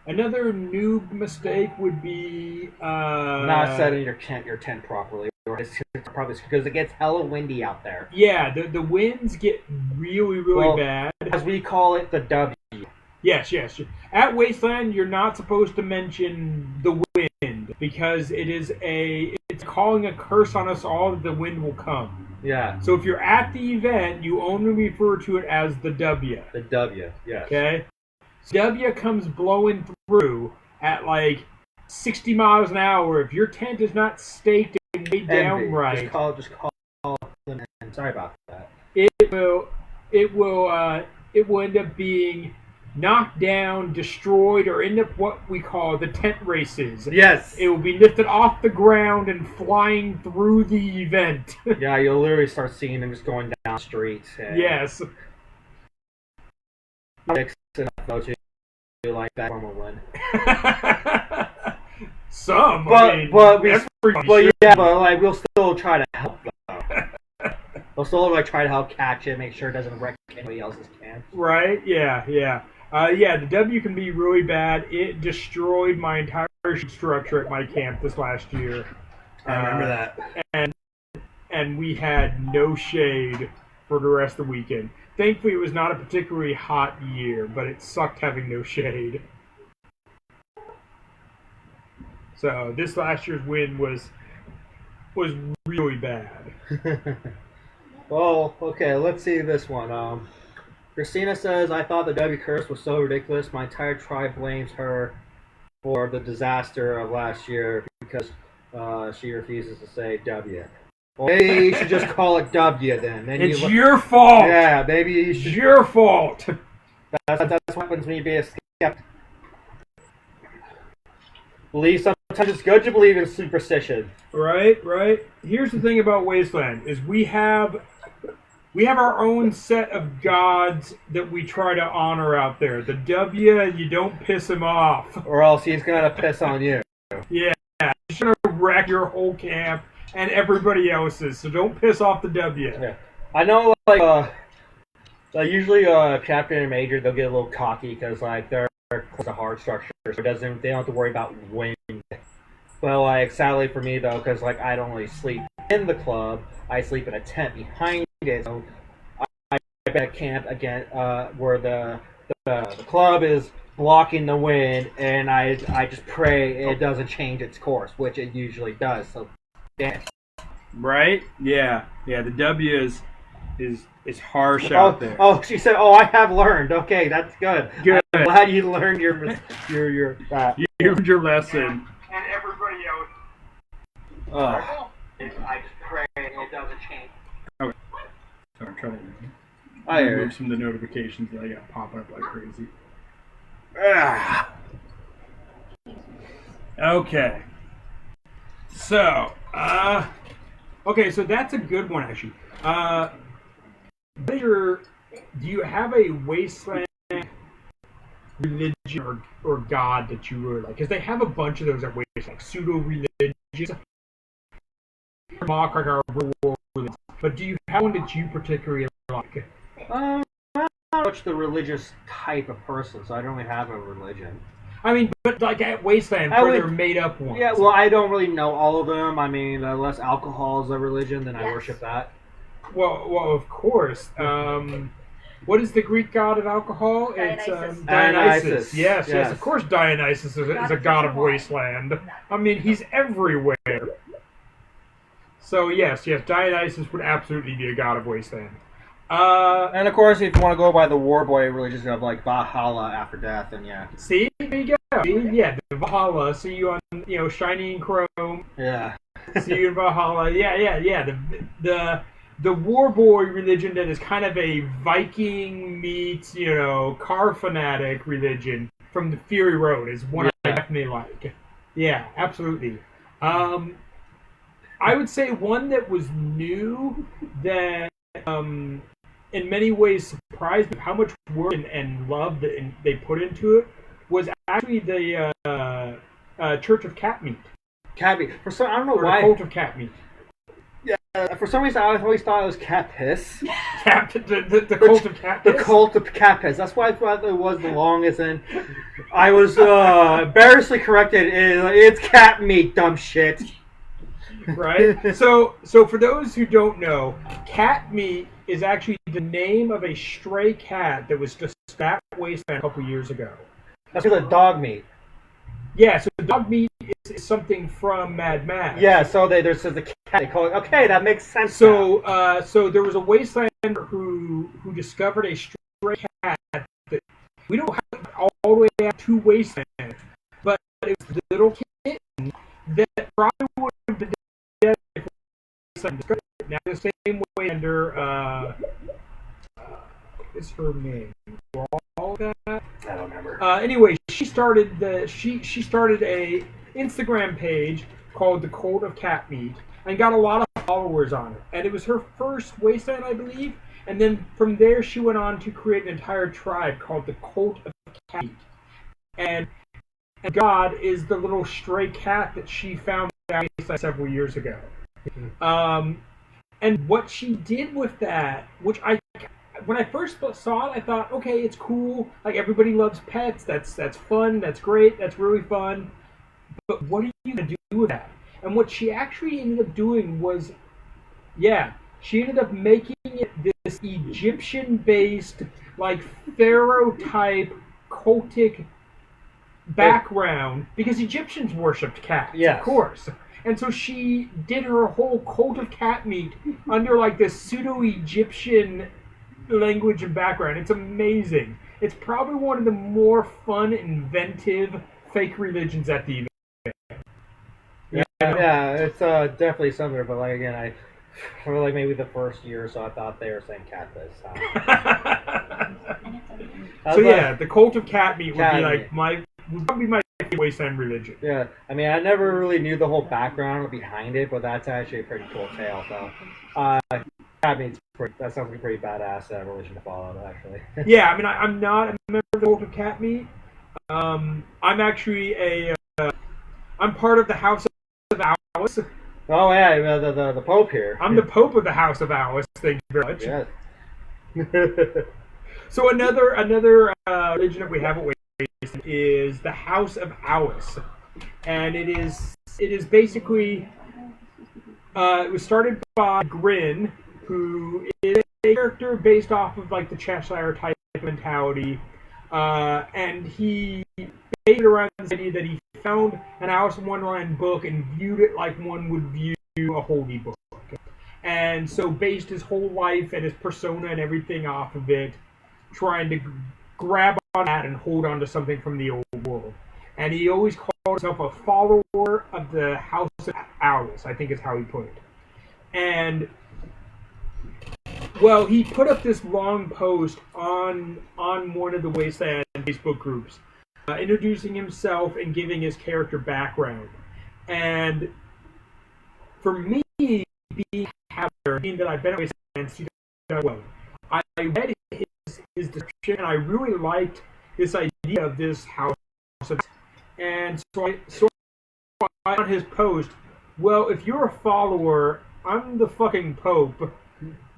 Another noob mistake would be not setting your tent properly, or it's probably because it gets hella windy out there. Yeah, the winds get really bad. As we call it, the W. Yes. At Wasteland, you're not supposed to mention the wind because it's calling a curse on us all that the wind will come. Yeah. So if you're at the event, you only refer to it as the W. The W, yes. Okay? W comes blowing through at like 60 miles an hour. If your tent is not staked and laid down right, just call them in. Sorry about that. It will end up being knocked down, destroyed, or end up what we call the tent races. Yes. It will be lifted off the ground and flying through the event. Yeah, you'll literally start seeing them just going down the streets. Yes. Enough though to like that one will win. Some, but I mean, but we everybody but should yeah, be. but like we'll still try to help though. We'll still like try to help catch it, make sure it doesn't wreck anybody else's camp. Right? Yeah. Yeah, the W can be really bad. It destroyed my entire structure at my camp this last year. I remember that. And we had no shade for the rest of the weekend. Thankfully, it was not a particularly hot year, but it sucked having no shade. So this last year's win was really bad. Well, okay, let's see this one. Christina says, I thought the W curse was so ridiculous. My entire tribe blames her for the disaster of last year because she refuses to say W. Well, maybe you should just call it W then. It's your fault! Yeah, maybe you should. It's your fault! That's what happens when you be a skeptic. Sometimes it's good to believe in superstition. Right. Here's the thing about Wasteland, is we have our own set of gods that we try to honor out there. The W, you don't piss him off. Or else he's gonna piss on you. Yeah, he's gonna wreck your whole camp and everybody else's, so don't piss off the W. Yeah. I know, usually captain and major, they'll get a little cocky because like they're close to hard structure, so they don't have to worry about wind. But like sadly for me though, because like I don't really sleep in the club, I sleep in a tent behind it. So I at camp again where the club is blocking the wind, and I just pray it doesn't change its course, which it usually does. So yeah. Right? Yeah. The W is harsh out there. Oh, she said, "Oh, I have learned." Okay, that's good. Good. I'm glad you learned your You learned your lesson. And everybody else. I just pray it doesn't change. Okay. Sorry, I'm trying to I hear remove some of the notifications that I got popping up like crazy. Okay. So, so that's a good one actually. Do you have a Wasteland religion or god that you really like? Because they have a bunch of those at Wasteland, like pseudo-religions. Mock like our real world religions. But do you have one that you particularly like? I'm not much the religious type of person, so I don't really have a religion. I mean, but like at Wasteland, they're made-up ones. Yeah, well, I don't really know all of them. I mean, unless alcohol is a religion, then I worship that. Well, of course. What is the Greek god of alcohol? Dionysus. It's Dionysus. Yes. Yes. Of course, Dionysus is a god of Wasteland. I mean, he's everywhere. So yes, Dionysus would absolutely be a god of Wasteland. And of course, if you want to go by the war boy religions of like Valhalla after death, then yeah. See, there you go. Yeah, the Valhalla. See you on Shining Chrome. Yeah. See you in Valhalla. Yeah. The war boy religion that is kind of a Viking meets car fanatic religion from the Fury Road is one I definitely like. Yeah, absolutely. I would say one that was new that in many ways surprised me how much work and love that they put into it was actually the Church of Catmeat. Catmeat. I don't know or why. The Cult of Catmeat. Yeah, for some reason, I always thought it was cat piss. The Cult of Cat Piss? The Cult of Cat Piss. That's why I thought it was the longest, and I was embarrassingly corrected. It's cat meat, dumb shit. Right? So for those who don't know, cat meat is actually the name of a stray cat that was just at Wasteland a couple years ago. That's because of dog meat. Yeah, so dog meat is something from Mad Max. Yeah, so there's the cat. They call it. Okay, that makes sense. So there was a Wastelander who discovered a stray cat that we don't have all the way out to Wasteland, but it was a little kitten that probably would have been dead if Wasteland discovered it. Now the same way under what's her name? All that. I don't remember. Anyway, she started a Instagram page called The Cult of Catmeat and got a lot of followers on it. And it was her first Wasteland, I believe. And then from there, she went on to create an entire tribe called the Cult of Cat Meat. And God is the little stray cat that she found out several years ago. And what she did with that, when I first saw it, I thought, okay, it's cool. Like, everybody loves pets. That's fun. That's great. That's really fun. But what are you going to do with that? And what she actually ended up doing was, she ended up making it this Egyptian-based, like, pharaoh-type, cultic background, because Egyptians worshipped cats, of course. And so she did her whole cult of cat meat under, like, this pseudo-Egyptian language and background. It's amazing. It's probably one of the more fun, inventive, fake religions at the event. Yeah, it's definitely similar, but like again, for like maybe the first year or so, I thought they were saying catfish. So yeah, the cult of cat meat would be like would probably be my Wasteland religion. Yeah, I mean, I never really knew the whole background behind it, but that's actually a pretty cool tale. So, cat meat's that sounds like a pretty badass religion to follow, actually. Yeah, I mean, I'm not a member of the cult of cat meat. I'm actually I'm part of the House of Alice. Oh yeah, the Pope here. I'm the Pope of the House of Alice. Thank you very much. Yes. So another religion that we have at Wasteland is the House of Alice, and it is basically it was started by Grin, who is a character based off of like the Cheshire type mentality, and he based it around this idea that he found an Alice in Wonderland book and viewed it like one would view a holy book. And so based his whole life and his persona and everything off of it, trying to grab on that and hold on to something from the old world. And he always called himself a follower of the House of Alice, I think is how he put it. And, well, he put up this long post on one of the Wasteland Facebook groups, introducing himself and giving his character background. And for me, being that I've been at Wasteland since 2012, I read his description and I really liked this idea of this house. And so I on his post, well, if you're a follower, I'm the fucking Pope,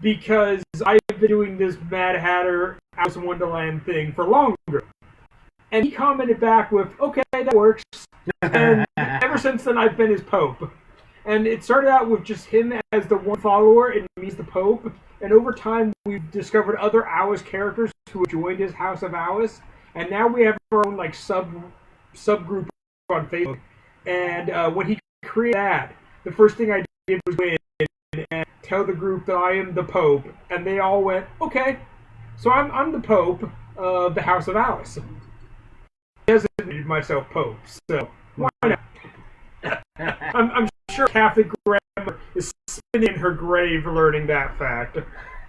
because I've been doing this Mad Hatter Alice in Wonderland thing for longer. And he commented back with, okay, that works. And ever since then, I've been his Pope. And it started out with just him as the one follower, and me's the Pope. And over time, we've discovered other Alice characters who joined his House of Alice. And now we have our own like subgroup on Facebook. And when he created that, the first thing I did was go in and tell the group that I am the Pope. And they all went, okay, so I'm the Pope of the House of Alice. I designated myself Pope, so why not? I'm sure Catholic grandma is spinning in her grave learning that fact.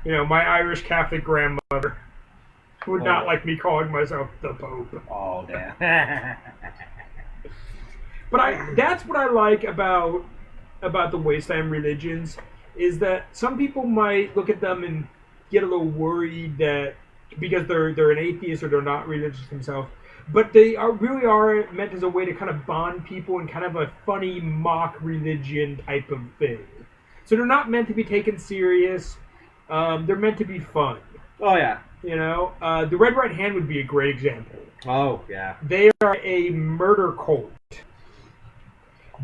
You know, my Irish Catholic grandmother would not like me calling myself the Pope. Oh, damn. But that's what I like about the Wasteland religions, is that some people might look at them and get a little worried that because they're an atheist or they're not religious themselves, but they really are meant as a way to kind of bond people in kind of a funny mock religion type of thing. So they're not meant to be taken serious. They're meant to be fun. Oh, yeah. You know, the Red Right Hand would be a great example. Oh, yeah. They are a murder cult.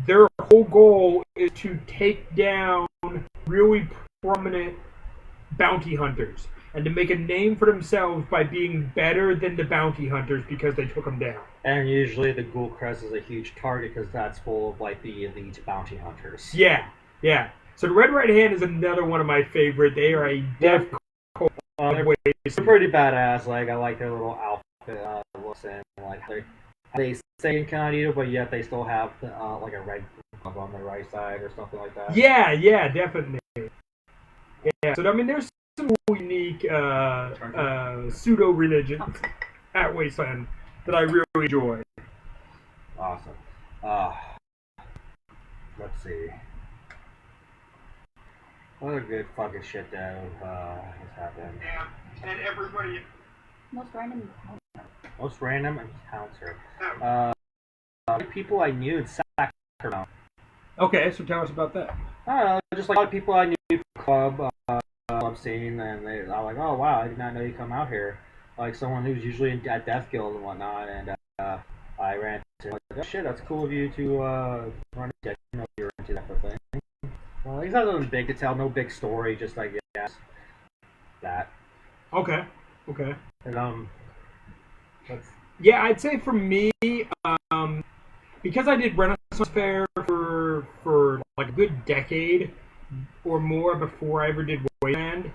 Their whole goal is to take down really prominent bounty hunters and to make a name for themselves by being better than the bounty hunters because they took them down. And usually the Ghoul Crest is a huge target because that's full of like the elite bounty hunters. Yeah. So the Red Right Hand is another one of my favorite. They are a death cult. They're pretty badass. Like, I like their little outfit looks and like they say kind of, but yet they still have like a red glove on the right side or something like that. Yeah, definitely. Yeah. So I mean, there's some unique pseudo religions at Wasteland that I really enjoy. Awesome. Let's see. What a good fucking shit that has happened. Yeah, and everybody. Most random. Most random encounter. People I knew in Sacramento. Okay, so tell us about that. I don't know, just like a lot of people I knew from club scene, and they are like, oh wow, I did not know you come out here. Like someone who's usually at Death Guild and whatnot, and I ran into like, oh shit, that's cool of you to run into. I didn't know you were into that sort of thing. Well, he's not nothing big to tell, no big story, just like yes, that. Okay. And that's Yeah, I'd say for me, because I did Renaissance Fair for like a good decade or more before I ever did Wasteland,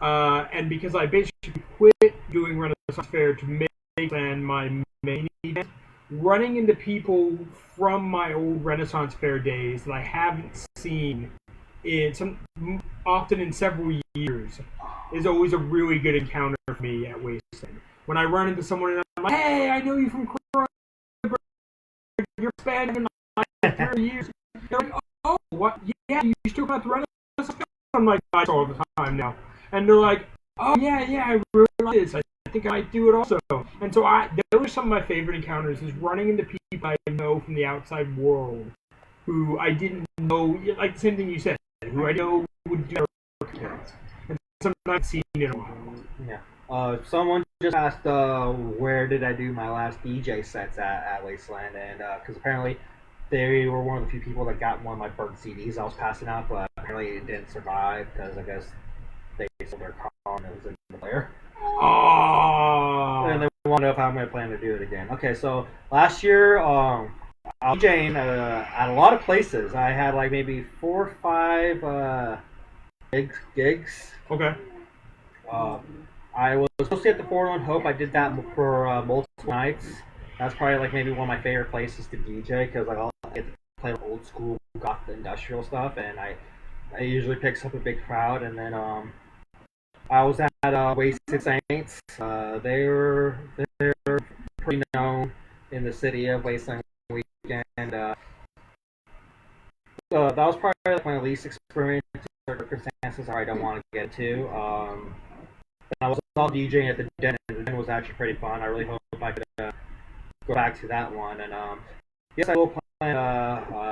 and because I basically quit doing Renaissance Fair to make Wasteland my main event, running into people from my old Renaissance Fair days that I haven't seen often in several years is always a really good encounter for me at Wasteland. When I run into someone and I'm like, hey, I know you from you're Spanish like 30 years. They're like, oh, what? Yeah, you still got the Renaissance? I'm like, I do all the time now. And they're like, oh, yeah, I really like this. I think I might do it also. And so those are some of my favorite encounters is running into people I know from the outside world who I didn't know, like the same thing you said, who I know would do their and sometimes I've seen it in a while. Yeah. Someone just asked where did I do my last DJ sets at Wasteland, and because apparently they were one of the few people that got one of my burnt CDs I was passing out, but apparently it didn't survive because I guess they sold their car and it was in the player. Oh. And they want to know if I'm going to plan to do it again. Okay, so last year I was DJing at a lot of places. I had like maybe 4 or 5 gigs. Okay. I was supposed to at the Forlorn Hope. I did that for multiple nights. That's probably like maybe one of my favorite places to DJ because like, I get to play old school goth industrial stuff, and I usually picks up a big crowd. And then I was at Wasted Saints. They're pretty known in the city of Wasteland Weekend. That was probably like my least experience circumstances I don't want to get into. I was all DJing at the Den, and the Den was actually pretty fun. I really hope I could go back to that one. And yes, I will plan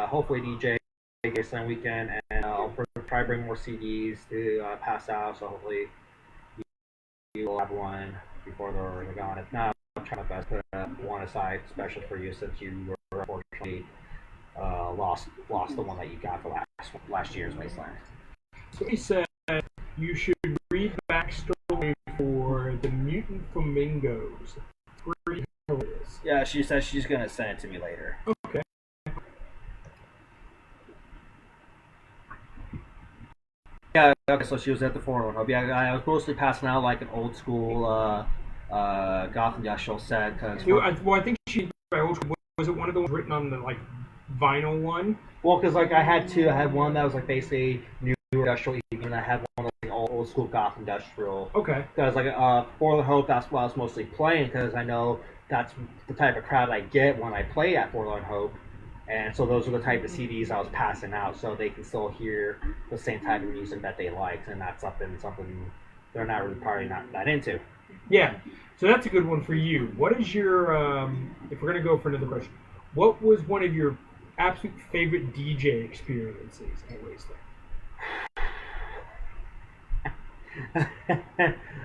hopefully DJ Wasteland Weekend, and I'll try to bring more CDs to pass out. So hopefully you will have one before they're gone. If not, I'll try my best to put one aside, especially for you since you were unfortunately lost the one that you got for last year's Wasteland. So he said you should read the backstory for the mutant flamingos. Pretty hilarious. Yeah, she says she's gonna send it to me later. Okay. Yeah, okay, so she was at the Forlorn Hope. Yeah, I was mostly passing out like an old school goth industrial set. I think she was it one of the ones written on the like vinyl one? Well, because like I had two. I had one that was like basically new industrial, and I had one like old school goth industrial. Okay. Because like Forlorn Hope, that's what I was mostly playing because I know that's the type of crowd I get when I play at Forlorn Hope. And so those are the type of CDs I was passing out, so they can still hear the same type of music that they liked, and that's something they're not really probably not that into. Yeah, so that's a good one for you. What is your, if we're going to go for another question, what was one of your absolute favorite DJ experiences at Wasteland?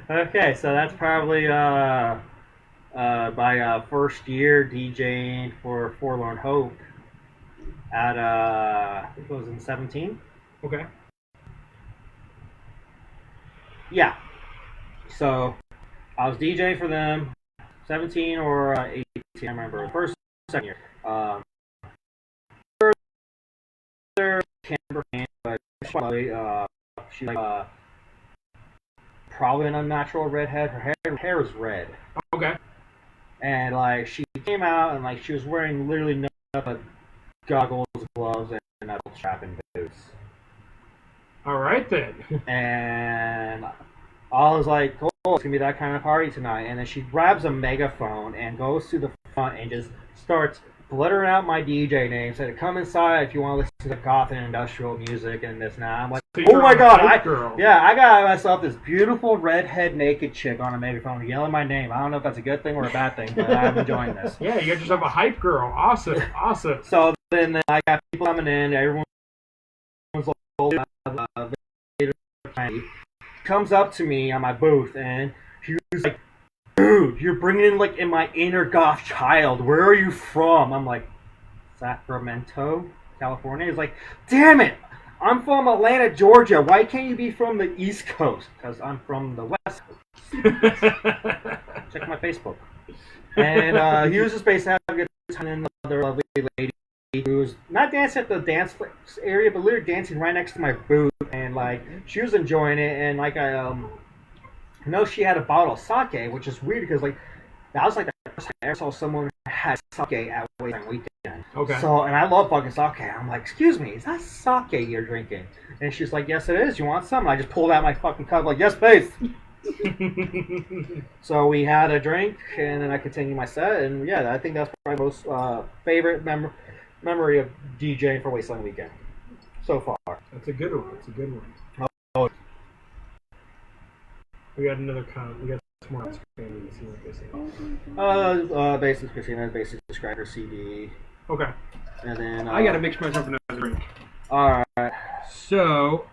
Okay, so that's probably my first year DJing for Forlorn Hope at I think it was in 17. Okay. Yeah. So I was DJing for them, 17 or 18. I remember first, second year. Can't remember her name, but she's like probably an unnatural redhead. Her hair is red. Okay. And like she came out and like she was wearing literally nothing but goggles, gloves, and a strap and boots. All right then. And I was like, "Cool, it's gonna be that kind of party tonight." And then she grabs a megaphone and goes to the front and just starts blurting out my DJ name, said, "Come inside if you want to listen to goth and industrial music and this and that." I'm like, So "Oh you're my a god, hype girl. I got myself this beautiful redhead naked chick on a megaphone yelling my name. I don't know if that's a good thing or a bad thing, but I'm enjoying this." Yeah, you got yourself a hype girl. Awesome, awesome. So then I got people coming in. Everyone's comes up to me on my booth, and he was like, "Dude, you're bringing in like in my inner goth child. Where are you from?" I'm like, "Sacramento, California." He's like, "Damn it, I'm from Atlanta, Georgia. Why can't you be from the East Coast?" Because I'm from the West Coast. Check my Facebook. And he was just basically having a good time, and another lovely lady who was not dancing at the dance area, but literally dancing right next to my booth, and like she was enjoying it, and like I know she had a bottle of sake, which is weird because like that was like the first time I ever saw someone had sake at Wasteland Weekend. Okay. So, and I love fucking sake. I'm like, "Excuse me, is that sake you're drinking?" And she's like, "Yes, it is. You want some?" I just pulled out my fucking cup, like, "Yes, please." So we had a drink, and then I continued my set, and yeah, I think that's probably my most favorite memory of DJing for Wasteland Weekend so far. That's a good one. That's a good one. Oh. We got another comment. We got some more on screen. Let's see what they say. Basic Christina basically described her CD, Okay. and then I gotta mix myself another drink. All right. So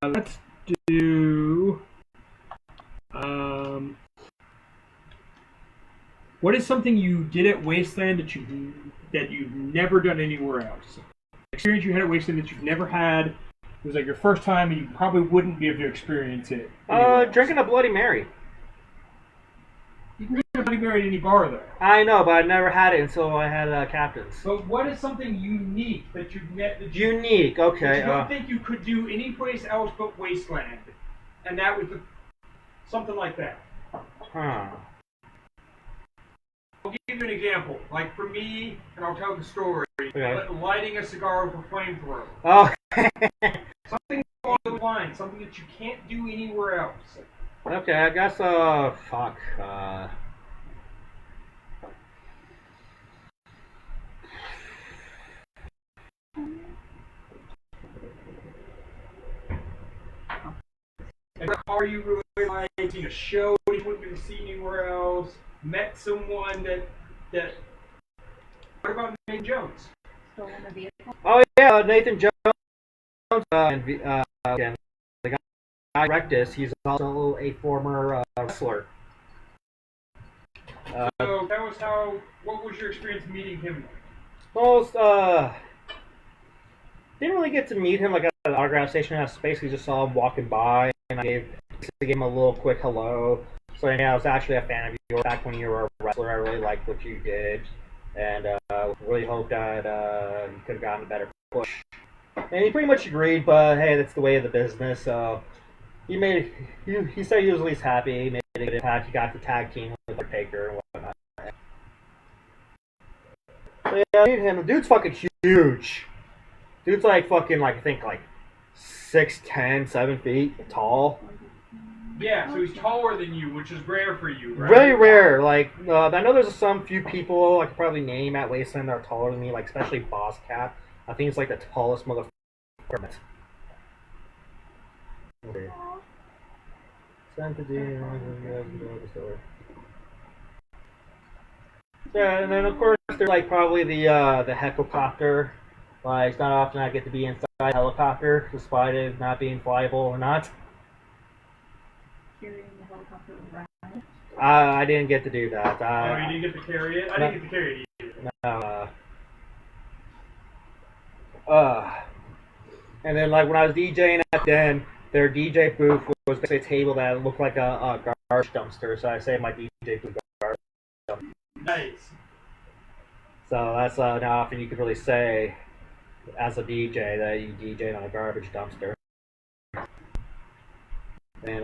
let's do. What is something you did at Wasteland that you've never done anywhere else? Experience you had at Wasteland that you've never had. It was like your first time, and you probably wouldn't be able to experience it. Drinking a Bloody Mary. You can drink a Bloody Mary at any bar, though. I know, but I never had it until I had Captain's. But what is something unique that you've met? Unique, okay. That you don't think you could do any place else but Wasteland, and that was something like that. Huh. I'll give you an example. Like for me, and I'll tell the story. Okay. But lighting a cigar with a flamethrower. Oh. Something along those lines. Something that you can't do anywhere else. Okay, I guess, fuck, And are you really like seen a show you wouldn't be able to see anywhere else? Met someone that. What about Nathan Jones? Stolen a vehicle. Oh, yeah, Nathan Jones, and again, the guy Rectus, he's also a former wrestler. So that was how. What was your experience meeting him? Most, didn't really get to meet him like at the autograph station. I basically just saw him walking by, and I gave him a little quick hello. So yeah, I was actually a fan of yours back when you were a wrestler. I really liked what you did, and really hoped that you could have gotten a better push. And he pretty much agreed, but hey, that's the way of the business. So he said he was at least happy. He made a good impact. He got the tag team with Taker and whatnot. So yeah, I need him. The dude's fucking huge. Dude's like fucking like I think like 6'10", 7 feet tall. Yeah, so he's taller than you, which is rare for you, right? Very rare. Like I know there's some few people I could probably name at Wasteland that are taller than me, like especially Boss Cat. I think he's like the tallest motherfucker. Okay. Yeah, and then of course there's like probably the helicopter. Like it's not often I get to be inside a helicopter, despite it not being flyable or not. Carrying the helicopter around. I didn't get to do that. Oh, you didn't get to carry it? I didn't get to carry it either. And then like when I was DJing at Den, their DJ booth was basically a table that looked like a garbage dumpster. So I say my DJ booth garbage dumpster. Nice. So that's not often you could really say as a DJ that you DJed on a garbage dumpster. And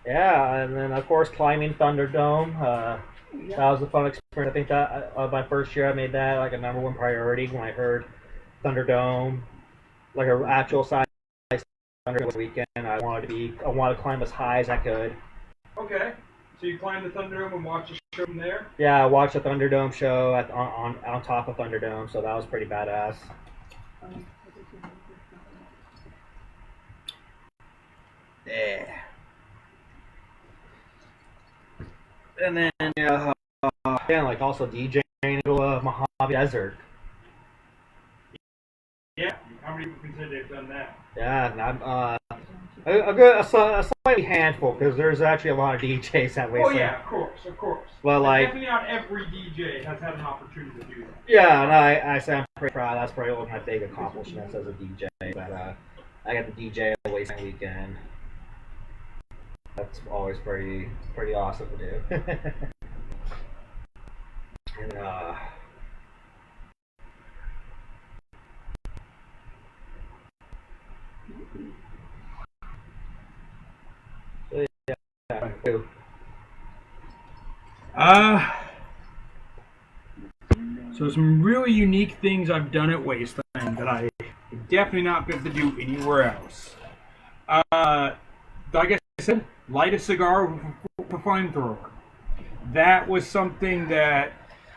yeah, and then of course climbing Thunderdome. That was a fun experience. I think that my first year I made that like a #1 priority when I heard Thunderdome, like an actual size Thunderdome weekend. I wanted to climb as high as I could. Okay. So you climb the Thunderdome and watch the show from there? Yeah, I watched the Thunderdome show on top of Thunderdome, so that was pretty badass. Yeah. And then, like also DJing in the Mojave Desert. Yeah. How many people consider they've done that? Yeah, and I'm a slightly handful because there's actually a lot of DJs that way. Oh yeah, of course. Well, like definitely not every DJ has had an opportunity to do that. yeah, and I say I'm pretty proud. That's probably one of my big accomplishments as a DJ. But I got the DJ at the Wasteland weekend. That's always pretty awesome to do. And so yeah. So some really unique things I've done at Wasteland that I definitely not been able to do anywhere else. Like I said, light a cigar with a flamethrower. That was something that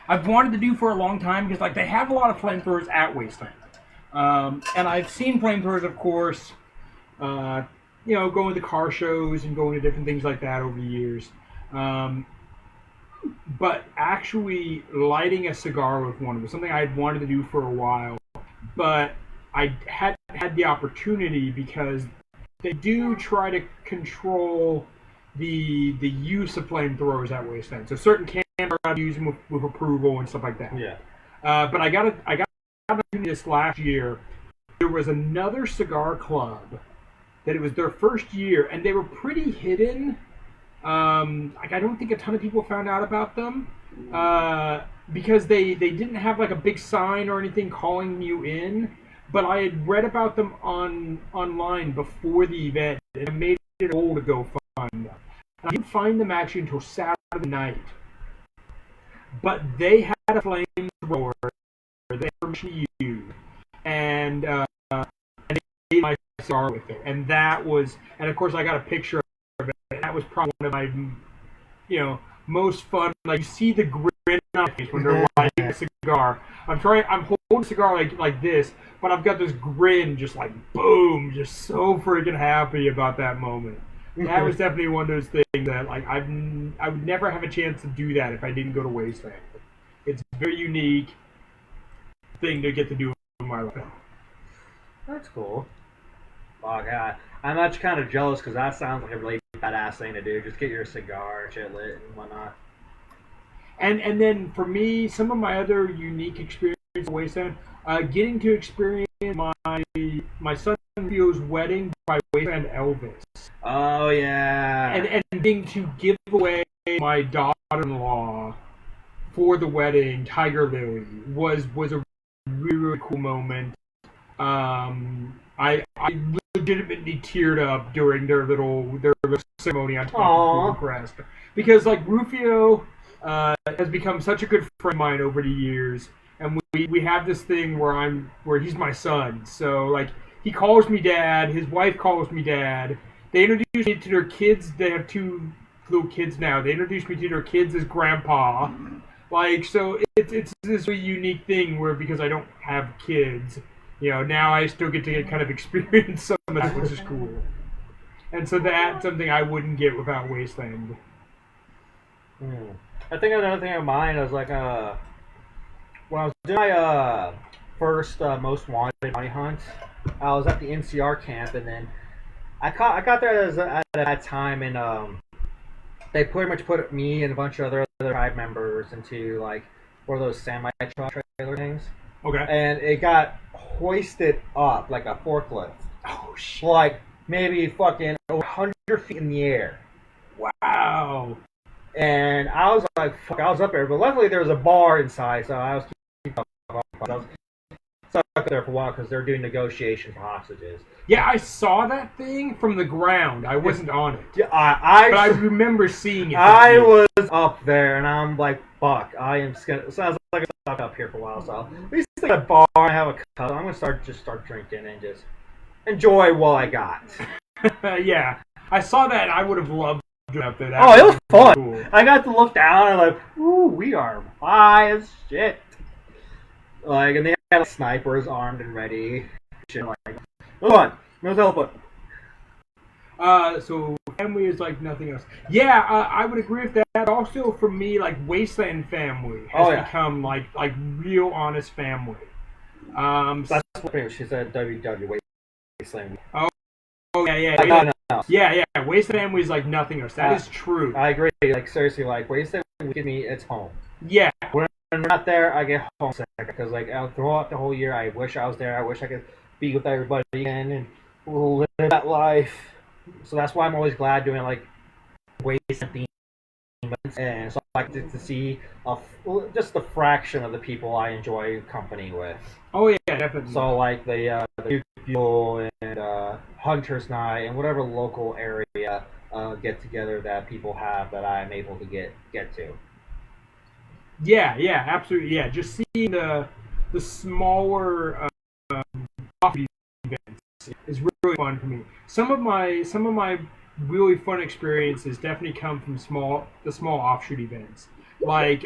I've wanted to do for a long time because like they have a lot of flamethrowers at Wasteland. And I've seen flamethrowers, of course, going to car shows and going to different things like that over the years. But actually lighting a cigar with one was something I had wanted to do for a while, but I hadn't had the opportunity because they do try to control the use of flamethrowers at Wasteland. So certain campers are use them with approval and stuff like that. Yeah. But I got an opportunity this last year. There was another cigar club that it was their first year, and they were pretty hidden. I don't think a ton of people found out about them because they didn't have like a big sign or anything calling you in. But I had read about them online before the event, and I made it a goal to go find them. I didn't find them actually until Saturday night. But they had a flamethrower they had permission to use, and they made my cigar with it, and of course I got a picture of it. And that was probably one of my, most fun. Like you see the grin on my face when they're lighting a cigar. I'm holding a cigar like this, but I've got this grin, just like boom, just so freaking happy about that moment. That was definitely one of those things that like I would never have a chance to do that if I didn't go to Wasteland. It's a very unique thing to get to do in my life. That's cool. Oh god, I'm actually kind of jealous because that sounds like a really badass thing to do. Just get your cigar, shit lit, and whatnot. And then for me, some of my other unique experiences at Wasteland, getting to experience my son Theo's wedding by Wasteland Elvis. Oh yeah. And getting to give away my daughter-in-law for the wedding, Tiger Lily, was a really, really cool moment. I legitimately teared up during their little ceremony on top of Crest because like Rufio has become such a good friend of mine over the years, and we have this thing where he's my son, so like he calls me dad, his wife calls me dad. They introduced me to their kids. They have 2 little kids now. They introduced me to their kids as grandpa. Like, so it's this really unique thing where because I don't have kids, now I still get to kind of experience some of that, which is cool. And so that's something I wouldn't get without Wasteland. I think another thing of mine was like when I was doing my first Most Wanted bounty hunt, I was at the NCR camp, and then I got there at that time, and they pretty much put me and a bunch of other tribe members into like one of those semi-truck trailer things. Okay. And it got hoisted up like a forklift. Oh shit! Like maybe fucking over 100 feet in the air. Wow. And I was like, fuck, I was up there, but luckily there was a bar inside, so I was stuck there for a while because they're doing negotiations for hostages. Yeah, I saw that thing from the ground. I wasn't on it. Yeah, but I remember seeing it. I was up there, and I'm like, fuck, I am scared. Sounds like I'm stuck up here for a while, so at least at a bar, I have a cup. I'm going to start drinking and just enjoy what I got. Yeah, I saw that, and I would have loved up there. Oh, it was fun. Cool. I got to look down and like, ooh, we are high as shit. Like, and they had snipers armed and ready. Shit like that. It was fun. It was hella fun. So family is like nothing else. Yeah, I would agree with that. Also, for me, like Wasteland family has become like real honest family. That's what she said. Wasteland. Oh yeah. Like, no. Yeah. Wasteland family is like nothing else. That is true. I agree. Like seriously, like Wasteland give me its home. Yeah. When I'm not there, I get homesick because like throughout the whole year, I wish I was there. I wish I could be with everybody again and live that life. So that's why I'm always glad doing like Wasteland themes, and so I get to see just a fraction of the people I enjoy company with. Oh yeah, definitely. So like the Fuel and Hunter's Night and whatever local area get together that people have that I'm able to get to. Yeah, absolutely. Yeah, just seeing the smaller coffee events is really fun for me. Some of my really fun experiences definitely come from the small offshoot events, like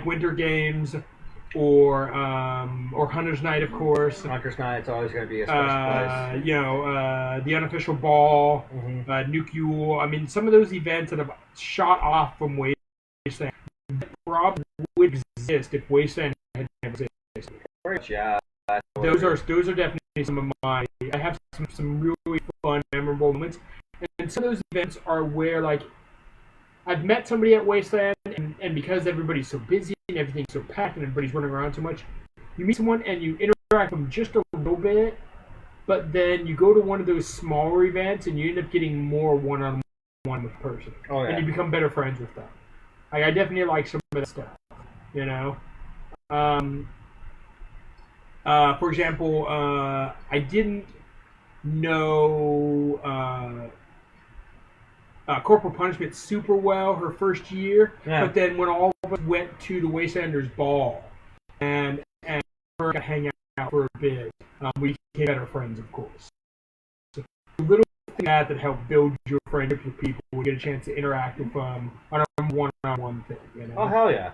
Winter Games or Hunter's Night, of course. Hunter's Night's always going to be a special place. The unofficial ball, Mm-hmm. Nuke Yule. I mean, some of those events that have shot off from Wasteland probably would exist if Wasteland had never existed. Yeah. Those are definitely some of my. I have some really fun, memorable moments, and some of those events are where like I've met somebody at Wasteland, and because everybody's so busy and everything's so packed and everybody's running around so much, you meet someone and you interact with them just a little bit, but then you go to one of those smaller events and you end up getting more one-on-one with the person, and you become better friends with them. Like, I definitely like some of that stuff, you know. For example, I didn't know Corporal Punishment super well her first year, but then when all of us went to the Wastelanders Ball and her got hang out for a bit, we became better friends, of course. So little things that help build your friendship with people, we get a chance to interact with them on a one-on-one thing. You know? Oh hell yeah!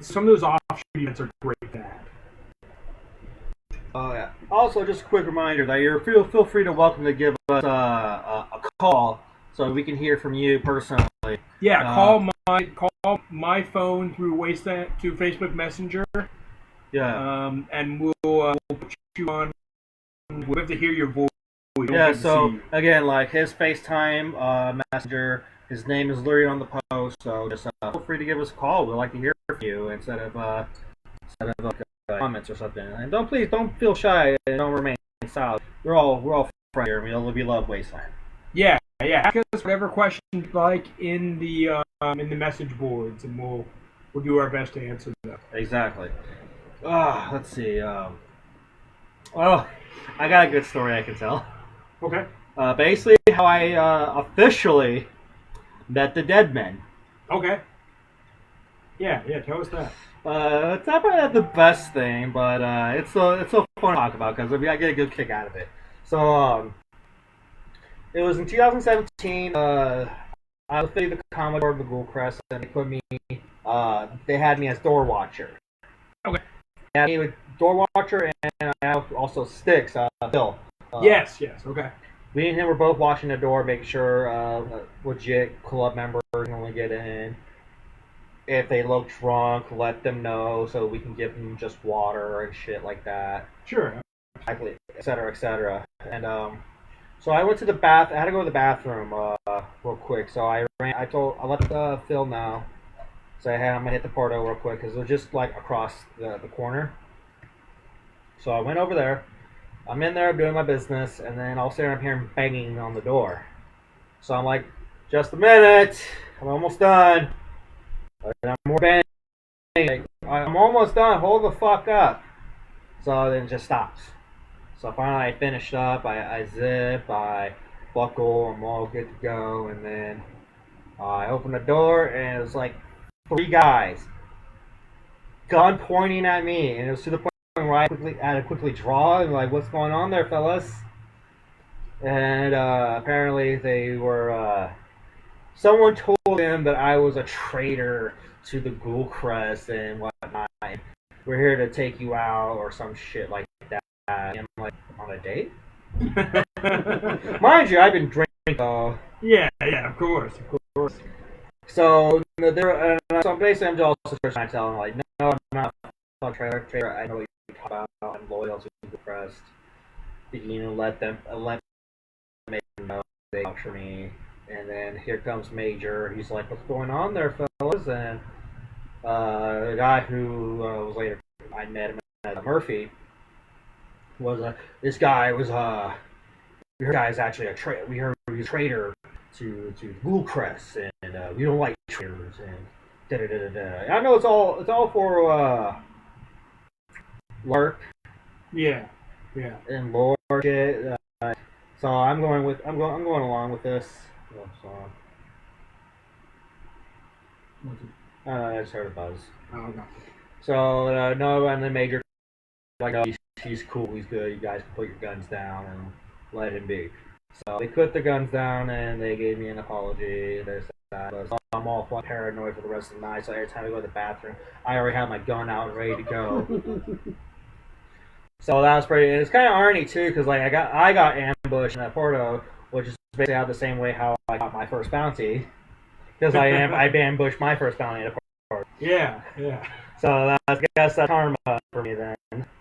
Some of those offshoot events are great at that. Oh yeah. Also, just a quick reminder that you're feel free to welcome to give us a call so we can hear from you personally. Yeah, call my phone through Wasteland to Facebook Messenger. Yeah. And we'll put you on. We'll have to hear your voice. Yeah. So again, like his FaceTime messenger, his name is literally on the post. So just feel free to give us a call. We'd like to hear from you instead of like, comments or something. And don't feel shy and don't remain silent. We're all friends here. We love Wasteland. Yeah. Ask us whatever questions you like in the message boards, and we'll do our best to answer them. Exactly. Let's see. Well, I got a good story I can tell. Okay. Basically, how I officially met the Dead Men. Okay. Yeah. Tell us that. It's not probably the best thing, but it's so fun to talk about because I get a good kick out of it. So it was in 2017. I was playing the Commodore of the Crest, and they had me as door watcher. Okay. They had me with door watcher, and I have also Sticks, Bill. Yes. Okay. Me and him were both watching the door, making sure legit club members can only get in. If they look drunk, let them know so we can give them just water and shit like that. Sure. Exactly, et cetera. And so I went to the bath. I had to go to the bathroom real quick. So I let Phil know. So I'm gonna hit the portal real quick because it was just like across the corner. So I went over there. I'm in there doing my business, and then all of a sudden I'm hearing banging on the door. So I'm like, just a minute, I'm almost done. And I'm more banging. I'm almost done. Hold the fuck up. So then it just stops. So finally I finished up. I zip. I buckle. I'm all good to go. And then I open the door, and it was like 3 guys, gun pointing at me, and it was to the point where I had to quickly draw and like, what's going on there, fellas? and apparently they were. Someone told them that I was a traitor to the Ghoul Crest and whatnot. We're here to take you out or some shit like that. And I'm like, on a date? Mind you, I've been drinking. Yeah, of course. So so basically, I'm just also trying to tell them like, no, I'm not a traitor. I know what you're talking about. I'm loyal to the Crest. You know, let them make them know they vouch for me. And then here comes Major. He's like, "What's going on there, fellas?" And the guy who was later I met him as Murphy was this guy was we heard guy's actually a traitor. We heard he was a traitor to Ghoul Crest, and we don't like traitors and da da da da. I know it's all for lark. Yeah. And lore shit. So I'm going along with this. So I just heard a buzz. Oh, okay. So no, and the Major like, oh, he's cool, he's good. You guys can put your guns down and let him be. So they put the guns down and they gave me an apology. They said that I'm all fucking paranoid for the rest of the night. So every time I go to the bathroom, I already have my gun out and ready to go. So that was pretty. And it's kind of irony too, because like I got ambushed in that Porto, which is basically how the same way how I got my first bounty, because I ambushed my first bounty at a Porto. Yeah. So I guess that's karma for me then.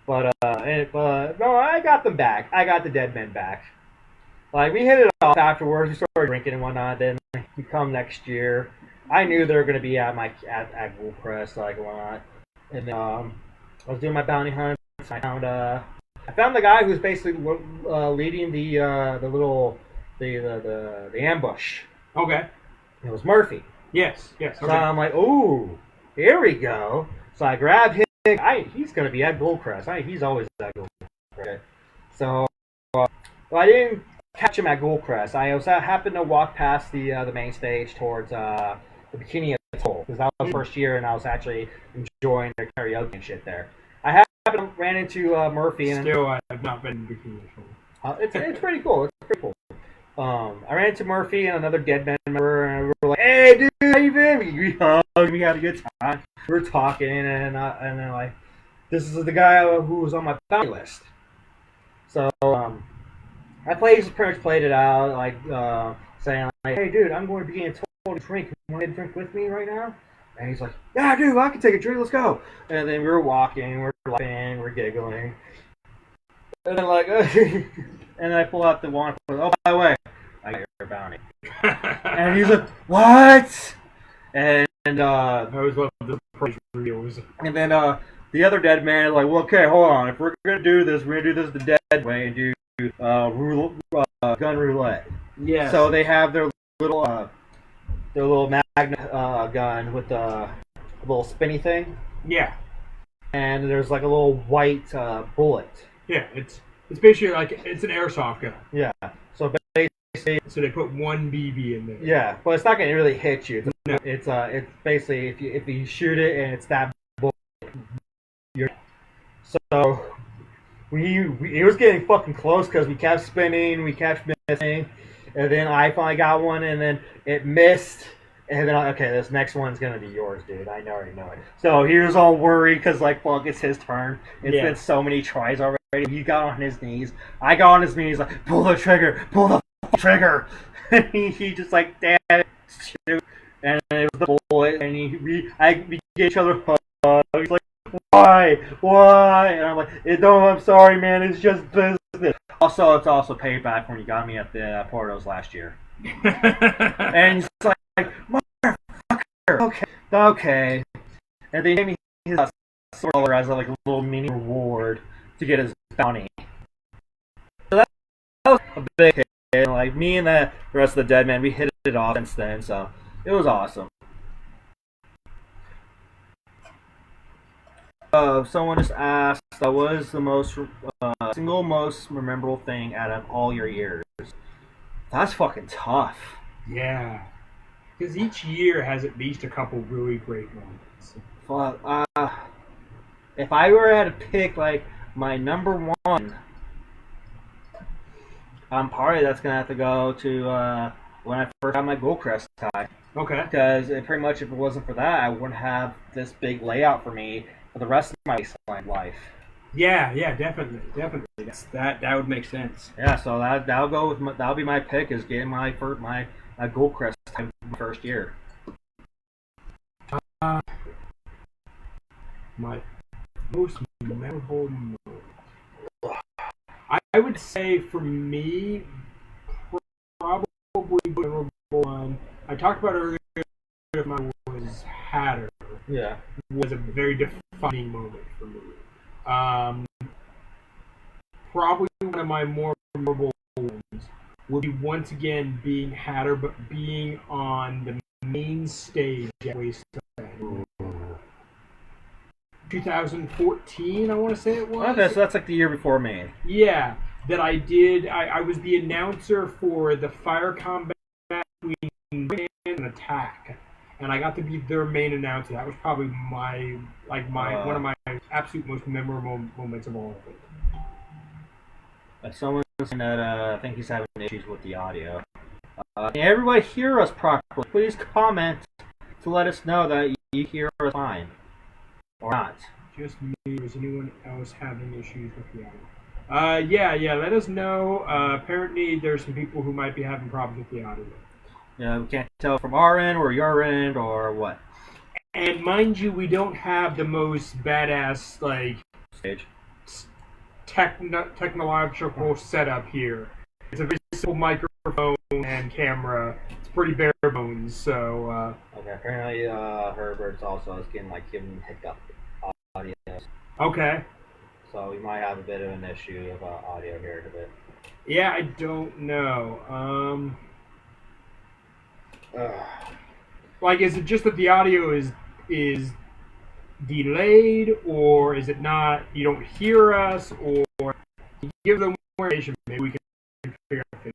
But no, I got them back. I got the dead men back. Like we hit it off afterwards. We started drinking and whatnot. Then we come next year. I knew they were going to be at Ghoul Crest, like whatnot. And I was doing my bounty hunt. I found the guy who's basically leading the ambush. Okay. It was Murphy. Yes. Okay. So I'm like, ooh, here we go. So I grabbed him. He's gonna be at Ghoul Crest. He's always at Ghoul Crest. So I didn't catch him at Ghoul Crest. I also happened to walk past the main stage towards the Bikini Atoll, because that was the first year, and I was actually enjoying their karaoke and shit there. I ran into Murphy. And still, I have not been to Bikini Atoll. It's pretty cool. It's pretty cool. I ran into Murphy and another dead man member, and we were like, "Hey, dude, how you been?" We hugged. We had a good time. We were talking, and then like, this is the guy who was on my bounty list. So I pretty much played it out, like saying like, "Hey, dude, I'm going to be in a total drink. You want to drink with me right now?" And he's like, "Yeah, dude, I can take a drink. Let's go." And then we were walking, we're laughing, we're giggling. And then like, and then I pull out the wand. Oh, by the way, I got your bounty. And he's like, "What?" And I always love the price reveals. And then the other dead man is like, "Well, okay, hold on. If we're gonna do this, we're gonna do this the dead way and do gun roulette." Yeah. So they have their little magnet gun with the little spinny thing. Yeah. And there's like a little white bullet. Yeah, it's basically like it's an airsoft gun. Yeah. So basically, so they put one BB in there. Yeah, but it's not gonna really hit you. No. It's basically if you shoot it and it's that bullet, you're. So it was getting fucking close because we kept spinning, we kept missing, and then I finally got one, and then it missed. And then, okay, this next one's gonna be yours, dude. I already know it. So he was all worried because, like, fuck, it's his turn. It's been so many tries already. He got on his knees. I got on his knees, like, pull the trigger, pull the trigger. And he just like, damn it, shoot. And it was the bullet. And we gave each other hugs. He's like, why? And I'm like, no, I'm sorry, man. It's just business. Also, it's also payback when you got me at the Portos last year. And he's like, motherfucker, okay. And they gave me his sword as like a little mini reward to get his bounty. So that was a big hit. Like me and the rest of the dead men, we hit it off since then. So it was awesome. Someone just asked, what is the single most memorable thing out of all your years? That's fucking tough. Yeah. Because each year has at least a couple really great moments. If I were to pick, like, my number one, Probably that's gonna have to go to when I first got my gold Crest tie. Okay. Because pretty much if it wasn't for that, I wouldn't have this big layout for me for the rest of my Wasteland life. Yeah, definitely. That would make sense. Yeah, so that'll be my pick is getting my gold Crest tie my first year. My most memorable moment. I would say for me, probably the memorable one I talked about earlier. Mine was Hatter. Yeah. Was a very defining moment for me. Probably one of my more memorable ones would be once again being Hatter, but being on the main stage at Wasteland. 2014, I want to say it was. Okay, so that's like the year before me. Yeah, that I did. I was the announcer for the fire combat between Wayne and Attack, and I got to be their main announcer. That was probably one of my absolute most memorable moments of all of it. Someone's saying that I think he's having issues with the audio. Can everybody hear us properly? Please comment to let us know that you hear us fine. Or not. Just me. Is anyone else having issues with the audio? Yeah. Let us know. Apparently, there's some people who might be having problems with the audio. Yeah, we can't tell from our end or your end or what. And mind you, we don't have the most badass Stage. technological setup here. It's a very simple microphone and camera. It's pretty bare bones. So. Okay. Apparently, Herbert's also getting hiccup audio. Okay. So we might have a bit of an issue of audio here in a bit. Yeah, I don't know. Is it just that the audio is delayed, or is it not? You don't hear us, or you give them more information? Maybe we can figure out things.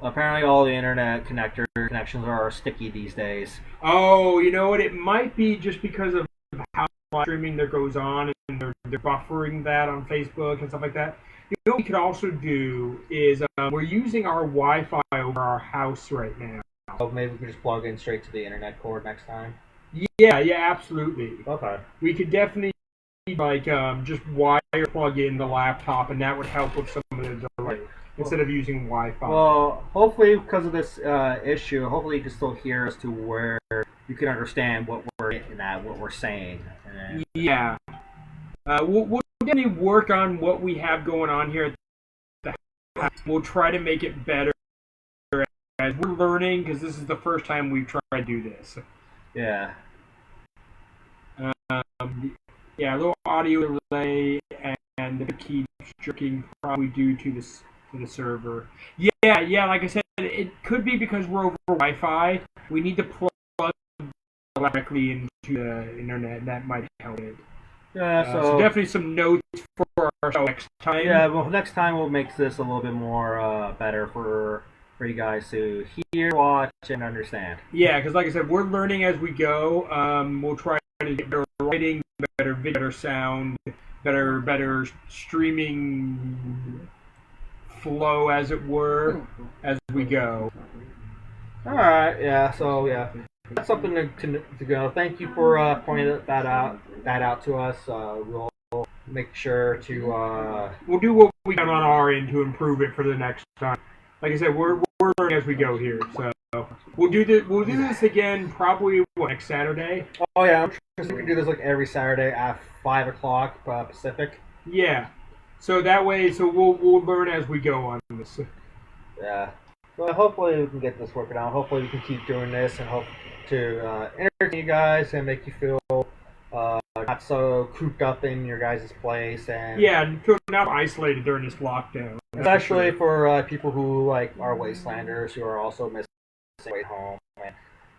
Apparently, all the internet connections are sticky these days. Oh, you know what? It might be just because of how much streaming there goes on, and they're buffering that on Facebook and stuff like that. You know what we could also do is we're using our Wi-Fi over our house right now. So maybe we could just plug in straight to the internet cord next time. Yeah, absolutely. Okay. We could definitely just wire plug in the laptop, and that would help with some of the delay instead of using Wi-Fi. Well, hopefully because of this issue, hopefully you can still hear us to where you can understand what we're getting at, what we're saying. Yeah. We'll definitely work on what we have going on here at the house. We'll try to make it better as we're learning, because this is the first time we've tried to do this. Yeah. A little audio delay and the key jerking probably due to the server. Yeah, like I said, it could be because we're over Wi-Fi. We need to plug directly into the internet. That might help it. Yeah, so definitely some notes for ourselves next time. Yeah, well, next time we'll make this a little bit more better for you guys to hear, watch, and understand. Yeah, because like I said, we're learning as we go. We'll try to get better writing, better video, better sound, better streaming flow, as it were, as we go. All right, yeah. So yeah, that's something to go. Thank you for pointing that out to us. We'll make sure to. We'll do what we can on our end to improve it for the next time. Like I said, we're learning as we go here. So we'll do this again probably next Saturday. Oh yeah, I'm sure we can do this every Saturday at 5 o'clock Pacific. Yeah. So that way, we'll learn as we go on this. Yeah. Well, hopefully we can get this working out. Hopefully we can keep doing this and hope to entertain you guys and make you feel not so cooped up in your guys' place. And feel not isolated during this lockdown. Especially for people who are Wastelanders who are also missing away home. And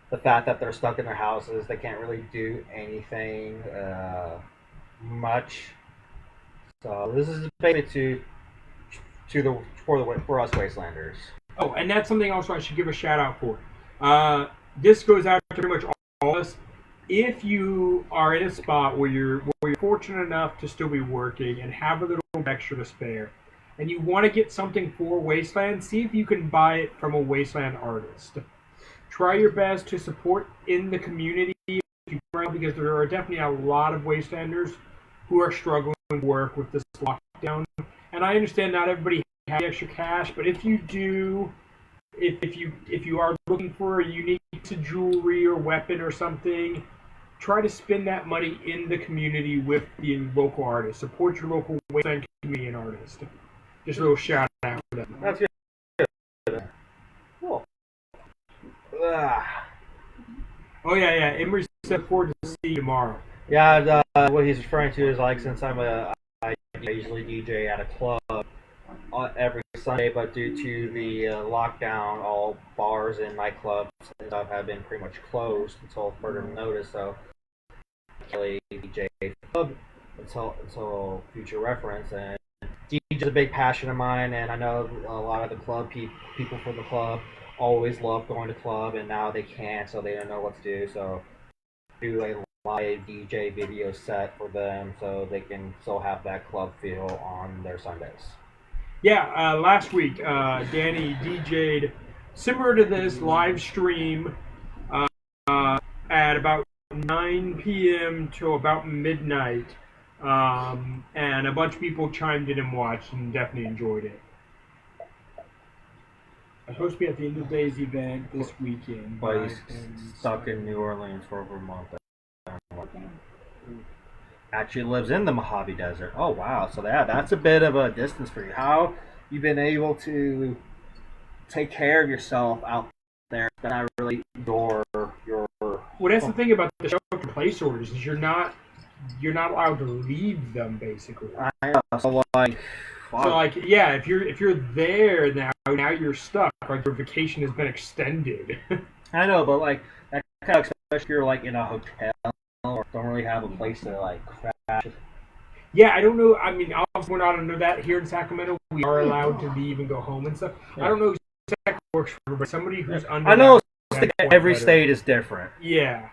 the fact that they're stuck in their houses, they can't really do anything much. So this is basically for us Wastelanders. Oh, and that's something also I should give a shout out for. This goes out to pretty much all of us. If you are in a spot where you're you're fortunate enough to still be working and have a little extra to spare, and you want to get something for Wasteland, see if you can buy it from a Wasteland artist. Try your best to support in the community because there are definitely a lot of Wastelanders who are struggling to work with this lockdown. And I understand not everybody has extra cash, but if you do, if you are looking for a unique piece of jewelry or weapon or something, try to spend that money in the community with the local artist. Support your local Wasteland community and artist. Just a little shout out for them. That's good. Cool. Oh yeah. Emery said forward to see you tomorrow. Yeah, what he's referring to is like since I usually DJ at a club every Sunday, but due to the lockdown, all bars and nightclubs and stuff have been pretty much closed until further notice. So I really DJ club until future reference. And DJ is a big passion of mine, and I know a lot of the club people from the club always love going to club, and now they can't, so they don't know what to do. So do a live DJ video set for them so they can still have that club feel on their Sundays. Yeah, last week Danny DJ'd similar to this live stream at about 9 p.m. till about midnight, and a bunch of people chimed in and watched and definitely enjoyed it. I'm supposed to be at the end of the day's event this weekend. But he's stuck in New Orleans for over a month. Actually lives in the Mojave Desert. Oh wow! So that's a bit of a distance for you. How you've been able to take care of yourself out there? That I really your. Well, that's the thing about the shelter place orders is you're not allowed to leave them basically. I know. So like. So like yeah, if you're there now you're stuck. Like your vacation has been extended. I know, but like that kind of especially if you're like in a hotel or don't really have a place to like crash. Yeah, I don't know. I mean, obviously we're not under that here in Sacramento. We are allowed to leave and go home and stuff. Yeah. I don't know exactly how it works for everybody. Somebody who's under. I know every state is different. Yeah.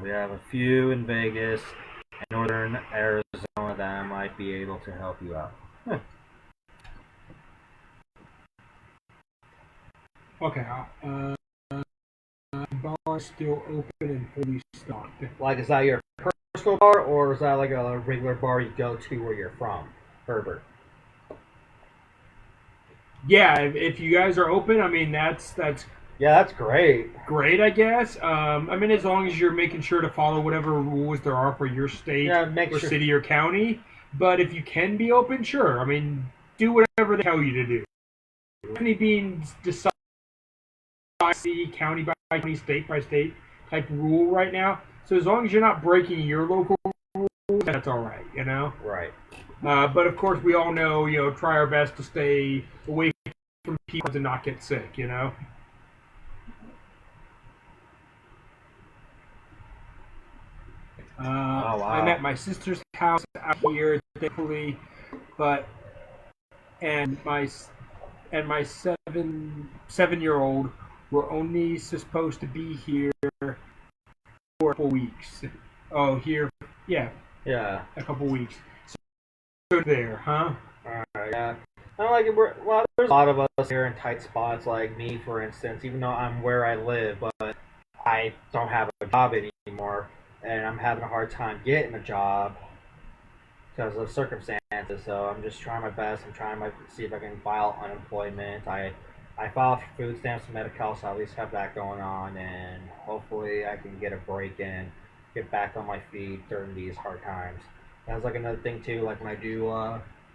We have a few in Vegas and northern Arizona that might be able to help you out. Huh. Okay. Bar still open and fully stocked. Like, is that your personal bar, or is that like a regular bar you go to where you're from, Herbert? Yeah, if you guys are open, I mean that's yeah, that's great. Great, I guess. I mean, as long as you're making sure to follow whatever rules there are for your state or city or county. But if you can be open, sure. I mean, do whatever they tell you to do. Any being decided county by county, state by state type rule right now. So as long as you're not breaking your local rules, that's all right, you know? Right. But of course, we all know, you know, try our best to stay away from people to not get sick, you know? Oh, wow. I'm at my sister's house out here, thankfully, and my 7-year-old were only supposed to be here for a couple weeks. Oh, here, yeah, a couple weeks. So there, huh? Alright, yeah. I like it. Well, there's a lot of us here in tight spots, like me, for instance. Even though I'm where I live, but I don't have a job anymore. And I'm having a hard time getting a job because of circumstances. So I'm just trying my best. I'm trying to see if I can file unemployment. I filed for food stamps and Medi-Cal, so I at least have that going on. And hopefully I can get a break and get back on my feet during these hard times. That's like another thing too. Like when I do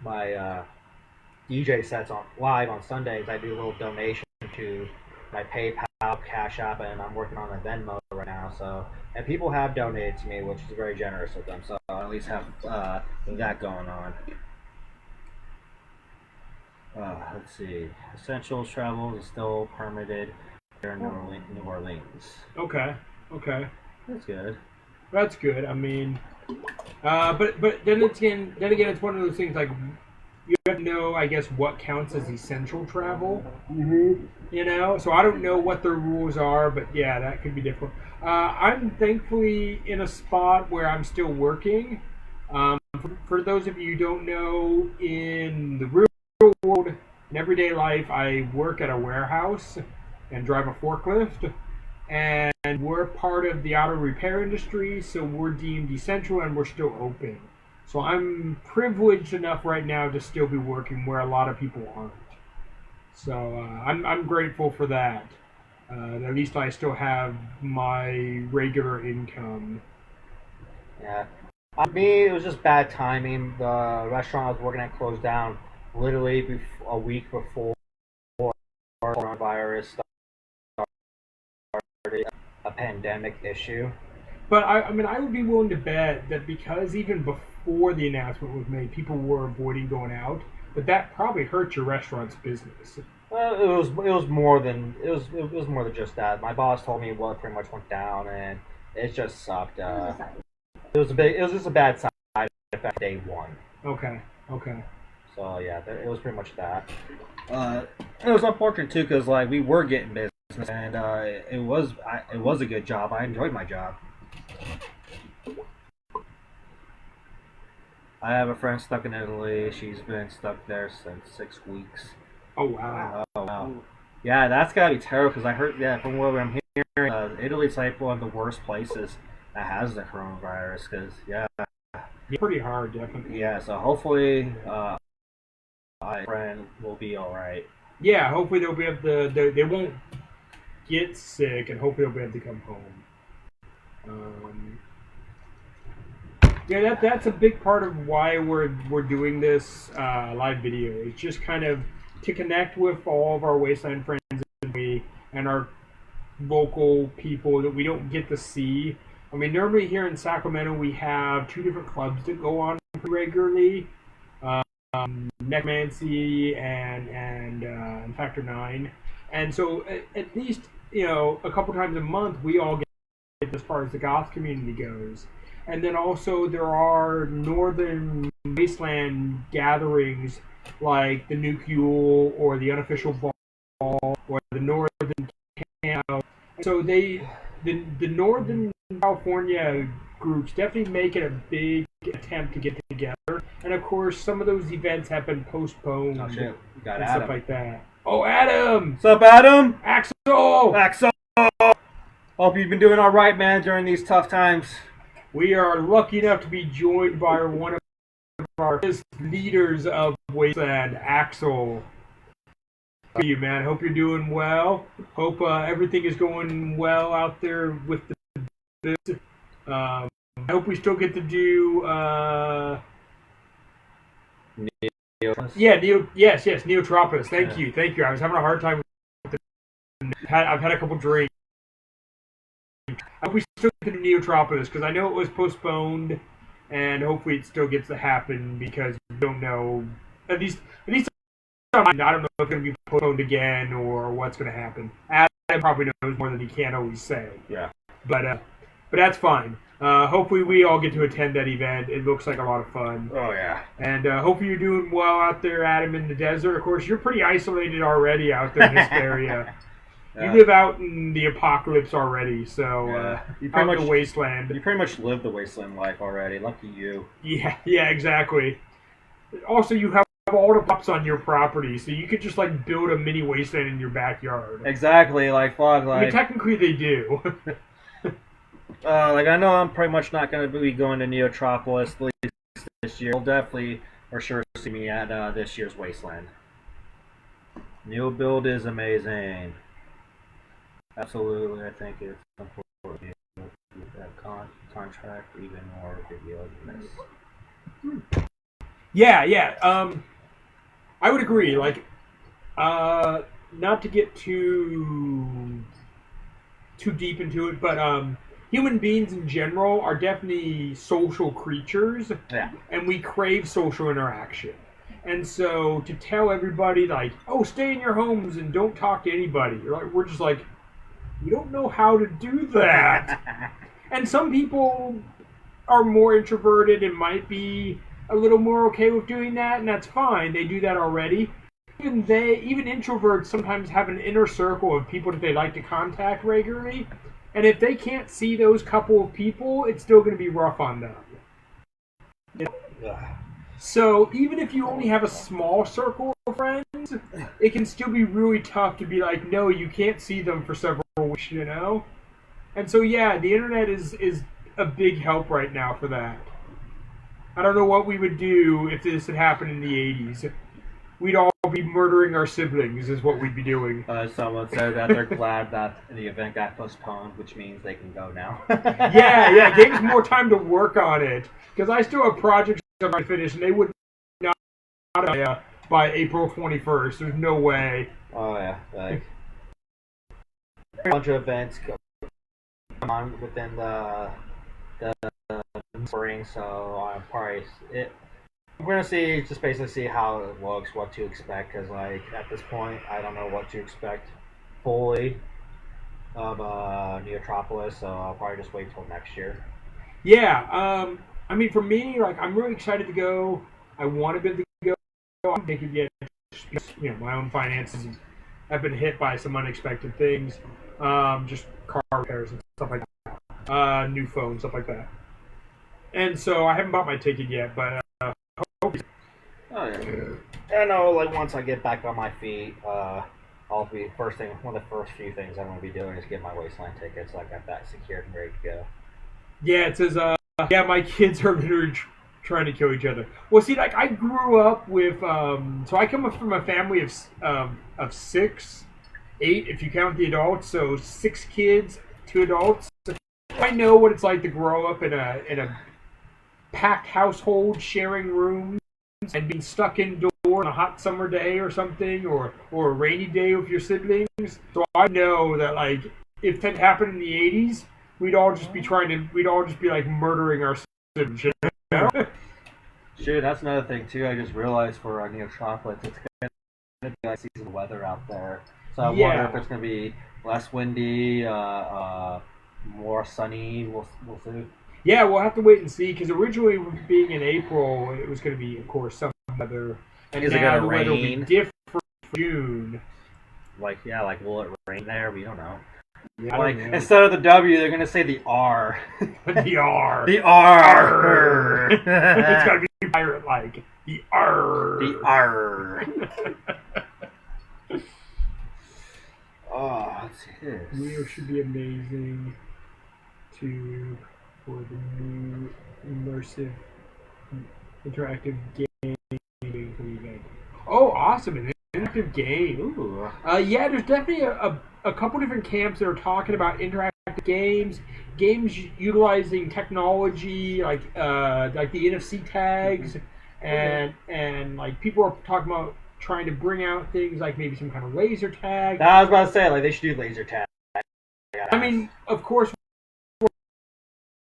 my DJ sets live on Sundays, I do a little donation to my PayPal, Cash App, and I'm working on a Venmo right now. So, and people have donated to me, which is very generous of them. So I at least have that going on. Let's see. Essentials travel is still permitted here in New Orleans. Okay. That's good. That's good. I mean, but then again, it's one of those things like you have to know, I guess, what counts as essential travel. Mm-hmm. You know, so I don't know what their rules are, but yeah, that could be different. I'm thankfully in a spot where I'm still working. For those of you who don't know, in the real world, in everyday life, I work at a warehouse and drive a forklift, and we're part of the auto repair industry, so we're deemed essential and we're still open. So I'm privileged enough right now to still be working where a lot of people aren't. So I'm grateful for that. At least I still have my regular income. Yeah. Me, it was just bad timing. The restaurant I was working at closed down literally a week before coronavirus started, a pandemic issue. But I mean, I would be willing to bet that because even before the announcement was made, people were avoiding going out. But that probably hurt your restaurant's business. Well, it was more than just that. My boss told me what pretty much went down, and it just sucked. It was just a bad side effect day one. Okay. So yeah, it was pretty much that. It was unfortunate too because like we were getting business, and it was a good job. I enjoyed my job. I have a friend stuck in Italy. She's been stuck there since 6 weeks. Oh wow. Oh wow. Yeah, that's gotta be terrible because I heard from what I'm hearing, Italy's like one of the worst places that has the coronavirus. Because yeah, Pretty hard, definitely. yeah. So hopefully, my friend will be all right. Yeah, hopefully they'll be able to. They won't get sick, and hopefully they'll be able to come home. Yeah, that's a big part of why we're doing this live video. It's just kind of to connect with all of our Wasteland friends and our local people that we don't get to see. I mean, normally here in Sacramento we have 2 different clubs that go on regularly, Necromancy and Factor 9, and so at least a couple times a month we all get as far as the goth community goes. And then also there are northern wasteland gatherings like the Nuclear or the Unofficial Ball or the Northern Camp. So the Northern California groups definitely make it a big attempt to get together. And of course some of those events have been postponed. Oh shit, we got and Adam. stuff like that. Oh, Adam! What's up, Adam? Axel! Hope you've been doing all right, man, during these tough times. We are lucky enough to be joined by one of our leaders of Wasteland, Axel. Thank you, man. Hope you're doing well. Hope everything is going well out there with the business. I hope we still get to do. Neotropis. Thank you. I was having a hard time with I've had a couple drinks. I hope we still get to Neotropis because I know it was postponed, and hopefully it still gets to happen because we don't know. At least I don't know if it's going to be postponed again or what's going to happen. Adam probably knows more than he can always say. Yeah. But that's fine. Hopefully we all get to attend that event. It looks like a lot of fun. Oh yeah. And hopefully you're doing well out there, Adam, in the desert. Of course, you're pretty isolated already out there in this area. You live out in the apocalypse already, so you out in the wasteland. You pretty much live the wasteland life already. Lucky you. Yeah, exactly. Also, you have all the pups on your property, so you could just like build a mini wasteland in your backyard. Exactly, like fuck, like. I mean, technically they do. Like I know I'm pretty much not going to be going to Neotropolis at least this year. You'll definitely for sure see me at this year's Wasteland. New build is amazing. Absolutely, I think it's important to get that contract even more video than this. Yeah. I would agree. Like, not to get too deep into it, but human beings in general are definitely social creatures, and we crave social interaction. And so to tell everybody like, oh, stay in your homes and don't talk to anybody, we're just like, we don't know how to do that. And some people are more introverted and might be a little more okay with doing that, and that's fine. They do that already. Even introverts sometimes have an inner circle of people that they like to contact regularly, and if they can't see those couple of people, it's still going to be rough on them. So even if you only have a small circle of friends, it can still be really tough to be like, no, you can't see them for several weeks, you know? And so, yeah, the internet is a big help right now for that. I don't know what we would do if this had happened in the 80s. We'd all be murdering our siblings is what we'd be doing. Someone said that they're glad that the event got postponed, which means they can go now. Yeah, it gave us more time to work on it. Because I still have projects I'm going to finish, and they would not by April 21st. There's no way. Oh, yeah. Like, a bunch of events come on within the spring, so I'm probably... I'm going to basically see how it looks, what to expect, because, like, at this point, I don't know what to expect fully of Neotropolis, so I'll probably just wait till next year. Yeah, I mean, for me, like, I'm really excited to go. I want to be able to go. I'm thinking, my own finances have been hit by some unexpected things, just car repairs and stuff like that, new phones, stuff like that. And so I haven't bought my ticket yet, but Oh, yeah. I know, like, once I get back on my feet, I'll be one of the first few things I'm going to be doing is get my Wasteland tickets. So I got that secured and ready to go. Yeah, it says, my kids are literally trying to kill each other. Well, see, like, I grew up with, so I come from a family of 6, 8, if you count the adults, so 6 kids, 2 adults. I know what it's like to grow up in a packed household, sharing rooms, and being stuck indoors on a hot summer day or something, or a rainy day with your siblings. So I know that, like, if that happened in the 80s, we'd all just be like murdering our siblings. You know? Shoot, that's another thing too. I just realized for Neotropolis, it's going to be like seasonal weather out there. So I wonder if it's going to be less windy, more sunny. We'll see. Yeah, we'll have to wait and see, because originally, being in April, it was going to be, of course, summer weather. And is now it going to rain? Will be different for June. Like, will it rain there? We don't know. Yeah, like, instead of the W, they're going to say the R. The R. The R. It's got to be pirate-like. The R. The R. Oh, let's see this. Rio should be amazing for the new immersive interactive game for the event. Oh, awesome! An interactive game. Ooh. Yeah, there's definitely a couple different camps that are talking about interactive games utilizing technology like the NFC tags, and like people are talking about trying to bring out things like maybe some kind of laser tag. I was about to say, like, they should do laser tag. I mean, of course,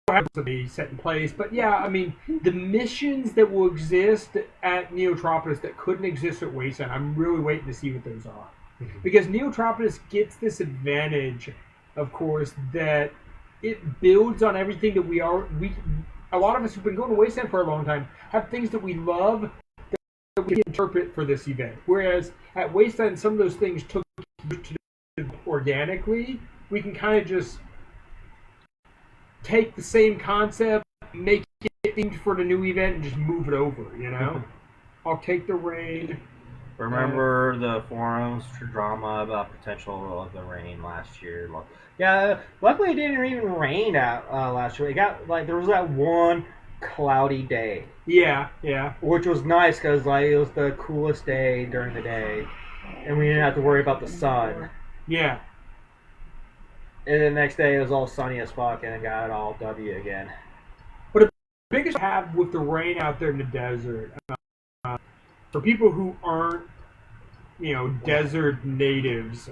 have to be set in place, but yeah, I mean, the missions that will exist at Neotropolis that couldn't exist at Wasteland, I'm really waiting to see what those are. Because Neotropolis gets this advantage, of course, that it builds on everything that a lot of us who've been going to Wasteland for a long time have things that we love that we can interpret for this event. Whereas at Wasteland, some of those things took organically. We can kind of just take the same concept, make it themed for the new event, and just move it over, you know? I'll take the rain. Remember the forums for drama about potential of the rain last year? Yeah, luckily it didn't even rain out last year. It got, like, there was that one cloudy day. Yeah. Which was nice because, like, it was the coolest day during the day, and we didn't have to worry about the sun. Yeah. And the next day it was all sunny as fuck, and it got all W again. But the biggest have with the rain out there in the desert, for people who aren't, desert natives,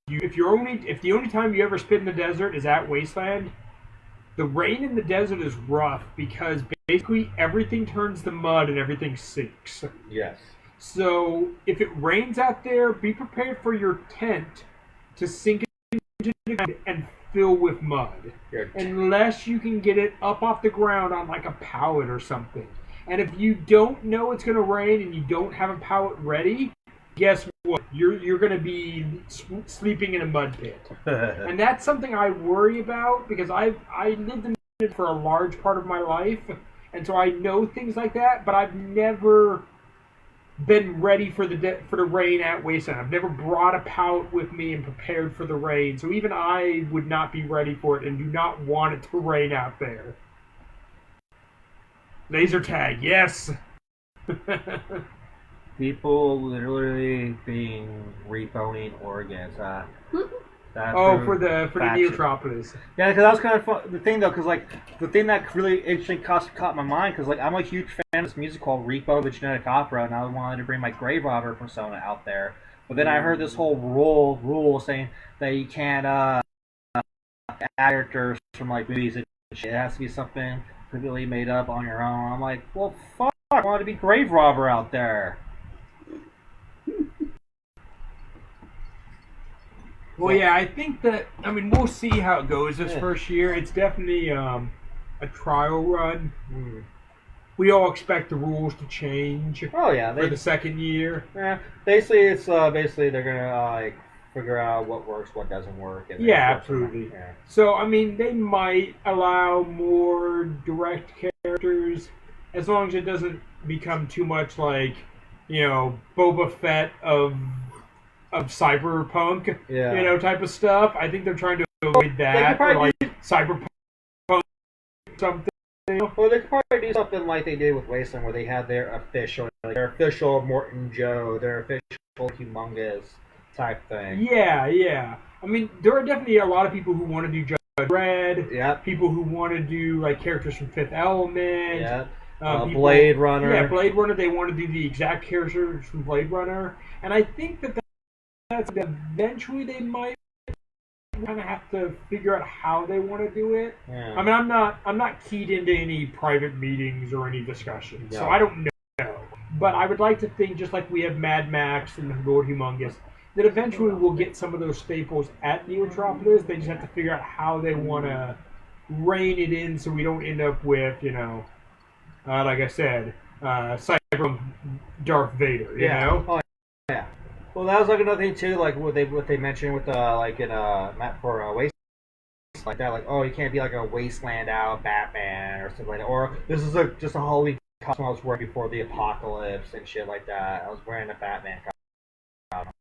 if the only time you ever spend in the desert is at Wasteland, the rain in the desert is rough because basically everything turns to mud and everything sinks. Yes. So if it rains out there, be prepared for your tent to sink into the ground and fill with mud. Unless you can get it up off the ground on like a pallet or something. And if you don't know it's going to rain and you don't have a pallet ready, guess what? You're going to be sleeping in a mud pit. And that's something I worry about because I lived in it for a large part of my life, and so I know things like that. But I've never been ready for the rain at Wasteland. I've never brought a pallet with me and prepared for the rain, so even I would not be ready for it and do not want it to rain out there. Laser tag, yes. People literally being reponing organs. For the Neotropolis. Yeah, because that was kind of fun. The thing though, because like the thing that really interesting caught my mind, because like I'm a huge fan of this music called Repo the Genetic Opera, and I wanted to bring my grave robber persona out there. But then I heard this whole rule saying that you can't add characters from like movies and shit. It has to be something completely made up on your own. I'm like, well, fuck, I want to be grave robber out there. Well, yeah, I think that, I mean, we'll see how it goes this first year. It's definitely a trial run. We all expect the rules to change. Oh, yeah. For the second year. Yeah, basically, it's basically they're going to like figure out what works, what doesn't work. And yeah, absolutely. Yeah. So, I mean, they might allow more direct characters as long as it doesn't become too much like, you know, Boba Fett of cyberpunk, you know, type of stuff. I think they're trying to avoid that, or like cyberpunk something. Well, they could probably do something like they did with Wasteland, where they had their official Morton Joe, their official humongous type thing. Yeah, yeah. I mean, there are definitely a lot of people who want to do Judge Dredd. Yeah. People who want to do like characters from Fifth Element. Yeah. Blade Runner. Yeah, Blade Runner. They want to do the exact characters from Blade Runner, and I think that eventually they might kind of have to figure out how they want to do it. Yeah. I mean, I'm not keyed into any private meetings or any discussions, so I don't know. But I would like to think, just like we have Mad Max and Lord Humongous, that eventually we'll get some of those staples at Neotropolis. They just have to figure out how they want to rein it in so we don't end up with, you know, like I said, Cyber Darth Vader, you know? Oh, yeah. Well, that was like another thing too, like what they mentioned with like in map for Wasteland, like that, like, oh, you can't be like a Wasteland out Batman or something like that, or this is just a Halloween costume I was wearing before the apocalypse and shit like that. I was wearing a Batman costume.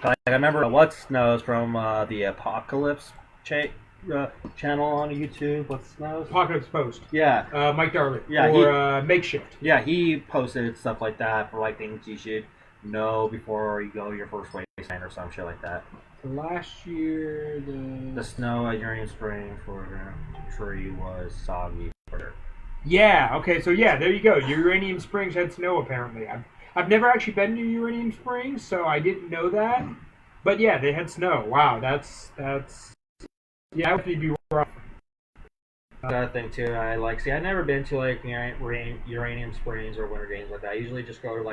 Like, I remember What Snows from the Apocalypse channel on YouTube. What Snows? Apocalypse Post. Yeah. Mike Darling. Yeah. Or Makeshift. Yeah, he posted stuff like that for like things you should know before you go to your first Wasteland or some shit like that. Last year, the snow at Uranium Springs for the tree was soggy. Yeah. Okay. So yeah, there you go. Uranium Springs had snow apparently. I've never actually been to Uranium Springs, so I didn't know that. But yeah, they had snow. Wow, that's yeah, that would be rough. Another thing too, I never been to like Uranium Springs or Winter Games like that. I usually just go to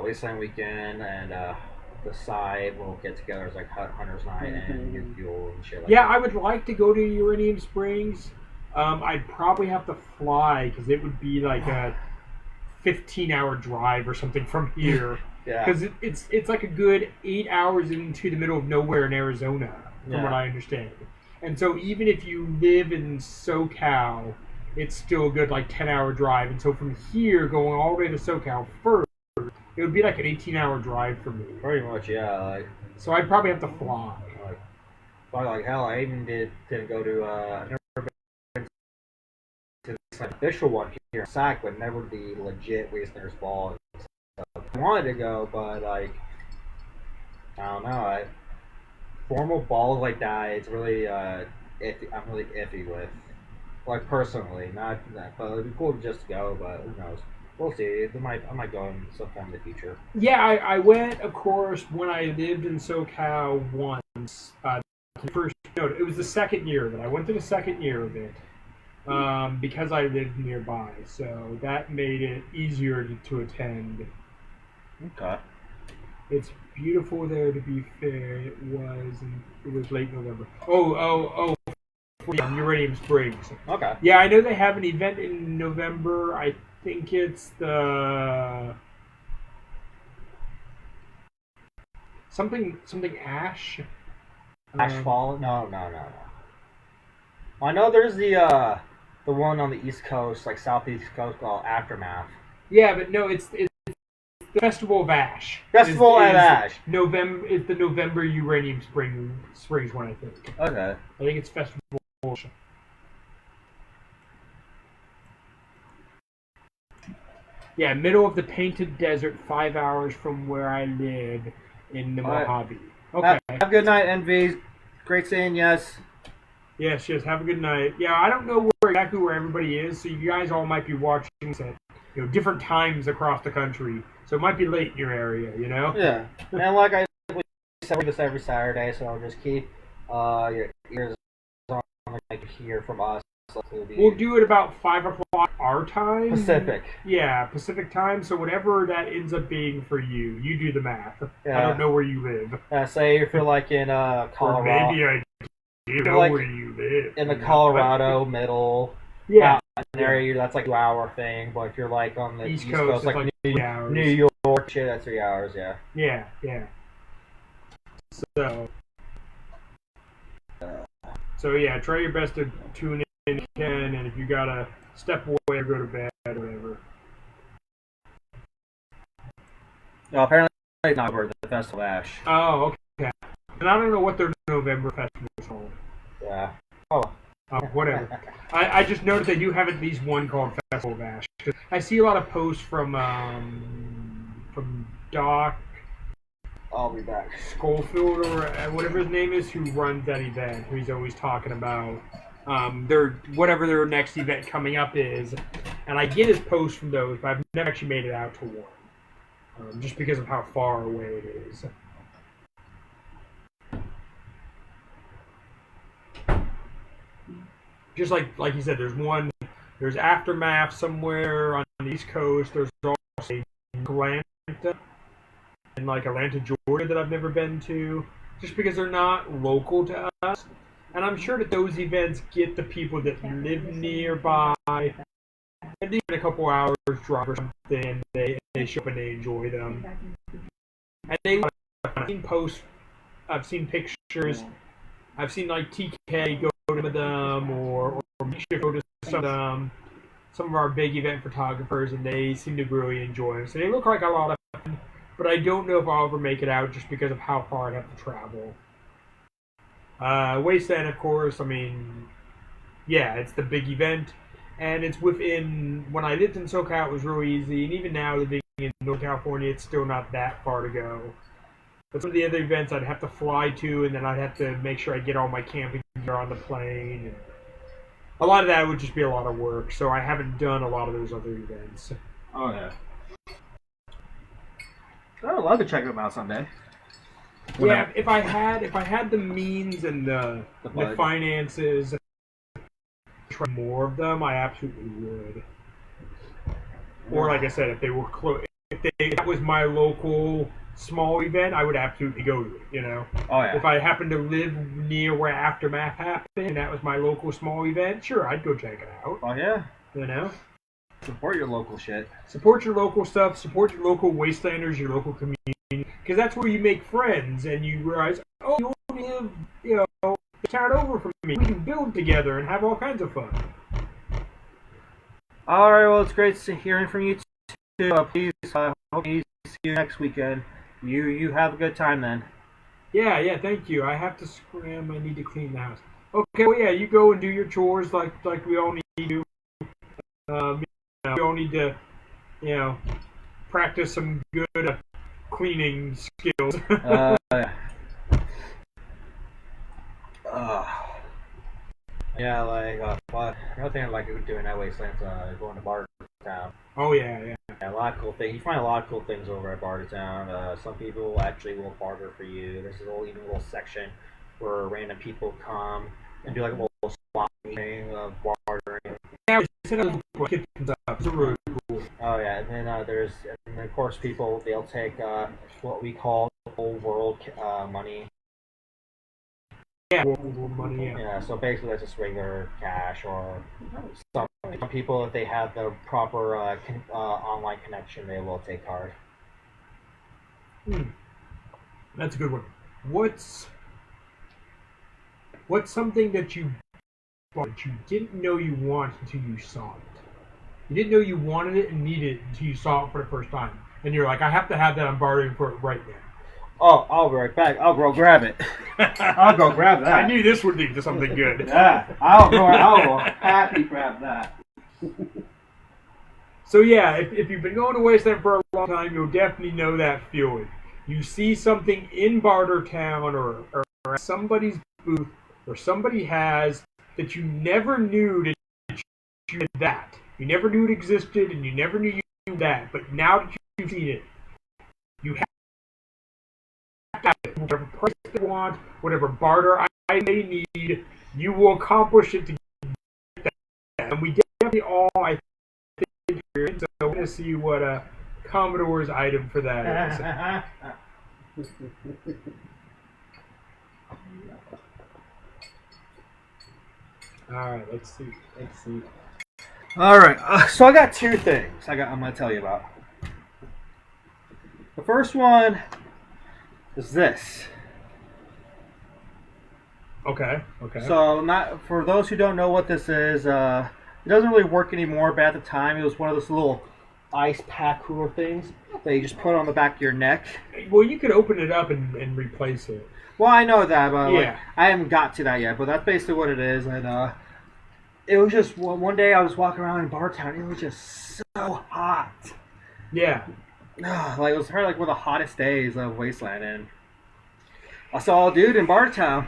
Wasteland Weekend and the side will get together as like Hunter's Night and get fuel and shit like that. Yeah, I would like to go to Uranium Springs. I'd probably have to fly because it would be like a 15-hour drive or something from here. Yeah. Because it's like a good 8 hours into the middle of nowhere in Arizona, from what I understand. And so even if you live in SoCal, it's still a good like 10-hour drive. And so from here, going all the way to SoCal first, it would be like an 18-hour drive for me. Pretty much, yeah. Like, so I'd probably have to fly. Like hell, I even didn't go to I've never been to this official one here in SAC, but never the legit Wastelanders Ball and stuff. I wanted to go, but like I don't know. Formal balls like that, it's really iffy. I'm really iffy with, like personally, not that, but it'd be cool to just go. But who knows? We'll see. I might go in sometime in the future. Yeah, I went, of course, when I lived in SoCal once. It was the second year of it. I went to the second year of it because I lived nearby, so that made it easier to attend. Okay. It's beautiful there, to be fair. It was late November. Uranium Springs. Okay. Yeah, I know they have an event in November. I think it's the something Ash. Ashfall? No. I know there's the one on the East Coast, like Southeast Coast, called Aftermath. Yeah, but no, it's the Festival of Ash. Festival of Ash. November. It's the November Uranium Springs one, I think. Okay. I think it's Festival. Yeah, middle of the Painted Desert, 5 hours from where I live in the Mojave. Okay. Have a good night, Envy. Great saying yes. Yes. Have a good night. Yeah, I don't know exactly where everybody is, so you guys all might be watching this at different times across the country. So it might be late in your area, Yeah. And like I said, we do this every Saturday, so just keep your ears on, like, hear from us. We'll do it about 5 o'clock our time. Pacific. Yeah, Pacific time. So whatever that ends up being for you, you do the math. Yeah. I don't know where you live. Say if you're like in Colorado. Or maybe I do know like where you live. In the Colorado middle. Yeah. An area that's like a 2-hour thing, but if you're like on the East Coast like New York, shit, that's 3 hours, yeah. Yeah. So yeah, try your best to tune in if you can, and if you gotta step away or go to bed or whatever. No, apparently it's not for the Festival of Ash. Oh, okay. And I don't know what their November festival is called. Yeah. Oh. Whatever. I just noticed they do have at least one called Festival of Ash. I see a lot of posts from Doc. I'll be back. Schofield or whatever his name is, who runs that event. Who he's always talking about whatever their next event coming up is, and I get his posts from those, but I've never actually made it out to one, just because of how far away it is. Just like you said, there's Aftermath somewhere on the East Coast. There's also Atlanta, in like Atlanta, Georgia, that I've never been to, just because they're not local to us. And I'm sure that those events get the people that live nearby, and even a couple hours drive or something, they show up and they enjoy them. And I've seen posts, I've seen pictures, I've seen like TK go to them, or Misha go to some of our big event photographers, and they seem to really enjoy them. So they look like a lot of fun, but I don't know if I'll ever make it out just because of how far I'd have to travel. Wasteland, of course, I mean, yeah, it's the big event, and it's within, when I lived in SoCal, it was really easy, and even now, living in Northern California, it's still not that far to go. But some of the other events I'd have to fly to, and then I'd have to make sure I get all my camping gear on the plane. And a lot of that would just be a lot of work, so I haven't done a lot of those other events. Oh, yeah. I'd love to check them out someday. Yeah, if I had the means and the finances to try more of them, I absolutely would. Or like I said, if they were close, if that was my local small event, I would absolutely go to it, Oh, yeah. If I happened to live near where Aftermath happened, and that was my local small event, sure, I'd go check it out. Oh, yeah. Support your local shit. Support your local stuff. Support your local Wastelanders, your local community. Because that's where you make friends, and you realize, oh, you only live, the town over from me. We can build together and have all kinds of fun. All right, well, it's great hearing from you too. Please, I hope to see you next weekend. You have a good time then. Yeah, thank you. I have to scram. I need to clean the house. Okay, well, yeah, you go and do your chores like we all need to. We all need to, practice some good cleaning skills. Yeah. Yeah, another thing I like doing at Wasteland is going to Bartertown. Oh, yeah. Yeah, a lot of cool things. You find a lot of cool things over at Bartertown. Some people actually will barter for you. There's a little section where random people come and do like a little swap thing of bartering. Yeah, it's really cool. Oh yeah, and then and of course they'll take what we call whole world money. money. Yeah. Yeah, so basically that's just regular cash or some people, if they have the proper online connection, they will take card. That's a good one. What's something that you bought that you didn't know you wanted until you saw it? You didn't know you wanted it and needed it until you saw it for the first time. And you're like, I have to have that. I'm bartering for it right now. Oh, I'll be right back. I'll go grab it. I'll go grab that. I knew this would lead to something good. Yeah, I'll go happy grab that. So yeah, if you've been going to Wasteland for a long time, you'll definitely know that feeling. You see something in Barter Town or at somebody's booth or somebody has that you never knew that you had that. You never knew it existed and you never knew you knew that. But now that you've seen it, you have to have it. Whatever price they want, whatever barter item they need, you will accomplish it to get that. And we definitely all, I think, here. So we're going to see what Commodore's item for that is. Alright, let's see. Alright, so I got two things I'm going to tell you about. The first one is this. Okay. So, not for those who don't know what this is, it doesn't really work anymore, but at the time it was one of those little ice pack cooler things that you just put on the back of your neck. Well, you could open it up and replace it. Well, I know that, but yeah. Like, I haven't got to that yet, but that's basically what it is. And it was just, one day I was walking around in Bartown, it was just so hot. Yeah. Like, it was probably like one of the hottest days of Wasteland, and I saw a dude in Bartown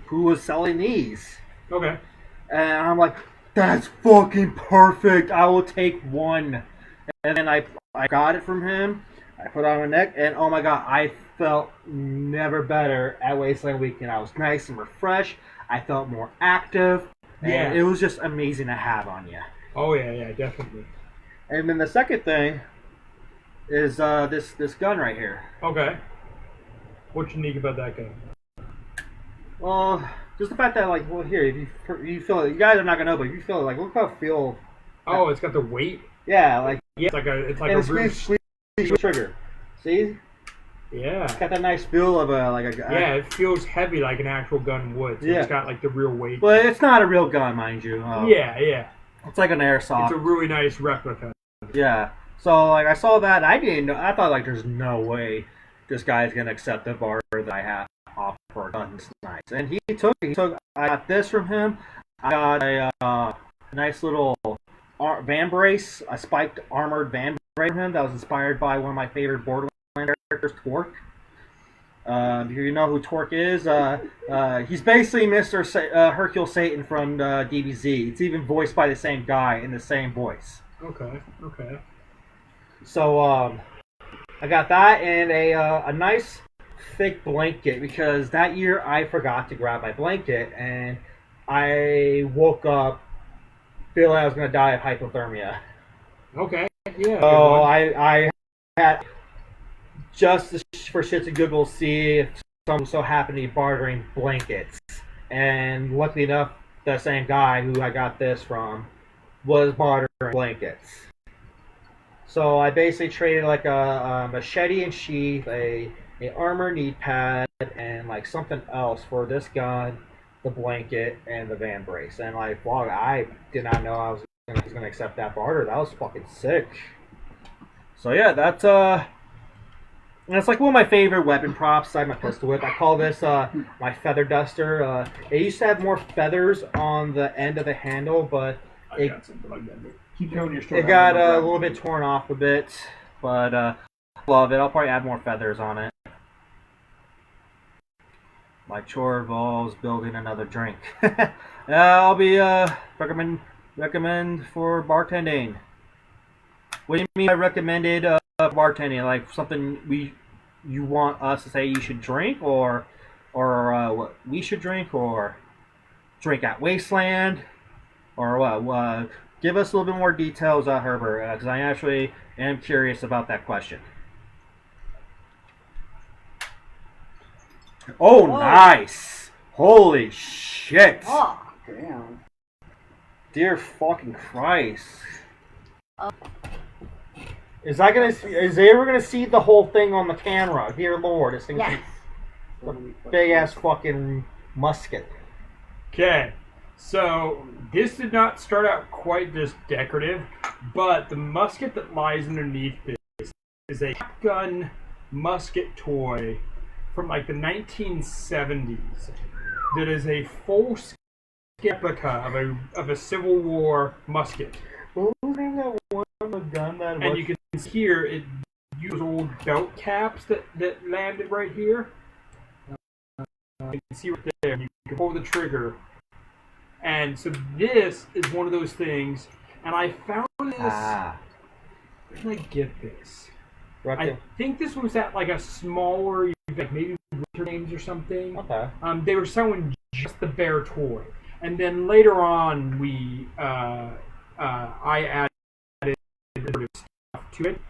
who was selling these. Okay. And I'm like, that's fucking perfect. I will take one. And then I got it from him. I put it on my neck, and oh my god, I felt never better at Wasteland Weekend. I was nice and refreshed. I felt more active. Yeah. And it was just amazing to have on you. Oh yeah, definitely. And then the second thing is this gun right here. Okay. What's unique about that gun? Well, just the fact that, like, well, here, if you feel it, you guys are not gonna know, but if you feel it, like, look how it feels. Oh, it's got the weight. Yeah, like, Yeah, it's like a real squeeze trigger. See? Yeah. It's got that nice feel of yeah, it feels heavy like an actual gun would. So yeah. It's got like the real weight. But it's not a real gun, mind you. Yeah. It's like an airsoft. It's a really nice replica. Yeah. So, like, I saw that, and I didn't know. I thought, like, there's no way this guy's gonna accept the bar that I have off for guns tonight. And he took. I got this from him. I got a nice little van brace, a spiked armored van brace from him that was inspired by one of my favorite Borderlands characters, Torque. If you know who Torque is, he's basically Mr. Hercule Satan from DBZ. It's even voiced by the same guy in the same voice. Okay. So I got that and a nice thick blanket because that year I forgot to grab my blanket and I woke up feeling I was going to die of hypothermia. Okay. Yeah. So I had just for shits and giggles see if someone so happened to be bartering blankets. And luckily enough, the same guy who I got this from was bartering blankets. So I basically traded like a machete and sheath, a armor knee pad, and like something else for this gun, the blanket, and the van brace. And like, wow, I did not know I was going to accept that barter. That was fucking sick. So yeah, that's like one of my favorite weapon props. I have my pistol whip. I call this my feather duster. It used to have more feathers on the end of the handle, but it got a little bit torn off a bit. But love it. I'll probably add more feathers on it. My chore involves building another drink. I'll be recommend for bartending. What do you mean by recommended bartending? Like something you want us to say you should drink, or what we should drink, or drink at Wasteland, or what? Give us a little bit more details, Herbert, because I actually am curious about that question. Oh, nice! Holy shit! Oh. Damn. Dear fucking Christ! Oh. Is they ever gonna see the whole thing on the camera? Dear Lord, this thing's Yes. a big ass fucking musket. Okay, so this did not start out quite this decorative, but the musket that lies underneath this is a gun musket toy from like the 1970s. That is a full replica of a Civil War musket. What was the name of that one gun that And was? you can see here it used old belt caps that landed right here. You can see right there. You can pull the trigger. And so this is one of those things. And I found this. Where did I get this? Right I think this was at like a smaller event, maybe Winter Names or something. Okay. They were selling just the bare toy. And then later on, I added stuff to it.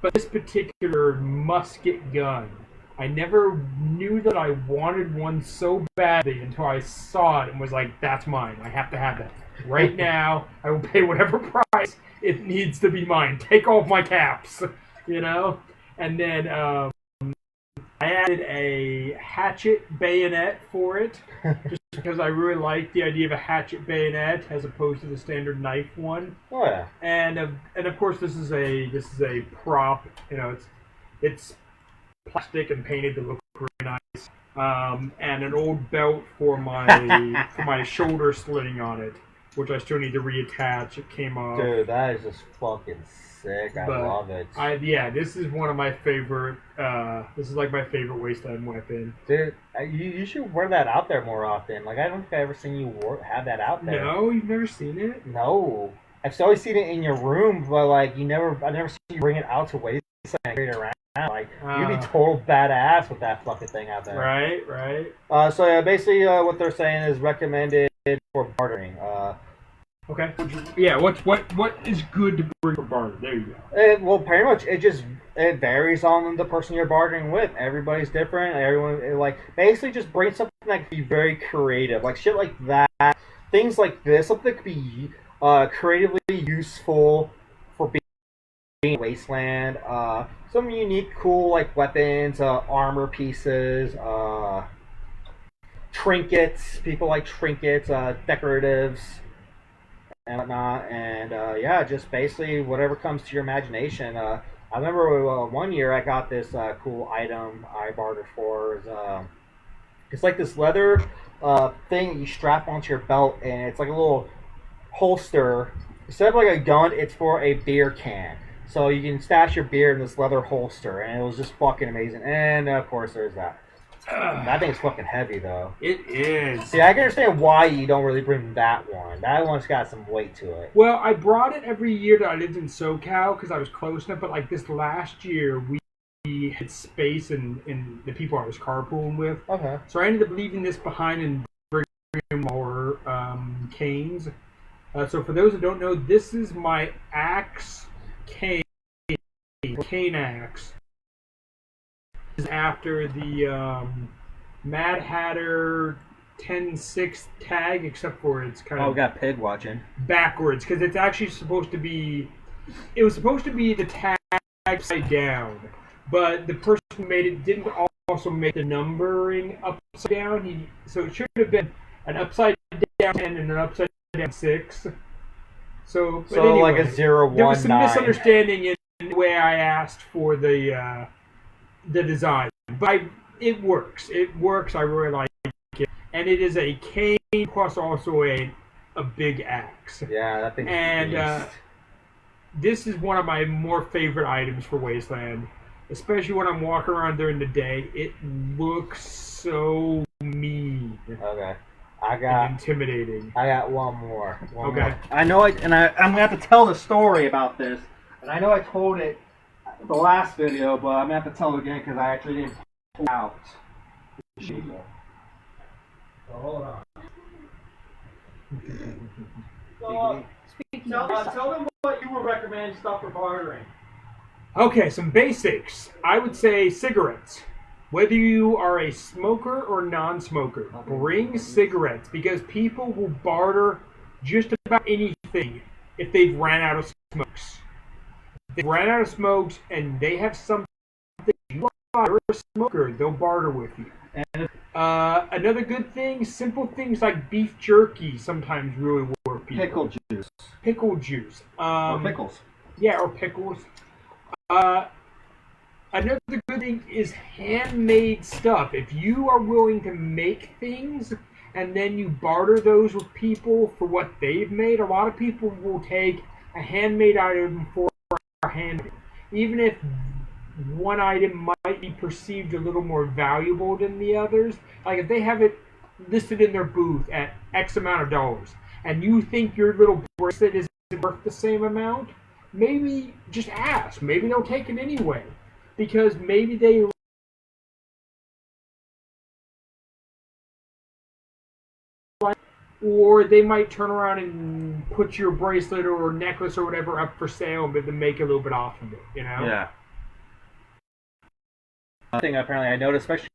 But this particular musket gun, I never knew that I wanted one so badly until I saw it and was like, that's mine. I have to have that. Right now, I will pay whatever price it needs to be mine. Take off my caps, you know? And then I added a hatchet bayonet for it, just because I really like the idea of a hatchet bayonet as opposed to the standard knife one. Oh yeah. And of course this is a prop. You know, it's plastic and painted to look really nice. And an old belt for my shoulder slitting on it, which I still need to reattach. It came off. Dude, that is just fucking sick. I love it. This is one of my favorite. This is like my favorite Wasteland weapon. Dude, you should wear that out there more often. Like, I don't think I've ever seen you have that out there. No, you've never seen it? No. I've always seen it in your room, but like, I've never seen you bring it out to Wasteland and carry it around. Like, you'd be total badass with that fucking thing out there. Right. So yeah, basically, what they're saying is recommended for bartering. Okay. Yeah. What is good to bring for barter? There you go. Well, pretty much it varies on the person you're bartering with. Everybody's different. Everyone basically just bring something that can be very creative, like shit like that. Things like this, something that could be creatively useful for being Wasteland. Some unique, cool like weapons, armor pieces, trinkets. People like trinkets, decoratives. And whatnot, and just basically whatever comes to your imagination. I remember one year I got this cool item I bartered for. It's like this leather thing that you strap onto your belt, and it's like a little holster. Instead of like a gun, it's for a beer can. So you can stash your beer in this leather holster, and it was just fucking amazing. And of course, there's that. That thing's fucking heavy, though. It is. See, I can understand why you don't really bring that one. That one's got some weight to it. Well, I brought it every year that I lived in SoCal because I was close enough. But like this last year, we had space in the people I was carpooling with. Okay. So I ended up leaving this behind and bringing more canes. So for those who don't know, this is my axe cane axe. Is after the Mad Hatter 10-6 tag, except for it's kind of we got Pig watching backwards because it's actually supposed to be. It was supposed to be the tag upside down, but the person who made it didn't also make the numbering upside down. So it should have been an upside down 10 and an upside down 6. So anyway, like a 0, 1, there was some 9. misunderstanding in the way I asked for the design, but it works. It works. I really like it, and it is a cane plus also a big axe. Yeah, that thing's and this is one of my more favorite items for Wasteland, especially when I'm walking around during the day. It looks so mean. Okay, and intimidating. I got one more. Okay. I know I'm gonna have to tell the story about this, and I know I told it the last video, but I'm gonna have to tell it again because I actually didn't pull out the sheet. So hold on. Tell them what you would recommend stuff for bartering. Okay, some basics. I would say cigarettes. Whether you are a smoker or non-smoker, bring cigarettes because people will barter just about anything if they've ran out of smokes. If they've ran out of smokes and they have something you want, you're a smoker, they'll barter with you. Another good thing, simple things like beef jerky sometimes really work. Pickle juice. Pickle juice. Or pickles. Yeah, or pickles. Another good thing is handmade stuff. If you are willing to make things and then you barter those with people for what they've made, a lot of people will take a handmade item for a handmade. Even if one item might be perceived a little more valuable than the others, like if they have it listed in their booth at X amount of dollars and you think your little bracelet is worth the same amount, maybe just ask. Maybe they'll take it anyway. Because maybe they or they might turn around and put your bracelet or necklace or whatever up for sale, but then make a little bit off of it, you know? Yeah. I think apparently I noticed, especially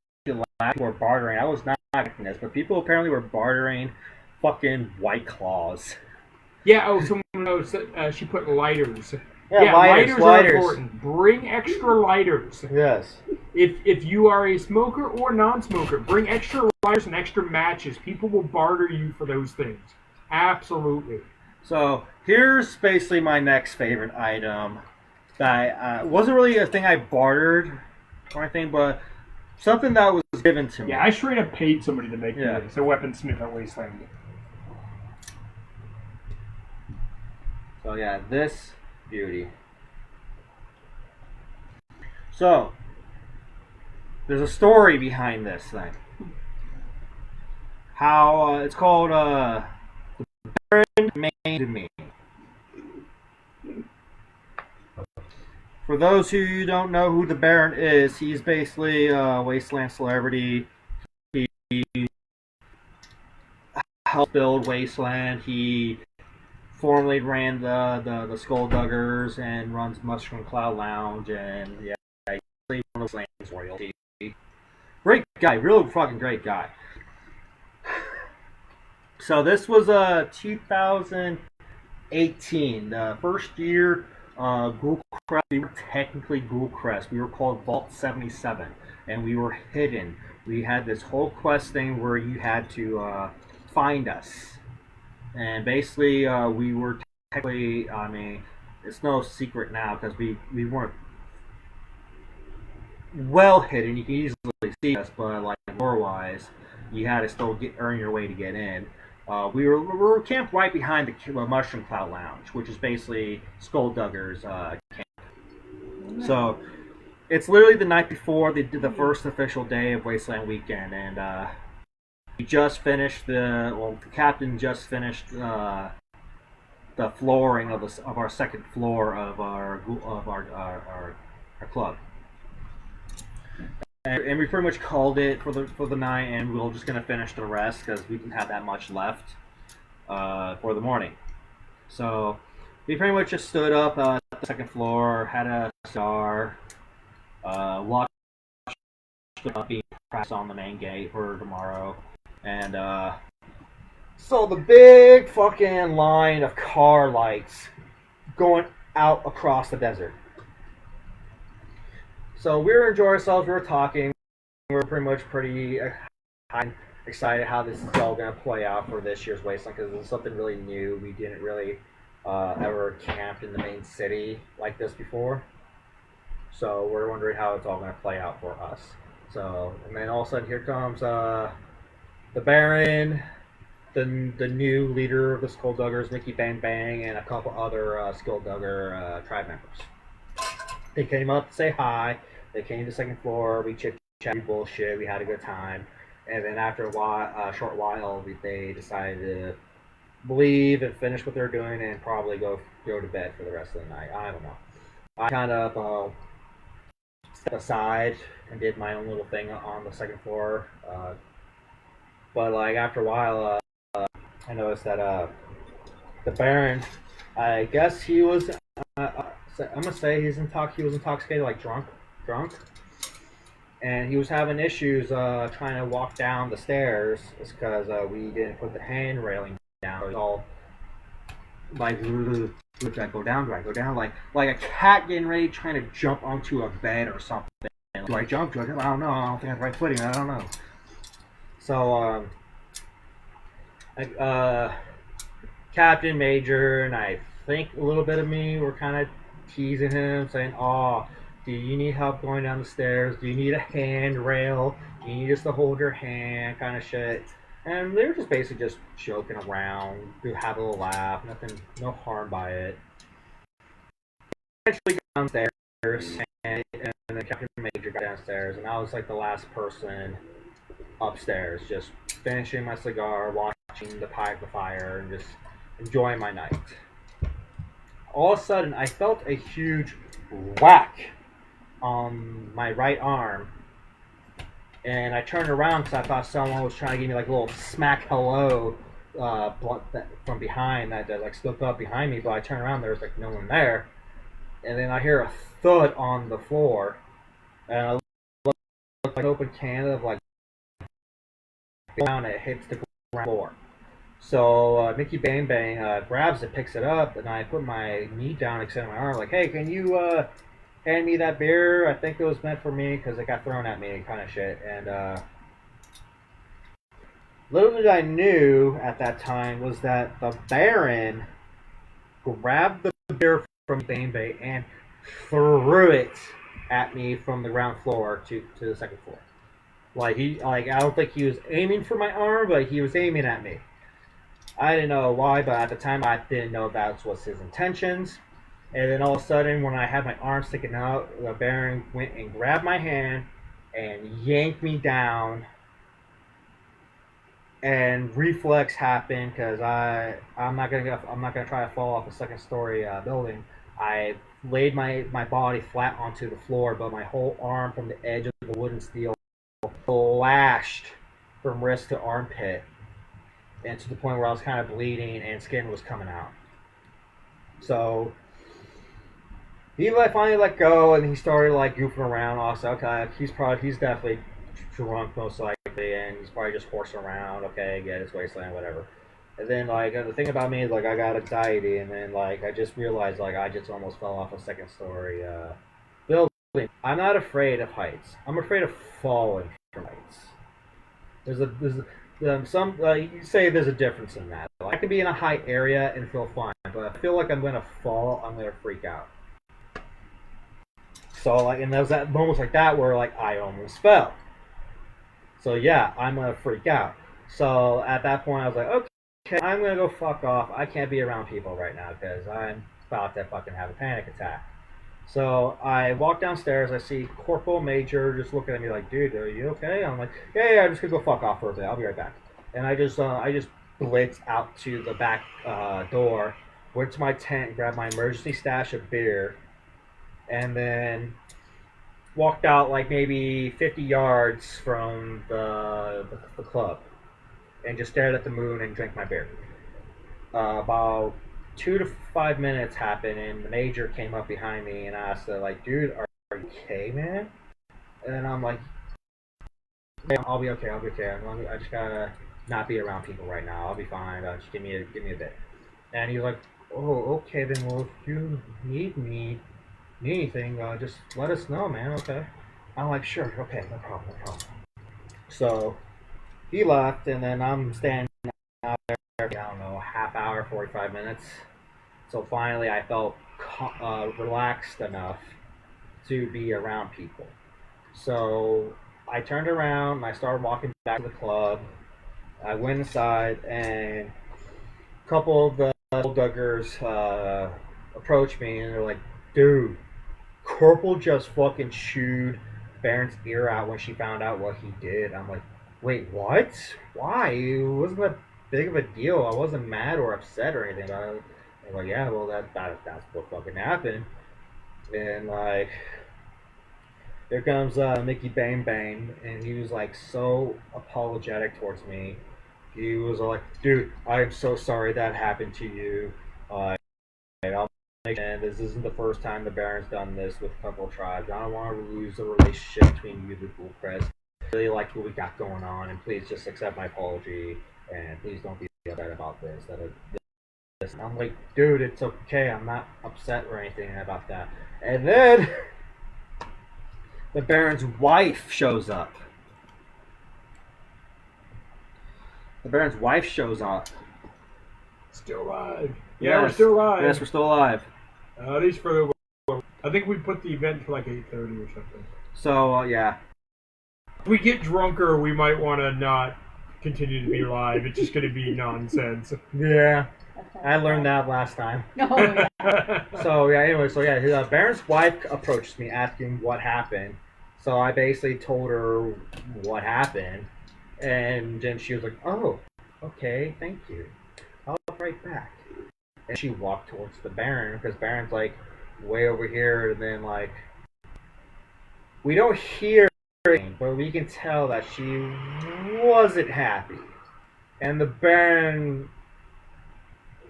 last people were bartering. I was not expecting this, but people apparently were bartering fucking White Claws. Yeah. Oh, someone knows. She put lighters. Yeah, lighters are lighters. important. Bring extra lighters. Yes. If you are a smoker or non-smoker, bring extra lighters and extra matches. People will barter you for those things. Absolutely. So here's basically my next favorite item. That wasn't really a thing I bartered or anything, but something that was given to me. Yeah, I straight up paid somebody to make Yeah. this. A weaponsmith at Wasteland. So yeah, this beauty. So there's a story behind this thing. How it's called the Baron made me. For those who don't know who the Baron is, he's basically a Wasteland celebrity. He helped build Wasteland. He formerly ran the Skullduggers and runs Mushroom Cloud Lounge, and yeah, he's one of those Wasteland's royalty. Great guy, real fucking great guy. So this was 2018, the first year Ghoul Crest. We were technically Ghoul Crest. We were called Vault 77, and we were hidden. We had this whole quest thing where you had to find us. And basically, we were technically, I mean, it's no secret now because we weren't well hidden. You can easily see us, but like lore-wise, you had to still earn your way to get in. We were camped right behind the Mushroom Cloud Lounge, which is basically Skulldugger's camp. So it's literally the night before the first official day of Wasteland Weekend, and we just finished the captain just finished the flooring of our second floor of our club, and we pretty much called it for the night, and we were just gonna finish the rest because we didn't have that much left for the morning. So we pretty much just stood up at the second floor, had a cigar, watched being pressed on the main gate for tomorrow. And saw the big fucking line of car lights going out across the desert. So we were enjoying ourselves, we were talking, we were pretty excited how this is all going to play out for this year's Wasteland, because it's something really new. We didn't really ever camp in the main city like this before. So we're wondering how it's all going to play out for us. So, and then all of a sudden here comes the Baron, the new leader of the Skullduggers, Mickey Bang Bang, and a couple other Skulldugger tribe members. They came up to say hi. They came to the second floor. We chit-chat, we bullshit. We had a good time. And then after a short while, they decided to leave and finish what they're doing and probably go to bed for the rest of the night. I don't know. I kind of stepped aside and did my own little thing on the second floor. But like after a while, I noticed that the Baron, I guess he was, I'm gonna say he was intoxicated, like drunk, and he was having issues trying to walk down the stairs. It's because we didn't put the hand railing down. It was all like, do I go down? Do I go down? Like a cat getting ready trying to jump onto a bed or something. Do I jump? Do I jump? I don't know. I don't think I have the right footing. I don't know. So, Captain, Major, and I think a little bit of me were kind of teasing him, saying, "Oh, do you need help going down the stairs? Do you need a handrail? Do you need us to hold your hand?" Kind of shit. And they were just basically just joking around, to have a little laugh, nothing, no harm by it. Eventually got downstairs, and the Captain Major got downstairs, and I was like the last person upstairs, just finishing my cigar, watching the fire, and just enjoying my night. All of a sudden, I felt a huge whack on my right arm, and I turned around because I thought someone was trying to give me like a little smack hello from behind that like slipped up behind me. But I turned around, there was like no one there, and then I hear a thud on the floor, and I look like an open can of like down, it hits the ground floor. So Mickey Bang Bang grabs it, picks it up, and I put my knee down, extend my arm, like, "Hey, can you hand me that beer? I think it was meant for me because it got thrown at me," kind of shit. And little did I knew at that time was that the Baron grabbed the beer from Bang Bang and threw it at me from the ground floor to the second floor. Like I don't think he was aiming for my arm, but he was aiming at me. I didn't know why, but at the time I didn't know that was his intentions. And then all of a sudden, when I had my arm sticking out, the Baron went and grabbed my hand and yanked me down. And reflex happened because I'm not gonna try to fall off a second story building. I laid my body flat onto the floor, but my whole arm from the edge of the wooden steel lashed from wrist to armpit, and to the point where I was kind of bleeding and skin was coming out. So he finally let go, and he started like goofing around. Also, okay, he's definitely drunk most likely, and he's probably just horsing around. Okay, yeah, it's Wasteland, whatever. And then like the thing about me is like I got anxiety, and then like I just realized like I just almost fell off a second story building. I'm not afraid of heights. I'm afraid of falling from heights. You say there's a difference in that. Like, I can be in a high area and feel fine, but I feel like I'm gonna fall, I'm gonna freak out. So like, and there was that moments like that where like I almost fell. So yeah, I'm gonna freak out. So at that point, I was like, okay, I'm gonna go fuck off. I can't be around people right now because I'm about to fucking have a panic attack. So I walk downstairs. I see Corporal Major just looking at me like, "Dude, are you okay?" I'm like, "Yeah, I'm just gonna go fuck off for a bit. I'll be right back." And I just blitz out to the back door, went to my tent, grabbed my emergency stash of beer, and then walked out like maybe 50 yards from the club, and just stared at the moon and drank my beer. About 2 to 5 minutes happened, and the Major came up behind me and asked, like, "Dude, are you okay, man?" And I'm like, "Yeah, I'll be okay. I just gotta not be around people right now. I'll be fine. Just give me a bit." And he was like, "Oh, okay then. Well, if you need anything, just let us know, man. Okay." I'm like, "Sure, okay, no problem." So he left, and then I'm standing out there, I don't know, half hour, 45 minutes. So finally, I felt relaxed enough to be around people. So I turned around and I started walking back to the club. I went inside, and a couple of the duggers approached me, and they're like, "Dude, Corporal just fucking chewed Baron's ear out when she found out what he did." I'm like, "Wait, what? Why? It wasn't that big of a deal. I wasn't mad or upset or anything about it." I'm like, "Yeah, well, that's what fucking happened." And like, here comes Mickey Bang Bang, and he was like so apologetic towards me. He was like, "Dude, I am so sorry that happened to you. and this isn't the first time the Baron's done this with a couple of tribes. I don't want to lose the relationship between you and the Crest. I really like what we got going on, and please just accept my apology, and please don't be upset about this. And I'm like, dude, it's okay. I'm not upset or anything about that. And then the Baron's wife shows up. The Baron's wife shows up. Still alive. Yeah, we're still alive. Yes, we're still alive. At least for the. I think we put the event for like 8:30 or something. So yeah. If we get drunker, we might want to not continue to be live. It's just going to be nonsense. Yeah. I learned that last time. Oh, yeah. So yeah, anyway, the Baron's wife approached me asking what happened. So I basically told her what happened, and then she was like, "Oh, okay, thank you. I'll be right back." And she walked towards the Baron because Baron's like way over here, and then like we don't hear anything, but we can tell that she wasn't happy, and the Baron.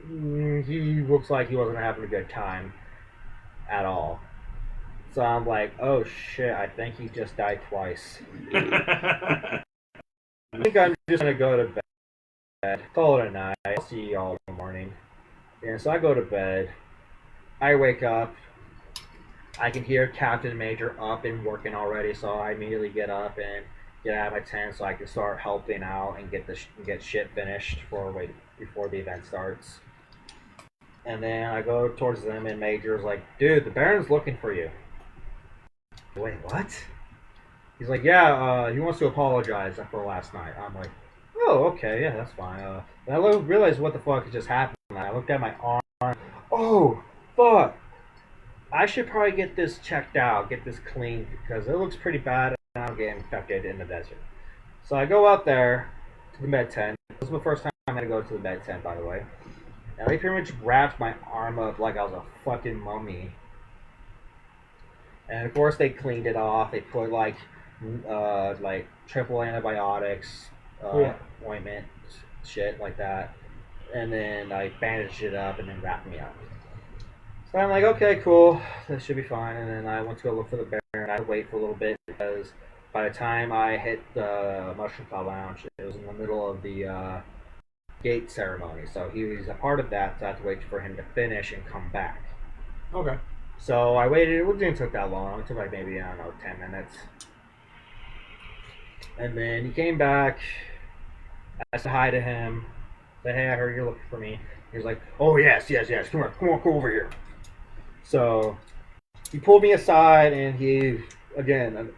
He looks like he wasn't having a good time at all. So I'm like, oh shit, I think he just died twice. I think I'm just gonna go to bed. Call it a night. I'll see you all in the morning. And so I go to bed. I wake up. I can hear Captain Major up and working already, so I immediately get up and get out of my tent so I can start helping out and get shit finished before the event starts. And then I go towards them, and Major's like, dude, the Baron's looking for you. Wait, what? He's like, yeah, he wants to apologize for last night. I'm like, oh, okay, yeah, that's fine. And I realized what the fuck just happened. I looked at my arm. Oh, fuck. I should probably get this checked out, get this cleaned, because it looks pretty bad, and I'm getting infected in the desert. So I go out there to the med tent. This was the first time I had to go to the med tent, by the way. And they pretty much wrapped my arm up like I was a fucking mummy. And of course they cleaned it off. They put like triple antibiotics, ointment, shit like that. And then I bandaged it up and then wrapped me up. So I'm like, okay, cool. This should be fine. And then I went to go look for the Baron. I had to wait for a little bit because by the time I hit the Mushroom Cloud Lounge, it was in the middle of the gate ceremony, so he was a part of that, so I had to wait for him to finish and come back. Okay. So I waited. It didn't take that long. It took like maybe, I don't know, 10 minutes. And then he came back. I said hi to him. Said, hey, I heard you're looking for me. He was like, oh, yes. Come over here. So he pulled me aside, and he, again,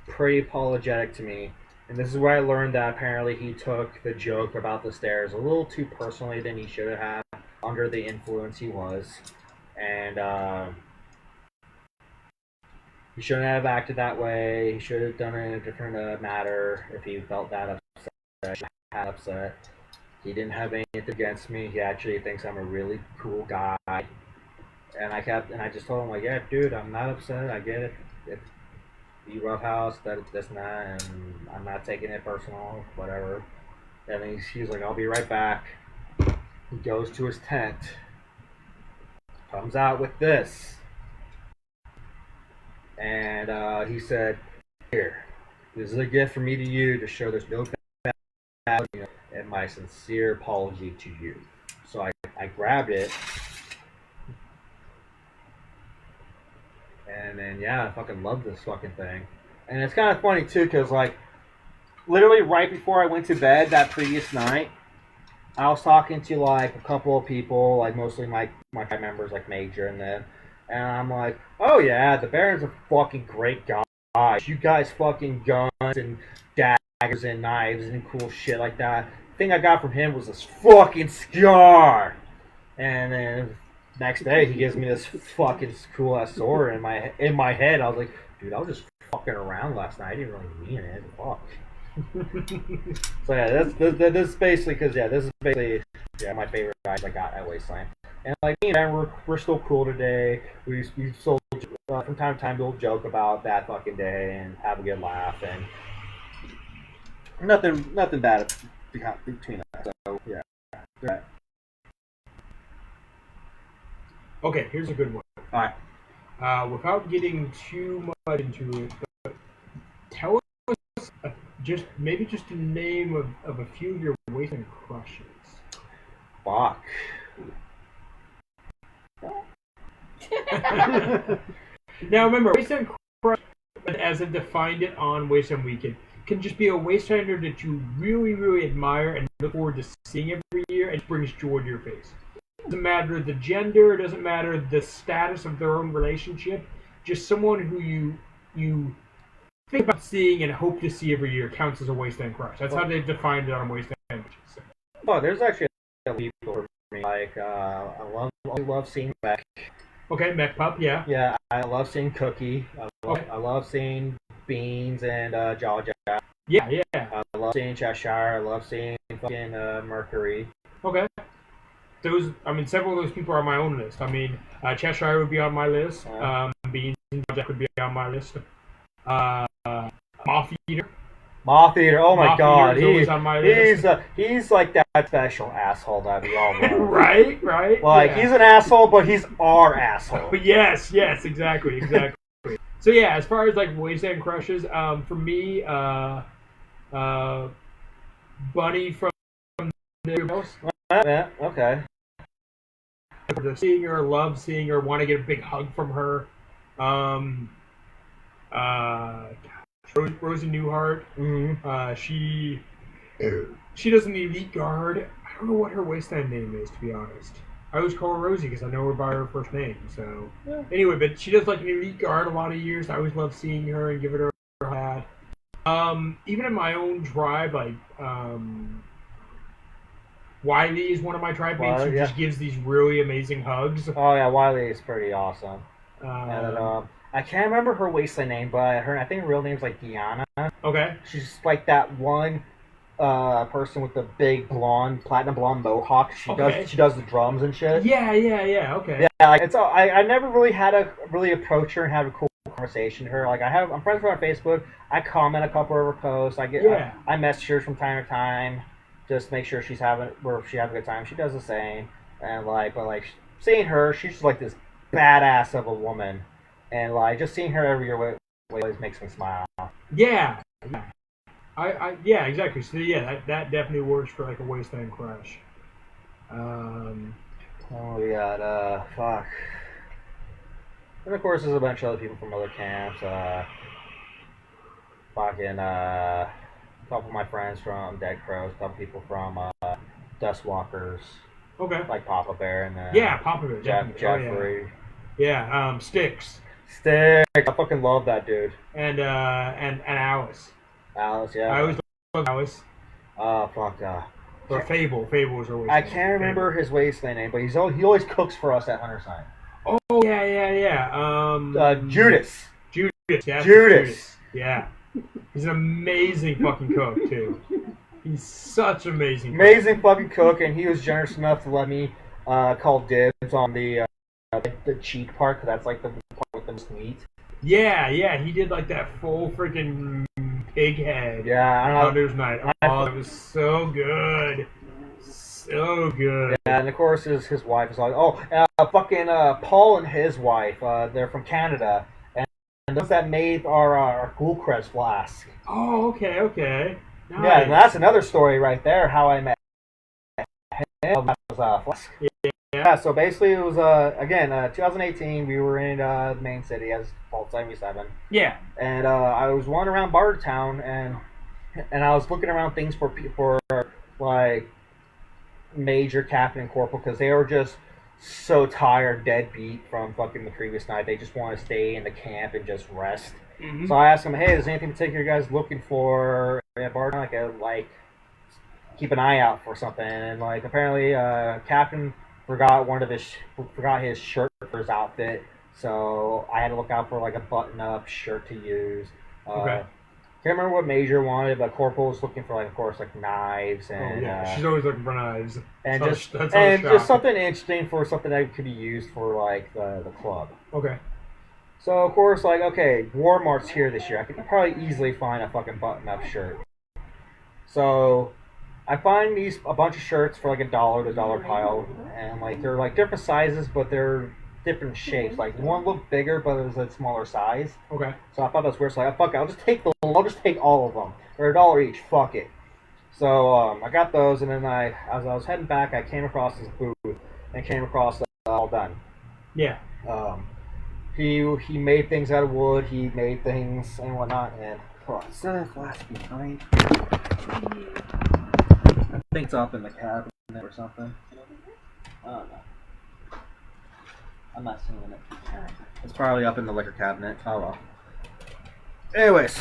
pretty apologetic to me. And this is where I learned that apparently he took the joke about the stairs a little too personally than he should have. Under the influence he was. And he shouldn't have acted that way. He should have done it in a different matter if he felt that upset. He didn't have anything against me. He actually thinks I'm a really cool guy. And I just told him, like, yeah, dude, I'm not upset. I get it. You roughhouse, this and that, and I'm not taking it personal, whatever. And then he's like, I'll be right back. He goes to his tent, comes out with this, and he said, here, this is a gift from me to you to show there's no bad, and my sincere apology to you. So I grabbed it. And then, yeah, I fucking love this fucking thing. And it's kind of funny, too, because, like, literally right before I went to bed that previous night, I was talking to, like, a couple of people, like, mostly my tribe members, like Major and them. And I'm like, oh, yeah, the Baron's a fucking great guy. You guys fucking guns and daggers and knives and cool shit like that. The thing I got from him was this fucking scar. And then next day, he gives me this fucking cool ass sword. In my head, I was like, dude, I was just fucking around last night. I didn't really mean it. Fuck. So yeah, this is basically my favorite guys I got at Wasteland. And like me and Ben, we're still cool today. We still from time to time we'll joke about that fucking day and have a good laugh, and nothing bad between us. So yeah. Okay, here's a good one. All right. Without getting too much into it, but tell us maybe just a name of a few of your Wasteland crushes. Fuck. Now remember, Wasteland Crush, as I've defined it on Wasteland Weekend, can just be a Wastelander that you really, really admire and look forward to seeing every year and brings joy to your face. It doesn't matter the gender, it doesn't matter the status of their own relationship, just someone who you think about seeing and hope to see every year counts as a Wasteland Crush. That's how they've defined it on Wasteland. So. Oh, there's actually people for me. Like, I love seeing Beck. Okay, Mech Pup, yeah. Yeah, I love seeing Cookie. I love seeing Beans and Jaw Jack. Yeah, yeah. I love seeing Cheshire. I love seeing fucking Mercury. Okay. Several of those people are on my own list. I mean, Cheshire would be on my list. Beans and Jack would be on my list. Moth Eater. Moth Eater. Oh my Moth God, Eater's always on my list. He's like that special asshole that we all love. Right. Like, yeah. he's an asshole, but he's our asshole. Yes, exactly. So yeah, as far as like Wasteland crushes, for me, Bunny from the Girls. Yeah, okay. Seeing her, love seeing her, want to get a big hug from her. Rosie Newhart. Mm-hmm. She does an elite guard. I don't know what her Wasteland name is, to be honest. I always call her Rosie because I know her by her first name. So anyway, but she does like an elite guard a lot of years. I always love seeing her and giving her a hat. Even in my own tribe, like Wiley is one of my tribe mates who just gives these really amazing hugs. Oh yeah, Wiley is pretty awesome. I can't remember her Wasteland name, but I think her real name's like Deanna. Okay. She's like that one person with the big platinum blonde mohawk. She does the drums and shit. Yeah. Okay. Yeah, like it's all, I never really had to really approach her and have a cool conversation with her. Like I'm friends with her on Facebook. I comment a couple of her posts. I message her from time to time, just make sure she's having a good time. She does the same, and but seeing her, she's just like this badass of a woman, and like just seeing her every year always makes me smile. Yeah. Yeah, exactly. So yeah, that definitely works for like a Wasteland crush. We got fuck. And of course there's a bunch of other people from other camps. A couple of my friends from Dead Crows, a couple people from Dustwalkers. Okay. Like Papa Bear and Papa Bear. Jeffrey. Yeah, Styx. I fucking love that dude. And Alice. Alice, yeah. I always love Alice. Fuck. Or Fable. Fable was her Wasteland. I can't remember his Wasteland name, but he always cooks for us at Hunter's Sign. Oh, yeah. Judas. Yeah, Judas. Yeah. He's an amazing fucking cook, too. He's such an amazing cook. Amazing fucking cook, and he was generous enough to let me call dibs on the cheek part, because that's like the part with the most meat. Yeah, he did like that full freaking pig head. Yeah, I don't know. Hunter's Night. Oh, it was so good. So good. Yeah, and of course his wife is like, fucking Paul and his wife, they're from Canada, and those that made our Ghoul Crest flask. Oh, okay. Nice. Yeah, and that's another story right there, how I met him. That was flask. Yeah, so basically it was, 2018, we were in the main city as Vault 77. Yeah. And I was wandering around Bartertown, and I was looking around things for like, major captain and corporal, because they were just so tired, dead beat from fucking the previous night. They just want to stay in the camp and just rest. Mm-hmm. So I asked them, hey, is there anything particular you guys looking for at Bartertown? Like, keep an eye out for something. And, like, apparently, Captain forgot his shirt for his outfit, so I had to look out for like a button-up shirt to use. Okay. Can't remember what Major wanted, but Corporal was looking for, like, of course, like knives and. She's always looking for knives. And just something interesting for something that could be used for like the club. Okay. So of course, like, okay, War Mart's here this year. I could probably easily find a fucking button-up shirt. So I find a bunch of shirts for like $1 to $1 pile, and like they're like different sizes, but they're different shapes. Like one looked bigger, but it was a smaller size. Okay. So I thought that was weird. So like, fuck it, I'll just take all of them. They're $1 each. Fuck it. So I got those, and then as I was heading back, I came across this booth and came across All Done. Yeah. He made things out of wood. He made things and whatnot. And is that a flash behind? I think it's up in the cabinet or something. I don't know. I'm not seeing it. It's probably up in the liquor cabinet. Oh well. Anyways,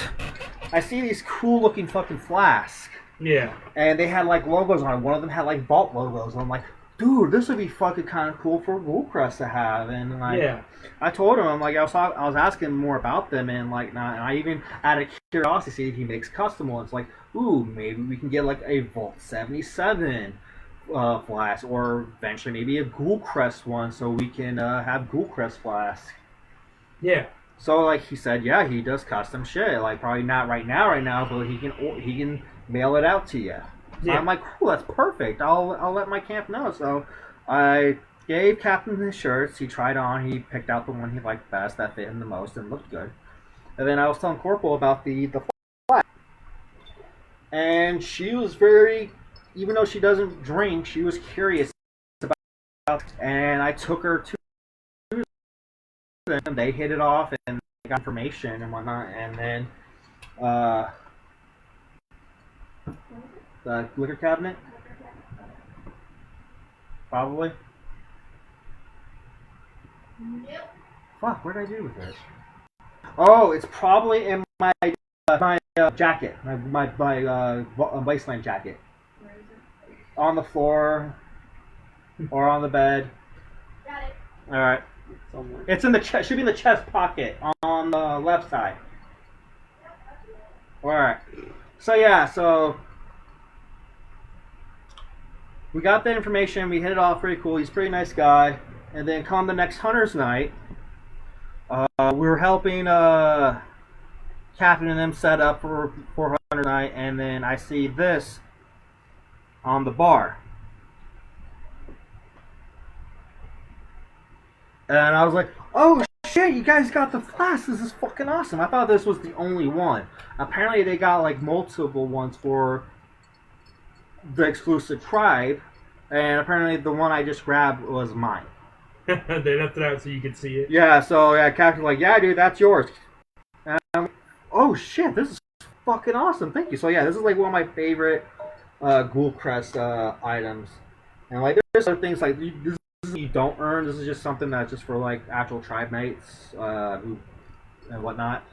I see these cool looking fucking flasks. Yeah. And they had like logos on it. One of them had like Vault logos. And I'm like, dude, this would be fucking kind of cool for Crest to have. And like, yeah. I told him, I'm like, I was asking more about them, and like, and I even out of curiosity see if he makes custom ones. Like, ooh, maybe we can get like a Vault 77 flask, or eventually maybe a Ghoul Crest one, so we can have Ghoul Crest flask. Yeah. So like he said, yeah, he does custom shit. Like probably not right now, but he can mail it out to you. So Yeah. I'm like, cool, that's perfect. I'll let my camp know. So I gave Captain his shirts. He tried on. He picked out the one he liked best, that fit him the most and looked good. And then I was telling Corporal about the flag. And she was very, even though she doesn't drink, she was curious about. And I took her to them. They hit it off and got information and whatnot. And then the liquor cabinet, probably. Yep. Fuck, what did I do with this? Oh, it's probably in my jacket, my Wasteland jacket. Where is it? On the floor or on the bed. Got it. All right. Somewhere. It's in the chest. Should be in the chest pocket on the left side. All right. So yeah, so we got the information. We hit it off pretty cool. He's a pretty nice guy. And then come the next Hunter's Night, we were helping Captain and them set up for Hunter's Night, and then I see this on the bar. And I was like, oh shit, you guys got the flask. This is fucking awesome. I thought this was the only one. Apparently they got like multiple ones for the exclusive tribe, and apparently the one I just grabbed was mine. They left it out so you could see it. Yeah, so yeah, Captain's like, yeah, dude, that's yours. And I'm like, oh shit, this is fucking awesome. Thank you. So yeah, this is like one of my favorite Ghoul Crest items. And like, there's other things like this is you don't earn. This is just something that's just for like actual tribe mates who and whatnot.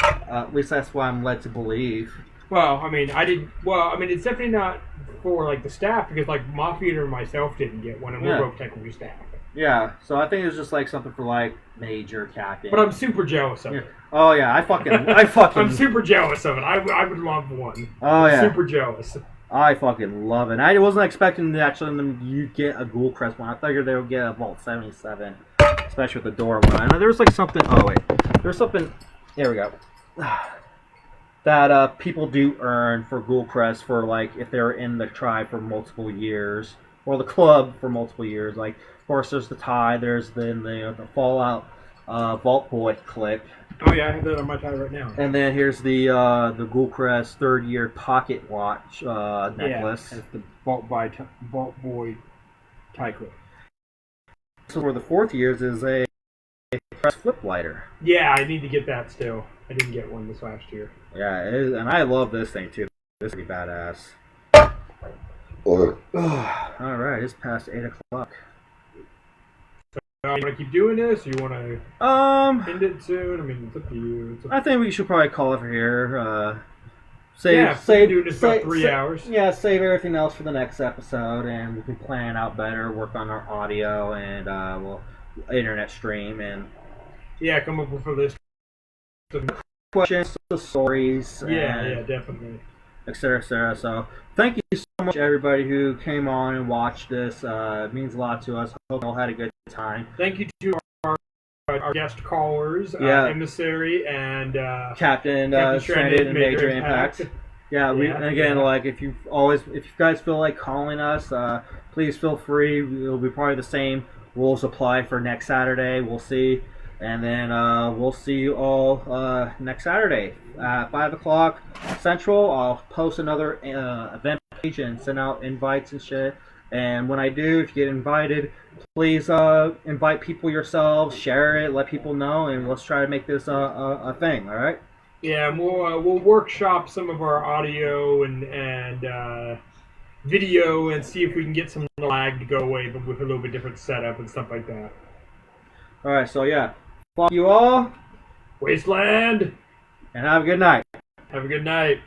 At least that's what I'm led to believe. Well, I mean, it's definitely not for like the staff, because like Mafia and myself didn't get one, and we're both technically staff. Yeah, so I think it was just like something for like Major, Captain. But I'm super jealous of it. Oh yeah, I fucking. I'm super jealous of it. I would love one. Oh yeah. Super jealous. I fucking love it. I wasn't expecting to actually them you get a Ghoul Crest one. I figured they would get a Vault 77, especially with the door one. I know there was like something. Oh wait, there's something. There we go. That people do earn for Ghoul Crest for like if they're in the tribe for multiple years or the club for multiple years. Like, of course, there's the tie. There's the Fallout Vault Boy clip. Oh yeah, I have that on my tie right now. And then here's the Ghoul Crest 3rd year pocket watch necklace. Yeah, that's the Vault Boy tie clip. So for the 4th years is a Crest flip lighter. Yeah, I need to get that still. I didn't get one this last year. Yeah, it is, and I love this thing too. This is pretty badass. Alright, it's past 8 o'clock. You want to keep doing this, or you want to end it soon? I mean, it's up to you. I think we should probably call it for here. Doing this about 3 hours. Yeah, save everything else for the next episode, and we can plan out better, work on our audio, and we'll internet stream, and come up with a list of questions, the stories, yeah, definitely, etc., etc. So thank you so much, everybody who came on and watched this. It means a lot to us. Hope you all had a good time. Thank you to our guest callers, Emissary and Captain Stranded and Major Impact. Yeah, and again, like if you guys feel like calling us, please feel free. It'll be probably the same rules apply for next Saturday. We'll see. And then we'll see you all next Saturday at 5 o'clock Central. I'll post another event page and send out invites and shit. And when I do, if you get invited, please invite people yourselves, share it, let people know, and let's try to make this a thing, all right? Yeah, and we'll workshop some of our audio and video and see if we can get some lag to go away, but with a little bit different setup and stuff like that. All right, so yeah. Fuck you all. Wasteland! And have a good night. Have a good night.